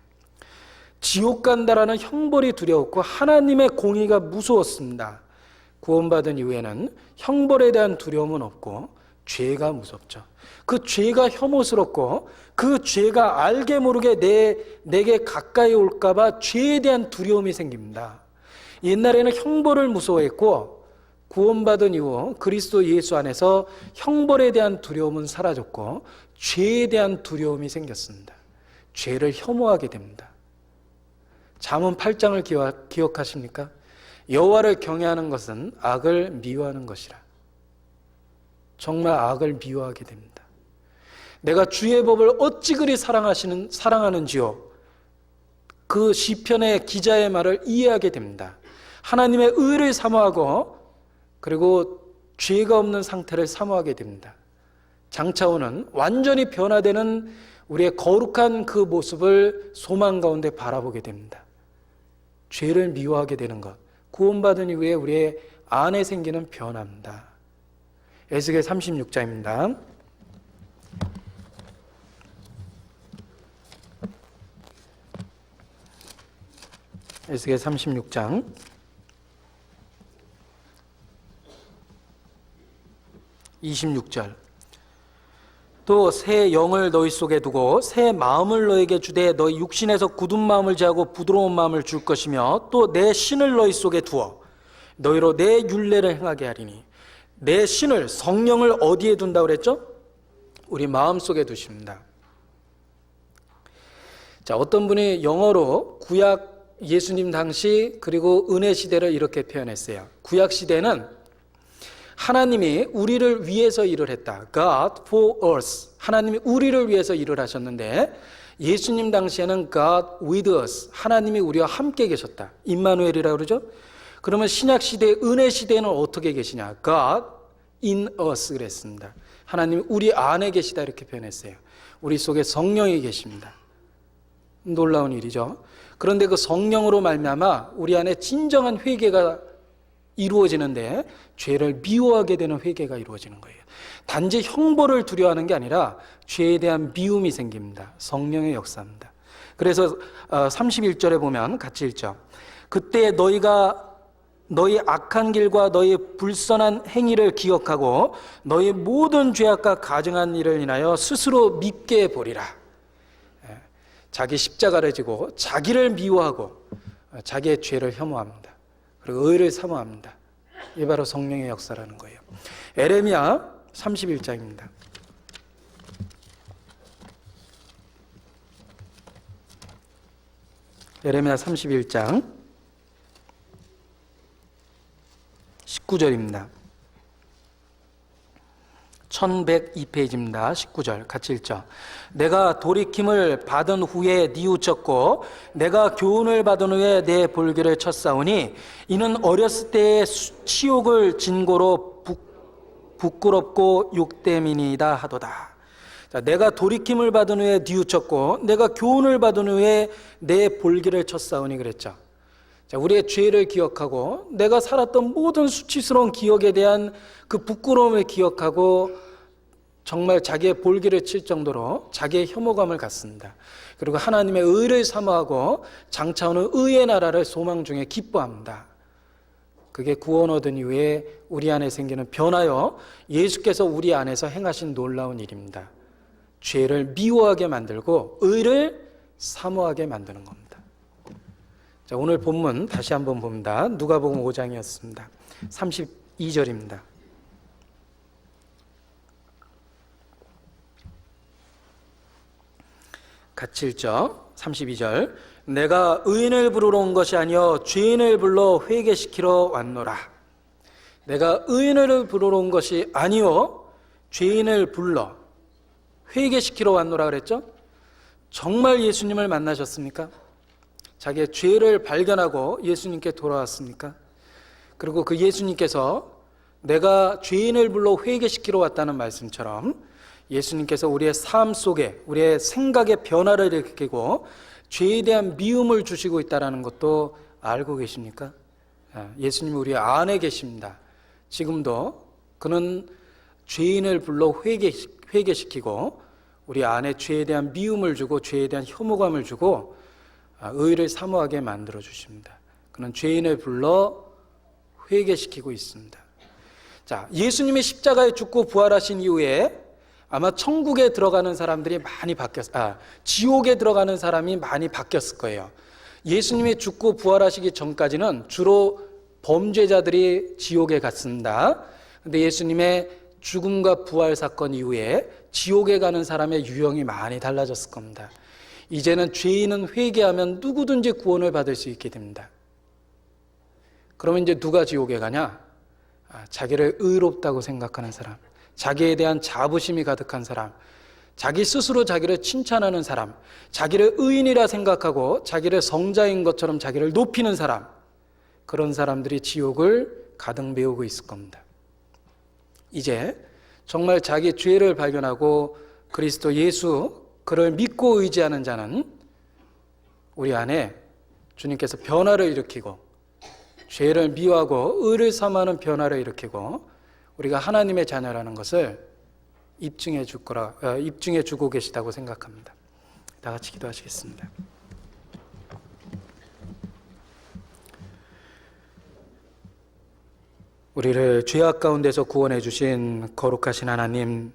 지옥 간다라는 형벌이 두려웠고 하나님의 공의가 무서웠습니다. 구원받은 이후에는 형벌에 대한 두려움은 없고 죄가 무섭죠. 그 죄가 혐오스럽고 그 죄가 알게 모르게 내게 가까이 올까 봐 죄에 대한 두려움이 생깁니다. 옛날에는 형벌을 무서워했고 구원받은 이후 그리스도 예수 안에서 형벌에 대한 두려움은 사라졌고 죄에 대한 두려움이 생겼습니다. 죄를 혐오하게 됩니다. 잠언 8장을 기억하십니까? 여호와를 경외하는 것은 악을 미워하는 것이라. 정말 악을 미워하게 됩니다. 내가 주의 법을 어찌 그리 사랑하는지요. 그 시편의 기자의 말을 이해하게 됩니다. 하나님의 의를 사모하고 그리고 죄가 없는 상태를 사모하게 됩니다. 장차오는 완전히 변화되는 우리의 거룩한 그 모습을 소망 가운데 바라보게 됩니다. 죄를 미워하게 되는 것, 구원받은 이후에 우리의 안에 생기는 변화입니다. 에스겔 36장입니다. 에스겔 36장 26절. 또 새 영을 너희 속에 두고 새 마음을 너에게 주되 너희 육신에서 굳은 마음을 제하고 부드러운 마음을 줄 것이며 또 내 신을 너희 속에 두어 너희로 내 율례를 행하게 하리니. 내 신을, 성령을 어디에 둔다고 그랬죠? 우리 마음 속에 두십니다. 자, 어떤 분이 영어로 구약 예수님 당시 그리고 은혜 시대를 이렇게 표현했어요. 구약 시대는 하나님이 우리를 위해서 일을 했다. God for us. 하나님이 우리를 위해서 일을 하셨는데 예수님 당시에는 God with us. 하나님이 우리와 함께 계셨다. 임마누엘이라고 그러죠. 그러면 신약 시대, 은혜 시대에는 어떻게 계시냐? God in us 그랬습니다. 하나님이 우리 안에 계시다 이렇게 표현했어요. 우리 속에 성령이 계십니다. 놀라운 일이죠. 그런데 그 성령으로 말미암아 우리 안에 진정한 회개가 이루어지는데 죄를 미워하게 되는 회개가 이루어지는 거예요. 단지 형벌을 두려워하는 게 아니라 죄에 대한 미움이 생깁니다. 성령의 역사입니다. 그래서 31절에 보면 같이 읽죠. 그때 너희 악한 길과 너희 불선한 행위를 기억하고 너희 모든 죄악과 가증한 일을 인하여 스스로 밉게 보리라. 자기 십자가를 지고 자기를 미워하고 자기의 죄를 혐오합니다. 그리고 의를 사모합니다. 이게 바로 성령의 역사라는 거예요. 에레미야 31장입니다. 에레미야 31장 19절입니다. 1102페이지입니다. 19절 같이 읽죠. 내가 돌이킴을 받은 후에 뉘우쳤고 내가 교훈을 받은 후에 내 볼기를 쳤사오니 이는 어렸을 때의 치욕을 진고로 부끄럽고 욕됨이니이다 하도다. 자, 내가 돌이킴을 받은 후에 뉘우쳤고 내가 교훈을 받은 후에 내 볼기를 쳤사오니 그랬죠. 자, 우리의 죄를 기억하고 내가 살았던 모든 수치스러운 기억에 대한 그 부끄러움을 기억하고 정말 자기의 볼기를 칠 정도로 자기의 혐오감을 갖습니다. 그리고 하나님의 의를 사모하고 장차오는 의의 나라를 소망 중에 기뻐합니다. 그게 구원 얻은 이후에 우리 안에 생기는 변화요, 예수께서 우리 안에서 행하신 놀라운 일입니다. 죄를 미워하게 만들고 의를 사모하게 만드는 겁니다. 자, 오늘 본문 다시 한번 봅니다. 누가복음 5장이었습니다. 32절입니다. 같이 읽죠. 32절. 내가 의인을 부르러 온 것이 아니요 죄인을 불러 회개시키러 왔노라. 내가 의인을 부르러 온 것이 아니요 죄인을 불러 회개시키러 왔노라 그랬죠? 정말 예수님을 만나셨습니까? 자기의 죄를 발견하고 예수님께 돌아왔습니까? 그리고 그 예수님께서 내가 죄인을 불러 회개시키러 왔다는 말씀처럼 예수님께서 우리의 삶 속에 우리의 생각의 변화를 일으키고 죄에 대한 미움을 주시고 있다는 것도 알고 계십니까? 예수님이 우리 안에 계십니다. 지금도 그는 죄인을 불러 회개시키고 우리 안에 죄에 대한 미움을 주고 죄에 대한 혐오감을 주고 의를 사모하게 만들어 주십니다. 그는 죄인을 불러 회개시키고 있습니다. 자, 예수님이 십자가에 죽고 부활하신 이후에 아마 천국에 들어가는 사람들이 많이 지옥에 들어가는 사람이 많이 바뀌었을 거예요. 예수님이 죽고 부활하시기 전까지는 주로 범죄자들이 지옥에 갔습니다. 근데 예수님의 죽음과 부활 사건 이후에 지옥에 가는 사람의 유형이 많이 달라졌을 겁니다. 이제는 죄인은 회개하면 누구든지 구원을 받을 수 있게 됩니다. 그러면 이제 누가 지옥에 가냐? 자기를 의롭다고 생각하는 사람, 자기에 대한 자부심이 가득한 사람, 자기 스스로 자기를 칭찬하는 사람, 자기를 의인이라 생각하고 자기를 성자인 것처럼 자기를 높이는 사람, 그런 사람들이 지옥을 가득 메우고 있을 겁니다. 이제 정말 자기 죄를 발견하고 그리스도 예수, 그를 믿고 의지하는 자는 우리 안에 주님께서 변화를 일으키고 죄를 미워하고 의를 삼하는 변화를 일으키고 우리가 하나님의 자녀라는 것을 입증해 주고 계시다고 생각합니다. 다 같이 기도하시겠습니다. 우리를 죄악 가운데서 구원해 주신 거룩하신 하나님,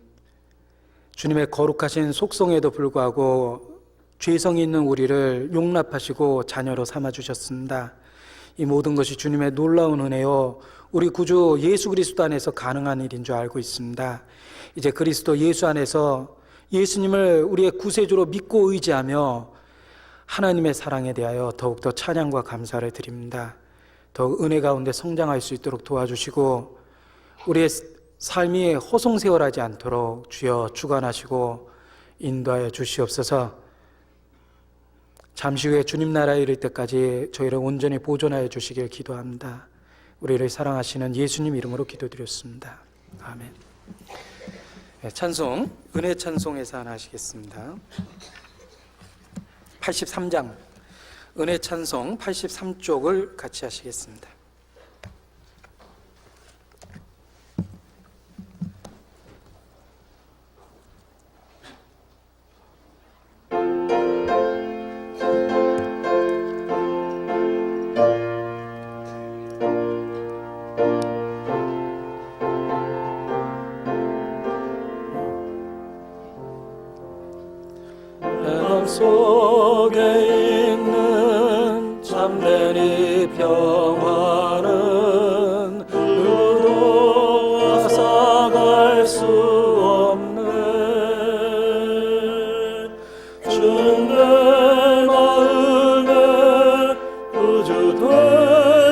주님의 거룩하신 속성에도 불구하고 죄성이 있는 우리를 용납하시고 자녀로 삼아 주셨습니다. 이 모든 것이 주님의 놀라운 은혜요, 우리 구주 예수 그리스도 안에서 가능한 일인 줄 알고 있습니다. 이제 그리스도 예수 안에서 예수님을 우리의 구세주로 믿고 의지하며 하나님의 사랑에 대하여 더욱더 찬양과 감사를 드립니다. 더욱 은혜 가운데 성장할 수 있도록 도와주시고 우리의 삶이 허송세월하지 않도록 주여 주관하시고 인도하여 주시옵소서. 잠시 후에 주님 나라에 이를 때까지 저희를 온전히 보존하여 주시길 기도합니다. 우리를 사랑하시는 예수님 이름으로 기도드렸습니다. 아멘. 찬송, 은혜 찬송에서 하나 하시겠습니다. 83장 은혜 찬송 83쪽을 같이 하시겠습니다. 속에 있는 참된 이 평화는 누구도 앗아갈 수 없네. 주는 내 마음에 구주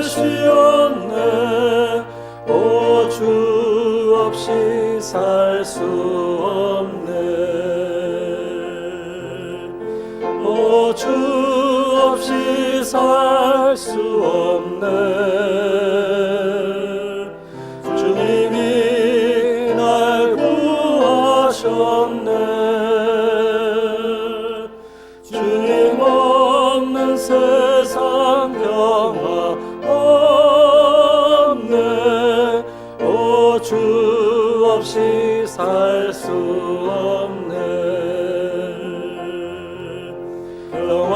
되시었네. 오, 주 없이 살 수 없네. 주 없이 살 수 없네. 주님이 날 구하셨네. 주님 없는 세상 평화 없네. 오, 주 없이 살 수 없네. 평화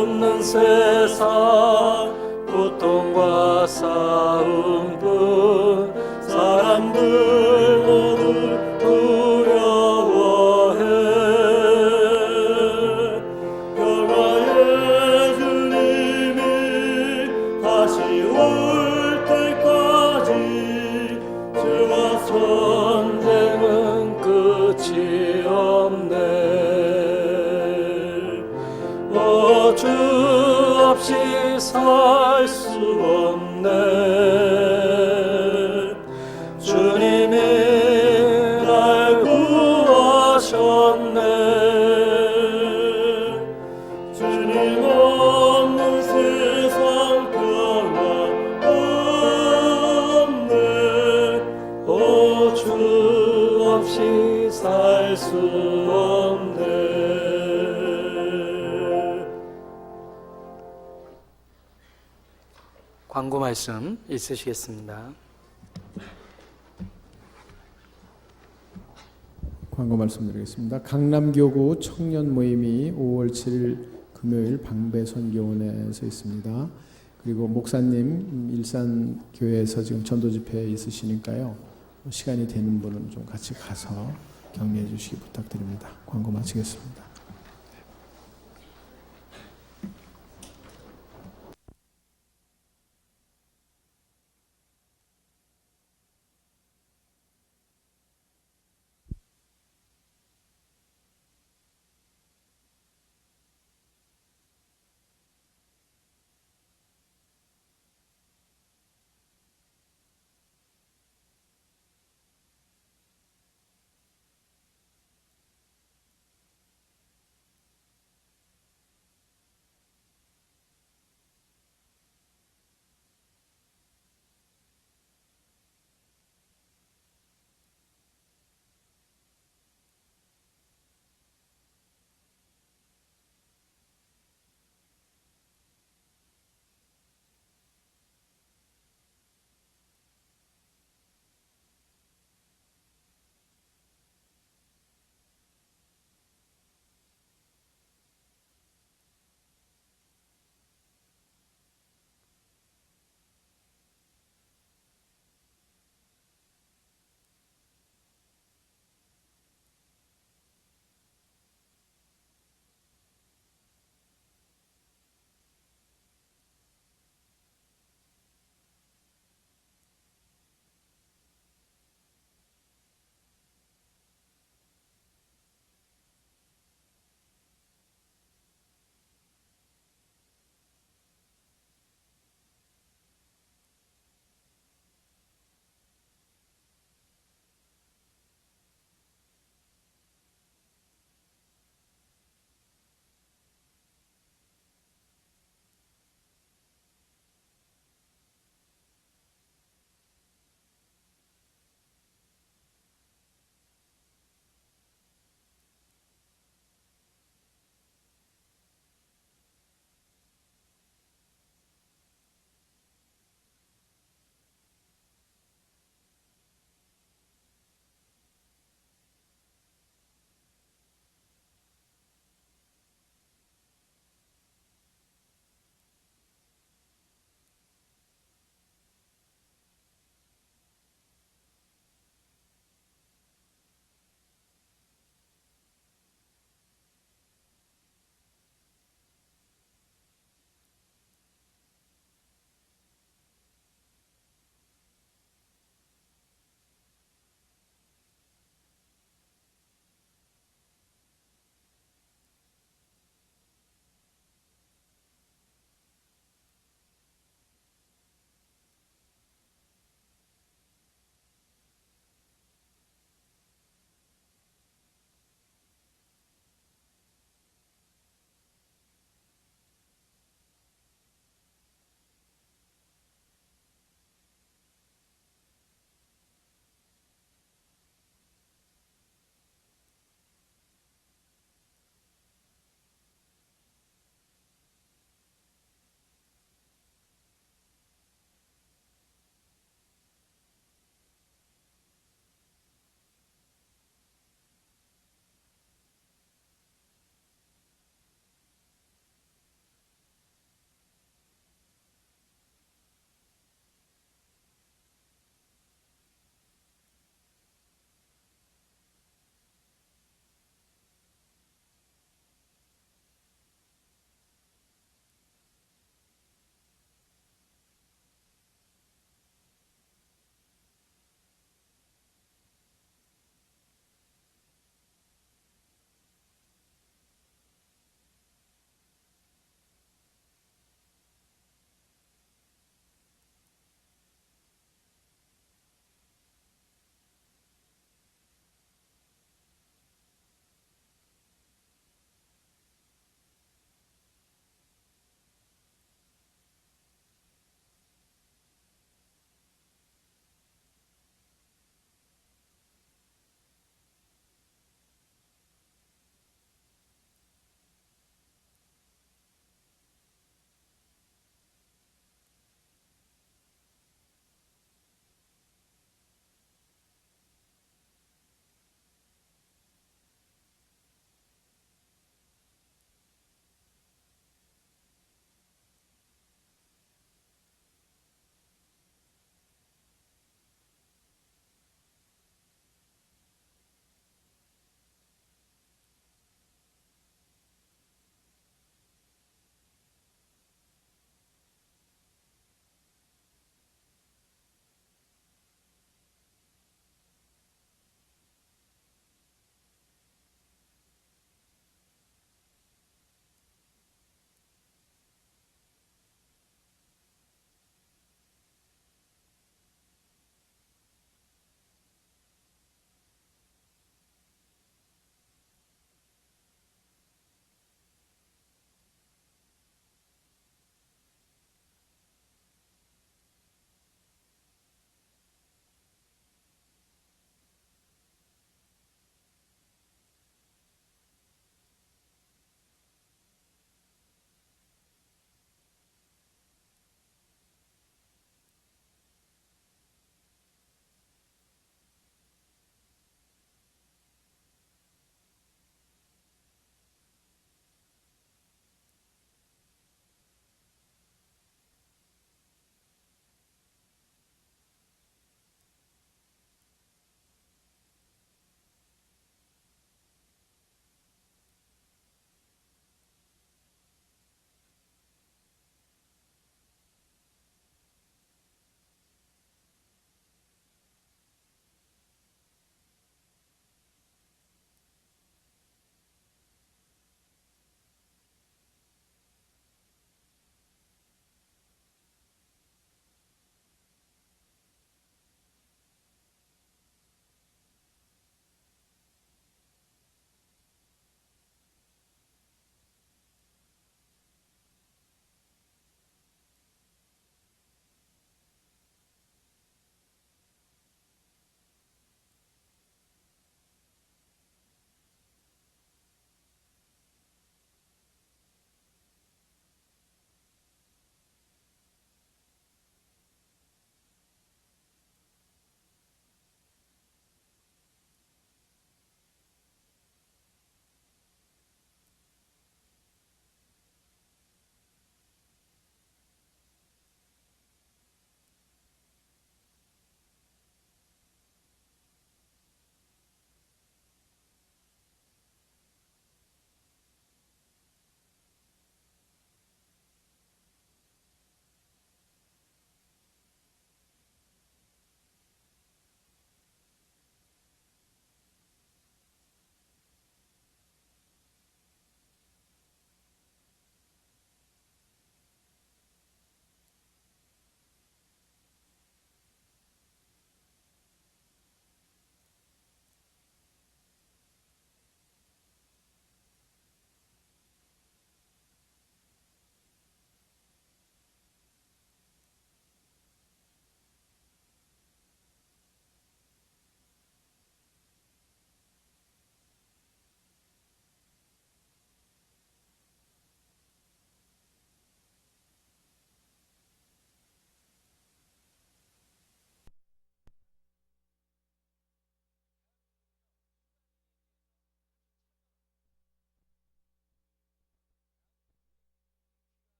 없는 세상 고통과 싸움뿐 사람들 모두 두려워해. 평화의 주님이 다시 올 때까지 주와 전쟁은 끝이 없네. 주 없이 살 수 없네. 광고 말씀 있으시겠습니다. 광고 말씀드리겠습니다. 강남교구 청년 모임이 5월 7일 금요일 방배선교원에서 있습니다. 그리고 목사님 일산교회에서 지금 전도 집회에 있으시니까요. 시간이 되는 분은 좀 같이 가서 격려해 주시기 부탁드립니다. 광고 마치겠습니다.